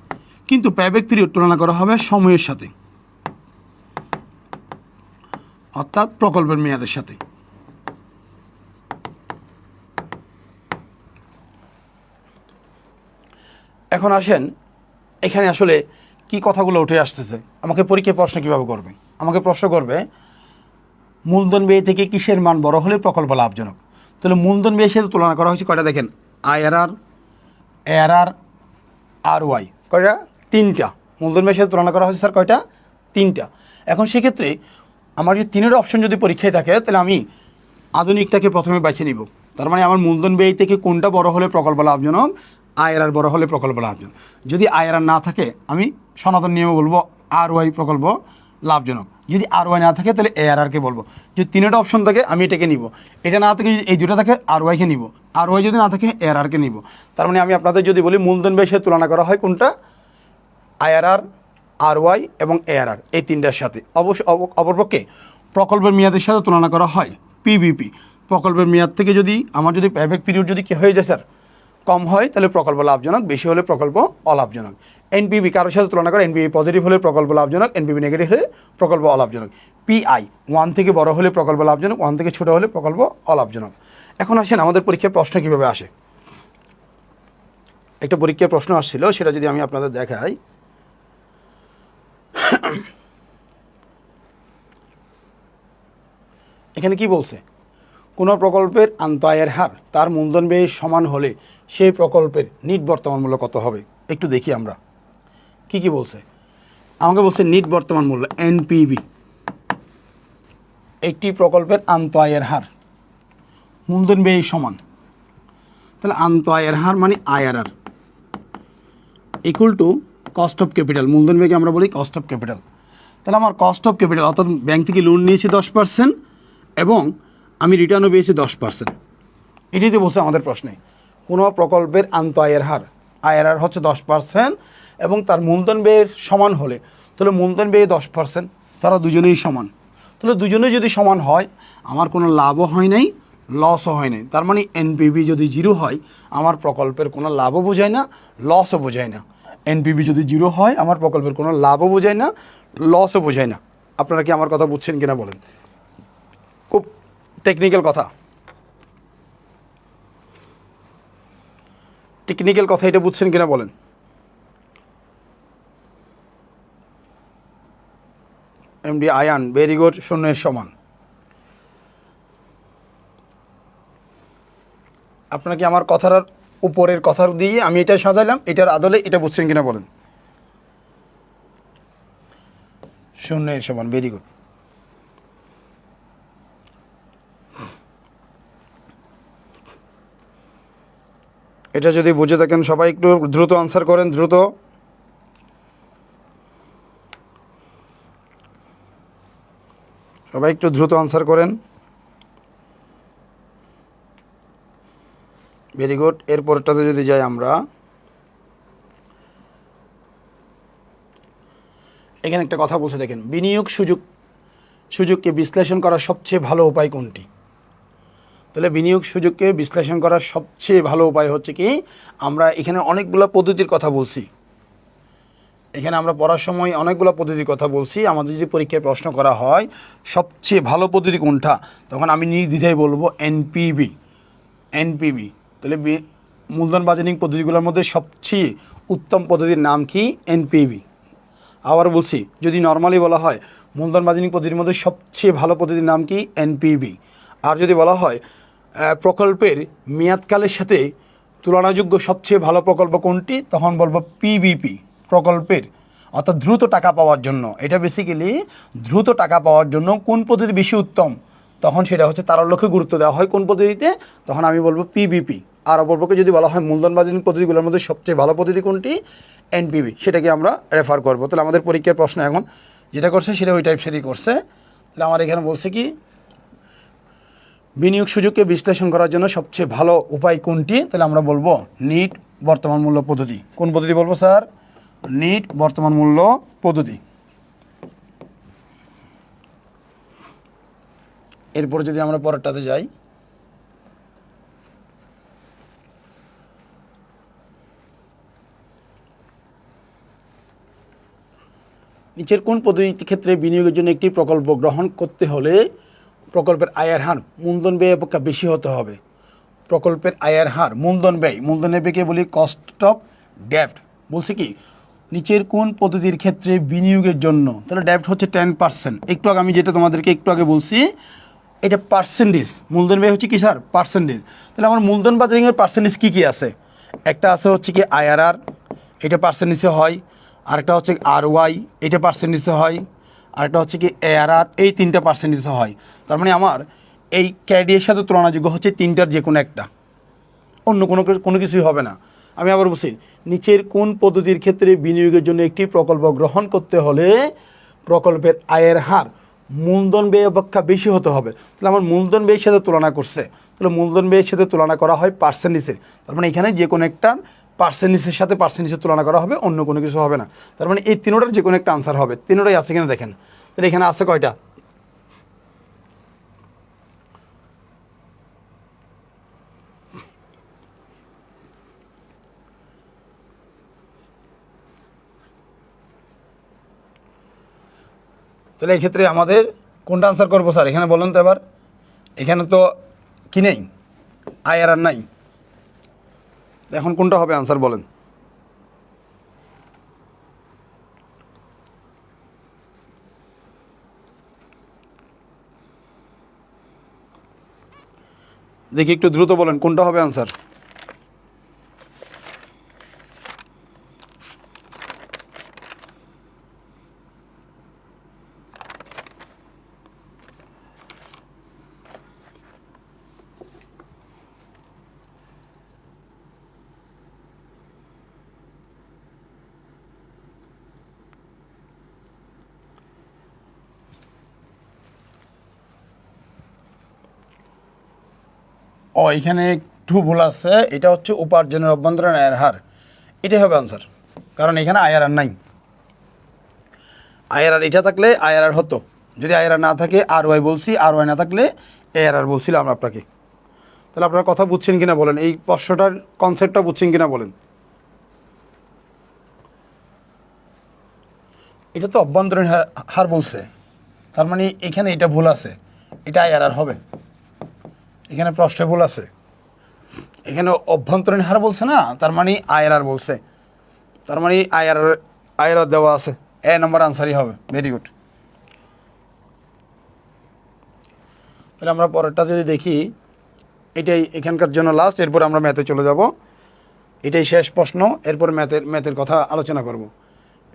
কিন্তু পেব্যাক পিরিয়ড তুলনা করা হবে সময়ের সাথে। অর্থাৎ প্রকল্পের মেয়াদের সাথে। এখন আসেন এখানে আসলে কি কথাগুলো উঠে আসতেছে। আমাকে পরীক্ষায় প্রশ্ন কীভাবে করবে? আমাকে প্রশ্ন করবে মূলধন ব্যয় থেকে কিসের মান বড় হলে প্রকল্প লাভজনক। তাহলে মূলধন ব্যয়ের সাথে তুলনা করা হয়েছে কয়টা দেখেন, আইআরআর, এআরআর, আর ওয়াই, কয়টা? তিনটা। মূলধন ব্যয়ের সাথে তুলনা করা হয়েছে স্যার কয়টা? তিনটা। এখন সেক্ষেত্রে আমার যদি তিনের অপশন যদি পরীক্ষায় থাকে তাহলে আমি আধুনিকটাকে প্রথমে বেছে নিব। তার মানে আমার মূলধন ব্যয় থেকে কোনটা বড় হলে প্রকল্প লাভজনক, আইআরআর বড় হলে প্রকল্প লাভজনক। যদি আইআরআর না থাকে আমি সনাতন নিয়মে বলবো আর ওয়াই প্রকল্প লাভজনক। যদি আর ওয়াই না থাকে তাহলে এআরআরকে বলবো। যদি তিনটা অপশন থাকে আমি এটাকে নিব, এটা না থাকে যদি এই দুটো থাকে আর ওয়াইকে নিব, আর ওয়াই যদি না থাকে এআরআরকে নিব। তার মানে আমি আপনাদের যদি বলি মূলধন ব্যয়ের সাথে তুলনা করা হয় কোনটা, আইআরআর, আর ওয়াই এবং এআরআর, এই তিনটার সাথে। অপরপক্ষে প্রকল্পের মেয়াদের সাথে তুলনা করা হয় পিবিপি। প্রকল্পের মেয়াদ থেকে যদি আমার যদি প্যাব্যাক পিরিয়ড যদি কী হয়ে যায় স্যার, কম হয় তাহলে প্রকল্প লাভজনক, বেশি হলে প্রকল্প অলাভজনক। এনপিবি কারোর সাথে তুলনা করে এনপিবি পজিটিভ হলে প্রকল্প লাভজনক, এনপিবি নেগেটিভ হলে প্রকল্প অলাভজনক। পিআই 1 থেকে বড় হলে প্রকল্প লাভজনক, 1 থেকে ছোটো হলে প্রকল্প অলাভজনক। এখন আসেন আমাদের পরীক্ষার প্রশ্ন কীভাবে আসে। একটা পরীক্ষার প্রশ্ন আসছিল, সেটা যদি আমি আপনাদের দেখাই। এখানে কি বলছে, কোনো প্রকল্পের আন্তঃআয়ের হার তার মূলধন ব্যয়ের সমান হলে সেই প্রকল্পের নিট বর্তমান মূল্য কত হবে। একটু দেখি আমরা কি কি বলছে। আমাকে বলছে নিট বর্তমান মূল্য এনপিবি একটি প্রকল্পের আন্তঃআয়ের হার মূলধন ব্যয়ের সমান। তাহলে আন্তঃআয়ের হার মানে IRR equal to cost of capital. মূলধন ব্যয়কে আমরা বলি কস্ট অফ ক্যাপিটাল। তাহলে আমার কস্ট অফ ক্যাপিটাল অর্থাৎ ব্যাংক থেকে লোন নিয়েছি 10% এবং আমি রিটার্নও পেয়েছি 10%। এটাই তো বলছে আমাদের প্রশ্নে, কোনো প্রকল্পের আন্তঃআয়ের হার আইআরআর হচ্ছে 10% এবং তার মূলধন ব্যয়ের সমান হলে, তাহলে মূলধন ব্যয় 10%, তারা দুজনেই সমান। তাহলে দুজনেই যদি সমান হয় আমার কোনো লাভও হয় নাই, লসও হয় নাই। তার মানে এনপিভি যদি 0 হয় আমার প্রকল্পের কোনো লাভও বোঝায় না, লসও বোঝায় না। এনপিভি যদি 0 হয় আমার প্রকল্পের কোনো লাভও বোঝায় না, লসও বোঝায় না। আপনারা কি আমার কথা বুঝছেন কিনা বলেন? খুব টেকনিক্যাল কথা, টেকনিক্যাল কথা, এটা বুঝছেন কিনা বলেন? এমডি আয়ান, ভেরি গুড, 0 সমান। আপনারা কি আমার কথার উপরের কথা দিয়ে আমি এটা সাজাইলাম, এটার আদলে এটা বুঝছেন কিনা বলেন? 0 সমান, ভেরি গুড। এটা যদি বুঝে থাকেন সবাই একটু দ্রুত আনসার করেন, দ্রুত। সবাই একটু দ্রুত আনসার করেন, ভেরি গুড। এরপরটাতে যদি যাই আমরা, এখানে একটা কথা বলছে দেখেন, বিনিয়োগ সুযোগকে বিশ্লেষণ করার সবচেয়ে ভালো উপায় কোনটি? তাহলে বিনিয়োগ সুযোগকে বিশ্লেষণ করার সবচেয়ে ভালো উপায় হচ্ছে কি, আমরা এখানে অনেকগুলো পদ্ধতির কথা বলছি। এখানে আমরা পড়ার সময় অনেকগুলো পদ্ধতির কথা বলছি। আমাদের যদি পরীক্ষায় প্রশ্ন করা হয় সবচেয়ে ভালো পদ্ধতি কোনটা, তখন আমি নির্দ্বিধায় বলবো এনপিবি। এনপিবি তাহলে মূলধন বাজেটিং পদ্ধতিগুলোর মধ্যে সবচেয়ে উত্তম পদ্ধতির নাম কি? এনপিবি। আবার বলছি, যদি নর্মালি বলা হয় মূলধন বাজেটিং পদ্ধতির মধ্যে সবচেয়ে ভালো পদ্ধতির নাম কি? এনপিবি। আর যদি বলা হয় প্রকল্পের মেয়াদকালের সাথে তুলনাযোগ্য সবচেয়ে ভালো প্রকল্প কোনটি, তখন বলবো পিবিপি। প্রকল্পের অর্থাৎ দ্রুত টাকা পাওয়ার জন্য, এটা বেসিক্যালি দ্রুত টাকা পাওয়ার জন্য কোন পদ্ধতি বেশি উত্তম, তখন সেটা হচ্ছে তার লক্ষ্যে গুরুত্ব দেওয়া হয় কোন পদ্ধতিতে, তখন আমি বলবো পিবিপি। আর অপরপক্ষে যদি বলা হয় মূলধন বাজেটিং পদ্ধতিগুলোর মধ্যে সবচেয়ে ভালো পদ্ধতি কোনটি, এনপিবি, সেটাকে আমরা রেফার করবো। তাহলে আমাদের পরীক্ষার প্রশ্ন এখন যেটা করছে সেটা ওই টাইপসেরই করছে। তাহলে আমার এখানে বলছে কি, বিনিয়োগ সুযোগকে বিশ্লেষণ করার জন্য সবচেয়ে ভালো উপায় কোনটি, তাহলে আমরা বলবো নিট বর্তমান মূল্য পদ্ধতি। কোন পদ্ধতি বলবো স্যার? নিট বর্তমান মূল্য পদ্ধতি। এরপর যদি আমরা পরেরটাতে যাই, নিচের কোন পদ্ধতির ক্ষেত্রে বিনিয়োগের জন্য একটি প্রকল্প গ্রহণ করতে হলে প্রকল্পের আয়ের হার মূলধন ব্যয় অপেক্ষা বেশি হতে হবে? প্রকল্পের আয়ের হার মূলধনের ব্যয়কে বলি কস্ট অফ ডেপ্ট। বলছে কি নিচের কোন পদ্ধতির ক্ষেত্রে বিনিয়োগের জন্য, তাহলে ডেপ্ট হচ্ছে 10%। একটু আগে আমি যেটা তোমাদেরকে একটু আগে বলছি এটা পার্সেন্টেজ, মূলধন ব্যয় হচ্ছে কি স্যার পার্সেন্টেজ। তাহলে আমার মূলধন বাজারিংয়ের পার্সেন্টেজ কী কী আছে? একটা আছে হচ্ছে কি আইআরআর, এটা পার্সেন্টেজে হয়। আরেকটা হচ্ছে আরওয়াই, এটা পার্সেন্টেজে হয়। আরেকটা হচ্ছে কি এআরআর, এই 3টা পার্সেন্টেজে হয়। তার মানে আমার এই ক্যাডিএর সাথে তুলনাযোগ্য হচ্ছে 3টার যে কোনো একটা, অন্য কোনো কিছুই হবে না। আমি আবার বলছি নিচের কোন পদ্ধতির ক্ষেত্রে বিনিয়োগের জন্য একটি প্রকল্প গ্রহণ করতে হলে প্রকল্পের আয়ের হার মূলধন ব্যয় অপেক্ষা বেশি হতে হবে। তাহলে আমার মূলধন ব্যয়ের সাথে তুলনা করছে, তাহলে মূলধন ব্যয়ের সাথে তুলনা করা হয় পার্সেন্টেজের। তার মানে এখানে যে কোনো একটা পার্সেন্টেজের সাথে পার্সেন্টেজের তুলনা করা হবে, অন্য কোনো কিছু হবে না। তার মানে এই 3টার যে কোনো একটা আনসার হবে। 3টাই আছে কিনা দেখেন। তাহলে এখানে আছে কয়টা? তাহলে এই ক্ষেত্রে আমাদের কোনটা আনসার করবো স্যার এখানে বলুন তো এবার? এখানে তো কি নেই, আইআরআর নাই, এখন কোনটা হবে আনসার বলেন? দেখি একটু দ্রুত বলেন কোনটা হবে আনসার? এখানে একটু ভুল আছে, এটা হচ্ছে উপার্জনের অভ্যন্তরীণ আয়ের হার, এটাই হবে আনসার। কারণ এখানে আইআরআর নাই। আইআরআর এটা থাকলে আইআরআর হতো, যদি আইআরআর না থাকে আরওয়াই বলছি, আরওয়াই না থাকলে এআরআর বলছিলাম আপনাকে। তাহলে আপনারা কথা বুঝছেন কিনা বলেন, এই প্রশ্নটার কনসেপ্টটা বুঝছেন কিনা বলেন? এটা তো অভ্যন্তরীণ হার বলছে, তার মানে এখানে এটা ভুল আছে, এটা আইআরআর হবে। এখানে প্রশ্নে ভুল আছে, এখানে অভ্যন্তরীণ হার বলছে না, তার মানে আইআরআর বলছে, তার মানে আইআরআর দেওয়া আছে, এ নম্বর আনসারই হবে। Very good. তাহলে আমরা পরেরটা যদি দেখি, এটাই এখানকার জন্য লাস্ট, এরপর আমরা ম্যাথে চলে যাব। এটাই শেষ প্রশ্ন, এরপর ম্যাথের কথা আলোচনা করব।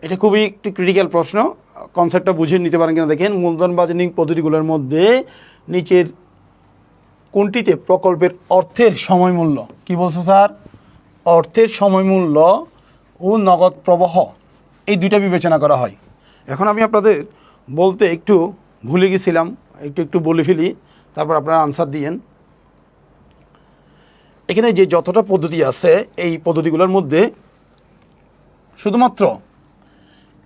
এটা খুবই একটি ক্রিটিক্যাল প্রশ্ন, কনসেপ্টটা বুঝে নিতে পারেন কিনা দেখেন। মূলধন বাজারিং পদ্ধতিগুলোর মধ্যে নিচের কোনটিতে প্রকল্পের অর্থের সময় মূল্য, কী বলছে স্যার? অর্থের সময় মূল্য ও নগদ প্রবাহ, এই দুইটা বিবেচনা করা হয়। এখন আমি আপনাদের বলতে একটু ভুলে গেছিলাম, একটু বলে ফেলি, তারপর আপনারা আনসার দিয়েন। এখানে যে যতটা পদ্ধতি আছে এই পদ্ধতিগুলোর মধ্যে শুধুমাত্র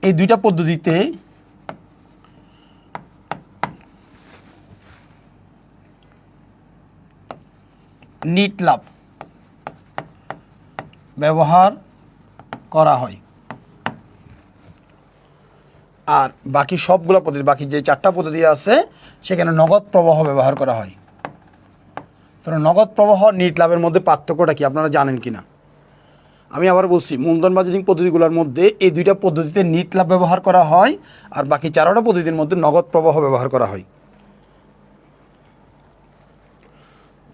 এই দুইটা পদ্ধতিতে নিট লাভ ব্যবহার করা হয়, আর বাকি সবগুলো পদ্ধতি, বাকি যে 4টা পদ্ধতি আছে সেখানে নগদ প্রবাহ ব্যবহার করা হয়। তাহলে নগদ প্রবাহ নিট লাভের মধ্যে পার্থক্যটা কি আপনারা জানেন কি না? আমি আবার বলছি, মূলধন বাজারিং পদ্ধতিগুলোর মধ্যে এই দুইটা পদ্ধতিতে নিট লাভ ব্যবহার করা হয়, আর বাকি 4টা পদ্ধতির মধ্যে নগদ প্রবাহ ব্যবহার করা হয়।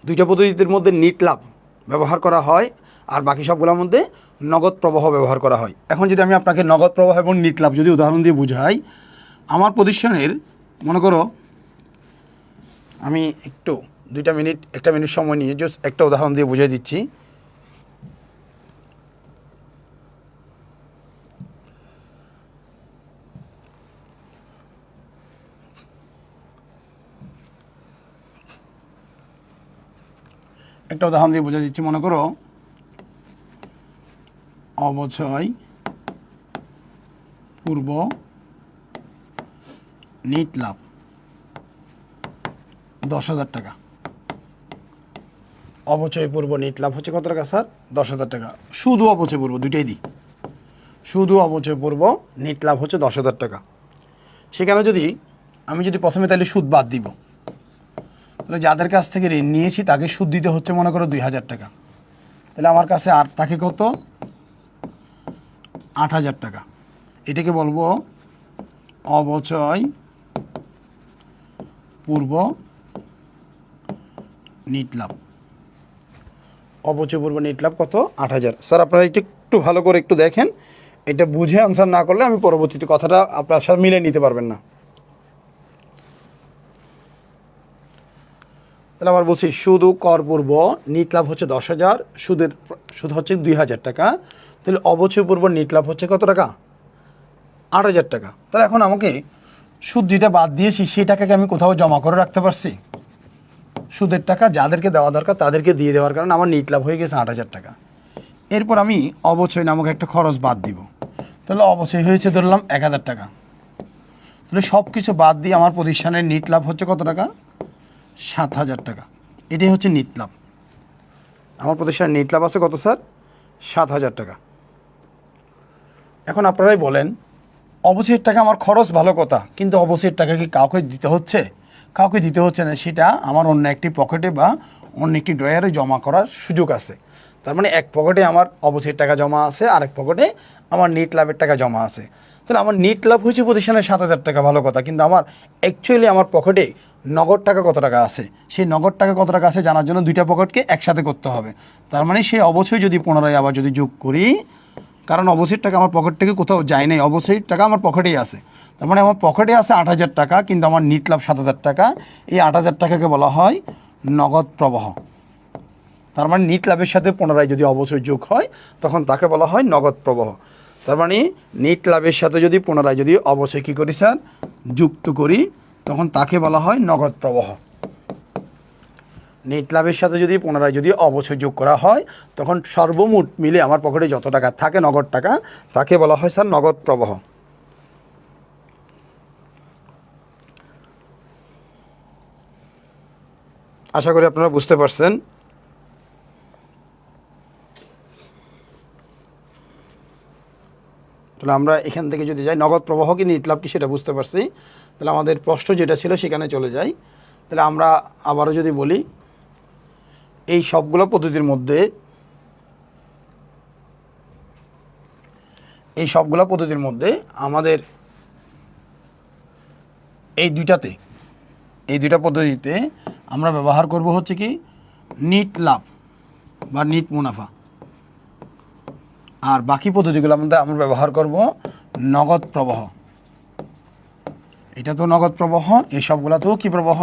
দুইটা পদ্ধতির মধ্যে নিট লাভ ব্যবহার করা হয়, আর বাকি সবগুলোর মধ্যে নগদ প্রবাহ ব্যবহার করা হয়। এখন যদি আমি আপনাকে নগদ প্রবাহ এবং নিট লাভ যদি উদাহরণ দিয়ে বুঝাই, আমার প্রতিষ্ঠানের মনে করো, আমি একটু 1 মিনিট সময় নিয়ে জাস্ট একটা উদাহরণ দিয়ে বুঝিয়ে দিচ্ছি। একটা উদাহরণ দিয়ে বুঝিয়ে দিচ্ছি, মনে করো অবচয় পূর্ব নিট লাভ 10,000 টাকা। অবচয় পূর্ব নিট লাভ হচ্ছে কত টাকা স্যার? 10,000 টাকা। শুধু অবচয় পূর্ব, দুইটাই দিই, শুধু অবচয় পূর্ব নিট লাভ হচ্ছে 10,000 টাকা। সেখানে যদি আমি যদি প্রথমে তাহলে সুদ বাদ দিব, তাহলে যাদের কাছ থেকে ঋণ নিয়েছি তাকে সুদ দিতে হচ্ছে মনে করো 2000 টাকা, তাহলে আমার কাছে আর তাকে কত 8000 টাকা। এটাকে বলবো অবচয় পূর্ব নিট লাভ। অবচয় পূর্ব নিট লাভ কত 8000। স্যার আপনারা একটু ভালো করে একটু দেখেন, এটা বুঝে আনসার না করলে আমি পরবর্তীতে কথাটা আপনার সাথে মিলে নিতে পারবেন না। তাহলে আবার বলছি সুদ ও কর পূর্ব নিট লাভ হচ্ছে 10,000, সুদ হচ্ছে 2000 টাকা, তাহলে অবচয় পূর্ব নিট লাভ হচ্ছে কত টাকা 8000 টাকা। তাহলে এখন আমাকে সুদ যেটা বাদ দিয়েছি সেই টাকাকে আমি কোথাও জমা করে রাখতে পারছি, সুদের টাকা যাদেরকে দেওয়া দরকার তাদেরকে দিয়ে দেওয়ার কারণে আমার নিট লাভ হয়ে গেছে 8000 টাকা। এরপর আমি অবচয় নামক একটা খরচ বাদ দিব, তাহলে অবচয় হয়েছে ধরলাম 1000 টাকা। তাহলে সব কিছু বাদ দিয়ে আমার প্রতিষ্ঠানের নিট লাভ হচ্ছে কত টাকা 7000 টাকা। এটাই হচ্ছে নিট লাভ। আমার প্রতিষ্ঠানের নিট লাভ আছে কত স্যার 7000 টাকা। এখন আপনারাই বলেন অবচয়ের টাকা আমার খরচ ভালো কথা, কিন্তু অবচয়ের টাকা কি কাউকে দিতে হচ্ছে? কাউকে দিতে হচ্ছে না, সেটা আমার অন্য একটি পকেটে বা অন্য একটি ড্রয়ারে জমা করার সুযোগ আছে। তার মানে এক পকেটে আমার অবচয়ের টাকা জমা আছে, আরেক পকেটে আমার নিট লাভের টাকা জমা আছে। তাহলে আমার নিট লাভ হয়েছে প্রতিষ্ঠানের 7000 টাকা, ভালো কথা, কিন্তু আমার অ্যাকচুয়ালি আমার পকেটে নগদ টাকা কত টাকা আছে, সেই নগদ টাকা কত টাকা আছে জানার জন্য দুইটা পকেটকে একসাথে করতে হবে। তার মানে সেই অবশ্যই যদি পুনরায় আবার যদি যোগ করি, কারণ অবশ্যই টাকা আমার পকেট থেকে কোথাও যায় নাই, অবশ্যই টাকা আমার পকেটেই আছে। তার মানে আমার পকেটে আছে 8000 টাকা, কিন্তু আমার নিট লাভ 7000 টাকা। এই 8000 টাকাকে বলা হয় নগদ প্রবাহ। তার মানে নিট লাভের সাথে পুনরায় যদি অবশ্যই যোগ হয় তখন তাকে বলা হয় নগদ প্রবাহ। তার মানে নিট লাভের সাথে যদি পুনরায় যদি অবশ্যই কী করি স্যার যুক্ত করি, তখন তাকে বলা হয় নগদ প্রবাহ। নেট লাভের সাথে যদি পুনরায় যদি অবশ্যই যোগ করা হয় তখন সর্বমোট মিলে আমার পকেটে যত টাকা থাকে নগদ টাকা, তাকে বলা হয় স্যার নগদ প্রবাহ। আশা করি আপনারা বুঝতে পারছেন। তাহলে আমরা এখান থেকে যদি যাই নগদ প্রবাহ কি নিট লাভ কি সেটা বুঝতে পারছি। তাহলে আমাদের প্রশ্ন যেটা ছিল সেখানে চলে যাই। তাহলে আমরা আবারও যদি বলি এই সবগুলো পদ্ধতির মধ্যে আমাদের এই দুইটা পদ্ধতিতে আমরা ব্যবহার করব হচ্ছে কি নিট লাভ বা নিট মুনাফা, আর বাকি পদ্ধতিগুলোর মধ্যে আমরা ব্যবহার করব নগদ প্রবাহ। এটা তো নগদ প্রবাহ, এই সবগুলোতেও কী প্রবাহ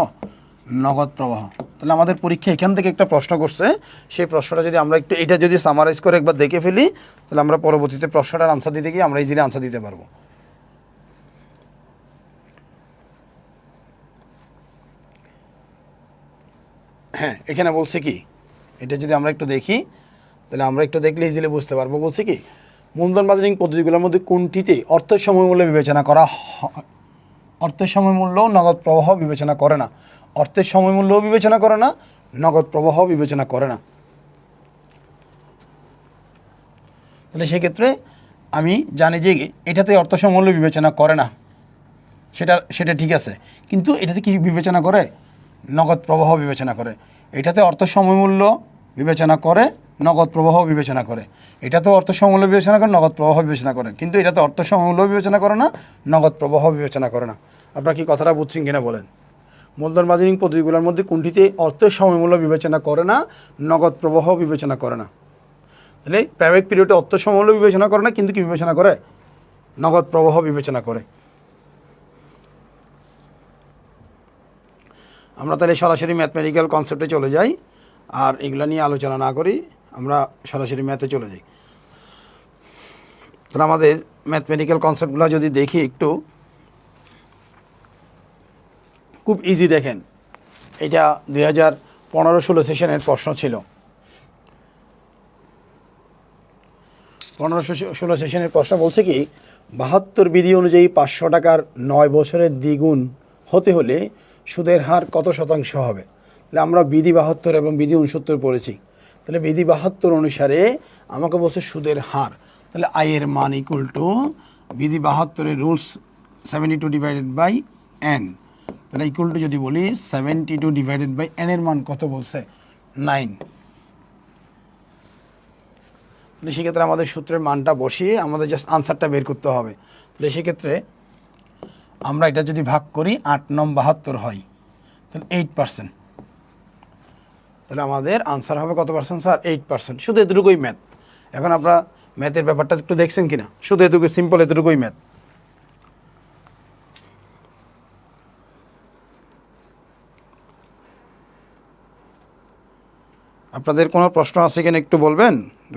নগদ প্রবাহ। তাহলে আমাদের পরীক্ষা এখান থেকে একটা প্রশ্ন করছে, সেই প্রশ্নটা যদি আমরা একটু এটা যদি সামারাইজ করে একবার দেখে ফেলি, তাহলে আমরা পরবর্তীতে প্রশ্নটার আনসার দিতে গিয়ে আমরা ইজিলি আনসার দিতে পারবো। হ্যাঁ, এখানে বলছে কি, এটা যদি আমরা একটু দেখি তাহলে আমরা একটু দেখলে ইজিলি বুঝতে পারবো। বলছে কি মূলধন বাজারিং পদ্ধতিগুলোর মধ্যে কোনটিতে অর্থের সময় মূল্য বিবেচনা করা হয়? অর্থের সময় মূল্য নগদ প্রবাহ বিবেচনা করে না, অর্থের সময় মূল্যও বিবেচনা করে না, নগদ প্রবাহ বিবেচনা করে না। তাহলে সেক্ষেত্রে আমি জানি যে এটাতে অর্থ সময় মূল্য বিবেচনা করে না, সেটা ঠিক আছে, কিন্তু এটাতে কি বিবেচনা করে নগদ প্রবাহ বিবেচনা করে। এটাতে অর্থ সময় মূল্য বিবেচনা করে, নগদ প্রবাহ বিবেচনা করে। এটাতে অর্থ সমমূল্য বিবেচনা করে, নগদ প্রবাহ বিবেচনা করে, কিন্তু এটাতে অর্থ সমমূল্য বিবেচনা করে না, নগদ প্রবাহ বিবেচনা করে না। আপনারা কি কথাটা বুঝছেন কিনা বলেন? মূলধন বাজারিং পদ্ধতিগুলোর মধ্যে কোনটিতে অর্থের সমমূল্য বিবেচনা করে না, নগদ প্রবাহ বিবেচনা করে না। তাহলে প্রাইভেট পিরিয়ডে অর্থ সমমূল্য বিবেচনা করে না, কিন্তু কি বিবেচনা করে নগদ প্রবাহ বিবেচনা করে। আমরা তাহলে সরাসরি ম্যাথমেটিক্যাল কনসেপ্টে চলে যাই, আর এগুলো নিয়ে আলোচনা না করি, আমরা সরাসরি ম্যাথে চলে যাই। তাহলে আমাদের ম্যাথমেটিক্যাল কনসেপ্টগুলো যদি দেখি একটু, খুব ইজি দেখেন। এটা 2015-16 সেশনের প্রশ্ন ছিল। 15-16 সেশনের প্রশ্ন বলছে কি 72 বিধি অনুযায়ী 500 টাকার 9 বছরের দ্বিগুণ হতে হলে সুদের হার কত শতাংশ হবে? তাহলে আমরা বিধি 72 এবং বিধি 69 পড়েছি। তাহলে বিধি 72 অনুসারে আমাকে বলছে সুদের হার, তাহলে আয়ের মান ইকুয়াল টু বিধি 72-এর রুলস 72 ডিভাইডেড বাই এন, তাহলে ইকুয়াল টু যদি বলি 72 ডিভাইডেড বাই এন এর মান কত বলছে 9। তাহলে সেক্ষেত্রে আমাদের সূত্রের মানটা বসিয়ে আমাদের জাস্ট আনসারটা বের করতে হবে। তাহলে সেক্ষেত্রে আমরা এটা যদি ভাগ করি 8 9 72 হয়, তাহলে 8%। তাহলে আমাদের আনসার হবে কত পার্সেন্ট স্যার? 8%। শুধু এতটুকুই ম্যাথ। এখন আপনারা ম্যাথের ব্যাপারটা একটু দেখছেন কিনা? শুধু এতটুকু সিম্পল, এতটুকুই ম্যাথ। আপনাদের কোনো প্রশ্ন আছে কিনা একটু বলবেন?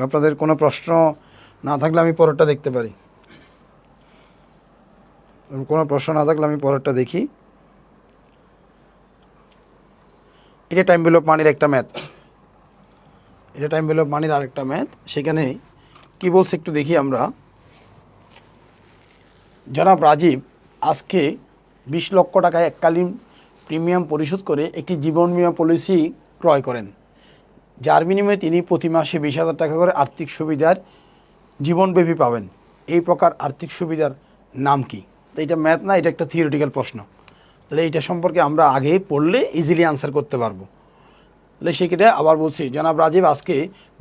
আপনাদের কোনো প্রশ্ন না থাকলে আমি পরেরটা দেখতে পারি। কোনো প্রশ্ন না থাকলে আমি পরেরটা দেখি। এটা টাইম ভ্যালু অফ মানির একটা ম্যাথ, এটা টাইম ভ্যালু অফ মানির আরেকটা ম্যাথ। সেখানে কি বলছে একটু দেখি আমরা। জনাব রাজীব আজকে 20 লক্ষ টাকায় এককালীন প্রিমিয়াম পরিশোধ করে একটি জীবন বীমা পলিসি ক্রয় করেন, যার বিনিময়ে তিনি প্রতি মাসে 20,000 টাকা করে আর্থিক সুবিধার জীবনব্যাপী পাবেন। এই প্রকার আর্থিক সুবিধার নাম কি? তো এটা ম্যাথ না, এটা একটা থিওরিটিক্যাল প্রশ্ন। তাহলে এইটা সম্পর্কে আমরা আগে পড়লে ইজিলি আনসার করতে পারবো। তাহলে সেক্ষেত্রে আবার বলছি, জনাব রাজীব আজকে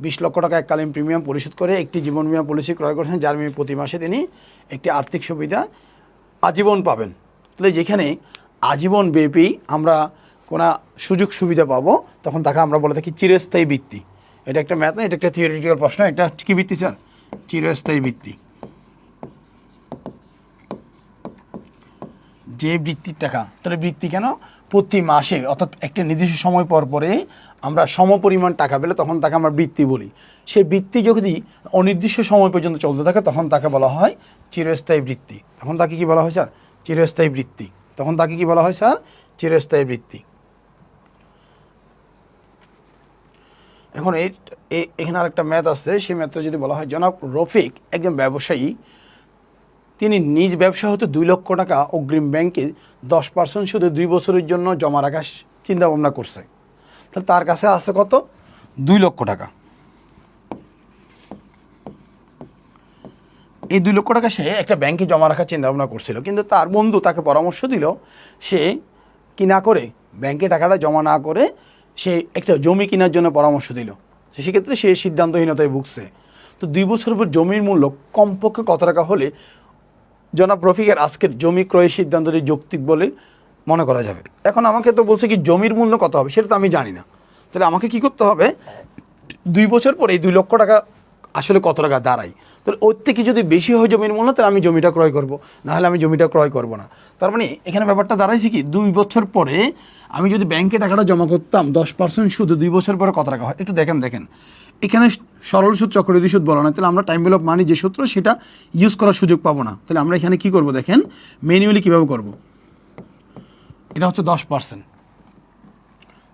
20 লক্ষ টাকা এককালীন প্রিমিয়াম পরিশোধ করে একটি জীবন বীমা পলিসি ক্রয় করেছেন, যার বিনিময়ে প্রতি মাসে তিনি একটি আর্থিক সুবিধা আজীবন পাবেন। তাহলে যেখানে আজীবন ব্যাপী আমরা কোনো সুযোগ সুবিধা পাবো, তখন তাকে আমরা বলে থাকি চিরস্থায়ী বৃত্তি। এটা একটা ম্যাথ না, এটা একটা থিওরিটিক্যাল প্রশ্ন। এটা কি বৃত্তি স্যার? চিরস্থায়ী বৃত্তি। যে বৃত্তির টাকা, তাহলে বৃত্তি কেন? প্রতি মাসে অর্থাৎ একটা নির্দিষ্ট সময় পর পরে আমরা সমপরিমাণ টাকা পেলে তখন তাকে আমরা বৃত্তি বলি। সেই বৃত্তি যদি অনির্দিষ্ট সময় পর্যন্ত চলতে থাকে তখন তাকে বলা হয় চিরস্থায়ী বৃত্তি। তখন তাকে কি বলা হয় স্যার? চিরস্থায়ী বৃত্তি। তখন তাকে কি বলা হয় স্যার? চিরস্থায়ী বৃত্তি। এখন এখানে আরেকটা ম্যাথ আছে, সেই ম্যাথটা যদি বলা হয়, জনাব রফিক একজন ব্যবসায়ী, তিনি নিজ ব্যবসা হতে 2 লক্ষ টাকা অগ্রিম ব্যাংকে 10% সুদে 2 বছরের জন্য জমা রাখার চিন্তা ভাবনা করছে। তাহলে তার কাছে আছে কত? 2 লক্ষ টাকা। এই 2 লক্ষ টাকা সে একটা ব্যাংকে জমা রাখার চিন্তা ভাবনা করছিল, কিন্তু তার বন্ধু তাকে পরামর্শ দিল সে কি না করে, ব্যাংকে টাকাটা জমা না করে সে একটা জমি কেনার জন্য পরামর্শ দিল। সেক্ষেত্রে সে সিদ্ধান্তহীনতায় ভুগছে। তো 2 বছর পর জমির মূল্য কমপক্ষে কত টাকা হলে জনাব রফিকের আজকের জমি ক্রয়ের সিদ্ধান্তটি যৌক্তিক বলে মনে করা যাবে? এখন আমাকে তো বলছে কি জমির মূল্য কত হবে, সেটা তো আমি জানি না। তাহলে আমাকে কি করতে হবে? 2 বছর পরে এই 2 লক্ষ টাকা আসলে কত টাকা দাঁড়ায়। তাহলে ওর থেকে যদি বেশি হয় জমির মূল্য, তাহলে আমি জমিটা ক্রয় করব, নাহলে আমি জমিটা ক্রয় করব না। তার মানে এখানে ব্যাপারটা দাঁড়াইছে কি, 2 বছর পরে আমি যদি ব্যাংকে টাকাটা জমা করতাম 10% সুদে 2 বছর পরে কত টাকা হয় একটু দেখেন। এখানে সরল সুদ, চক্রবৃদ্ধি সুদ বলা না, তাহলে আমরা টাইম ভ্যালু অফ মানি যে সূত্র সেটা ইউজ করার সুযোগ পাবো না। তাহলে আমরা এখানে কি করব দেখেন, ম্যানুয়ালি কীভাবে করব। এটা হচ্ছে 10%,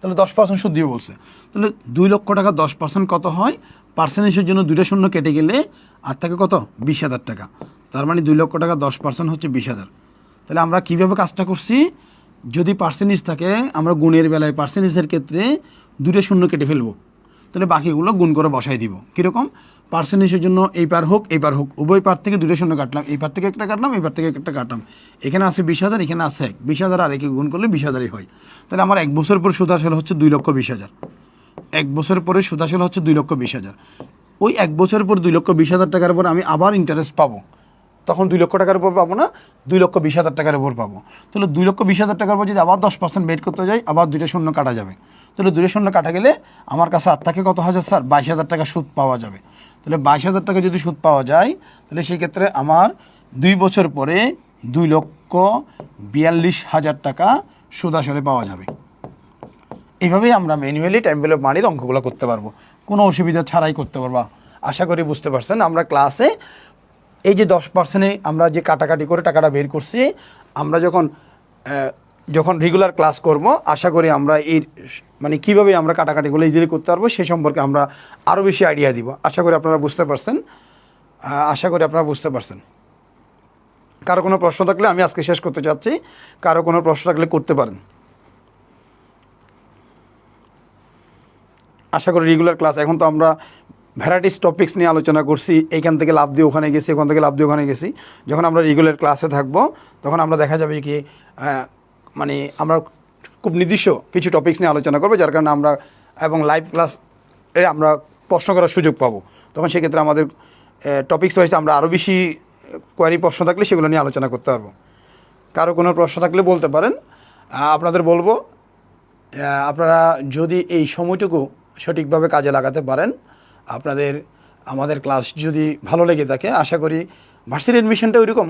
তাহলে 10% সুদ দিয়ে বলছে। তাহলে 2 লক্ষ টাকা 10% কত হয়? পার্সেন্টেজের জন্য 2টা শূন্য কেটে গেলে আর থাকে কত? 20,000 টাকা। তার মানে 2 লক্ষ টাকা 10% হচ্ছে 20,000। তাহলে আমরা কীভাবে কাজটা করছি, যদি পার্সেন্টেজ থাকে আমরা গুণের বেলায় পার্সেন্টেজের ক্ষেত্রে 2টা শূন্য কেটে ফেলবো, তাহলে বাকিগুলো গুণ করে বসাই দিব। কীরকম? পার্সেন্টেজের জন্য এই পার হোক উভয় পার থেকে 2টা শূন্য কাটলাম, এই পার থেকে একটা কাটলাম, এই পার থেকে একটা কাটলাম। এখানে আছে 20,000, এখানে আছে 20,000 আর একে গুণ করলে 20,000ই হয়। তাহলে আমার 1 বছর পর সুদ আসলে হচ্ছে 2,20,000। 1 বছর পরে সুদ আসলে হচ্ছে 2,20,000। ওই 1 বছর পর 2,20,000 টাকার উপর আমি আবার ইন্টারেস্ট পাবো, তখন 2 লক্ষ টাকার উপর পাবো না, 2,20,000 টাকার উপর পাবো। তাহলে 2,20,000 টাকার উপর যদি আবার 10% বের করতে যাই, আবার 2টা শূন্য কাটা যাবে। তাহলে 2টা শূন্য কাটা গেলে আমার কাছে আর থাকে কত হাজার স্যার? 22,000 টাকা সুদ পাওয়া যাবে। তাহলে 22,000 টাকা যদি সুদ পাওয়া যায়, তাহলে সেই ক্ষেত্রে আমার 2 বছর পরে 2,42,000 টাকা সুদ আসলে পাওয়া যাবে। এইভাবেই আমরা ম্যানুয়ালি টাইম ভ্যালু অফ মানির অঙ্কগুলো করতে পারবো, কোনো অসুবিধা ছাড়াই করতে পারবো। আশা করি বুঝতে পারছেন। আমরা ক্লাসে এই যে 10%-এ আমরা যে কাটাকাটি করে টাকাটা বের করছি, আমরা যখন রেগুলার ক্লাস করব, আশা করি আমরা এই মানে কীভাবে আমরা কাটাকাটিগুলো ইজিলি করতে পারবো সে সম্পর্কে আমরা আরও বেশি আইডিয়া দিব। আশা করি আপনারা বুঝতে পারছেন। কারো কোনো প্রশ্ন থাকলে আমি আজকে শেষ করতে চাচ্ছি, কারো কোনো প্রশ্ন থাকলে করতে পারেন। আশা করি রেগুলার ক্লাস, এখন তো আমরা ভ্যারাইটিস টপিকস নিয়ে আলোচনা করছি, এইখান থেকে লাভ দিয়ে ওখানে গেছি, ওখান থেকে লাভ দিয়ে ওখানে গেছি। যখন আমরা রেগুলার ক্লাসে থাকবো তখন আমরা দেখা যাবে কি মানে আমরা খুব নির্দিষ্ট কিছু টপিকস নিয়ে আলোচনা করবো, যার কারণে আমরা এবং লাইভ ক্লাস আমরা প্রশ্ন করার সুযোগ পাবো। তখন সেক্ষেত্রে আমাদের টপিকস ওয়াইজ আমরা আরও বেশি কোয়ারি প্রশ্ন থাকলে সেগুলো নিয়ে আলোচনা করতে পারবো। কারো কোনো প্রশ্ন থাকলে বলতে পারেন। আপনাদের বলবো আপনারা যদি এই সময়টুকু সঠিকভাবে কাজে লাগাতে পারেন, আপনাদের আমাদের ক্লাস যদি ভালো লেগে থাকে, আশা করি ভার্সিটি অ্যাডমিশনটা ওইরকম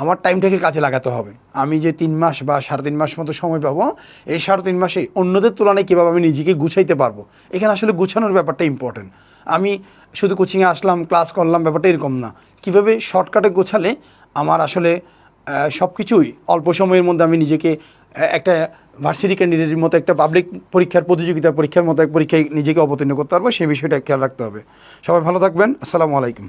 আমার টাইমটাকে কাজে লাগাতে হবে। আমি যে 3 মাস বা 3.5 মাস মতো সময় পাবো, এই 3.5 মাসে অন্যদের তুলনায় কীভাবে আমি নিজেকে গুছাইতে পারবো, এখানে আসলে গুছানোর ব্যাপারটা ইম্পর্টেন্ট। আমি শুধু কোচিংয়ে আসলাম, ক্লাস করলাম, ব্যাপারটা এরকম না। কীভাবে শর্টকাটে গোছালে আমার আসলে সব কিছুই অল্প সময়ের মধ্যে আমি নিজেকে একটা ভার্সিটি ক্যান্ডিডেটের মতো একটা পাবলিক পরীক্ষার পরীক্ষার মতো এক পরীক্ষায় নিজেকে অবতীর্ণ করতে পারবো, সেই বিষয়টা খেয়াল রাখতে হবে। সবাই ভালো থাকবেন। আসসালামু আলাইকুম।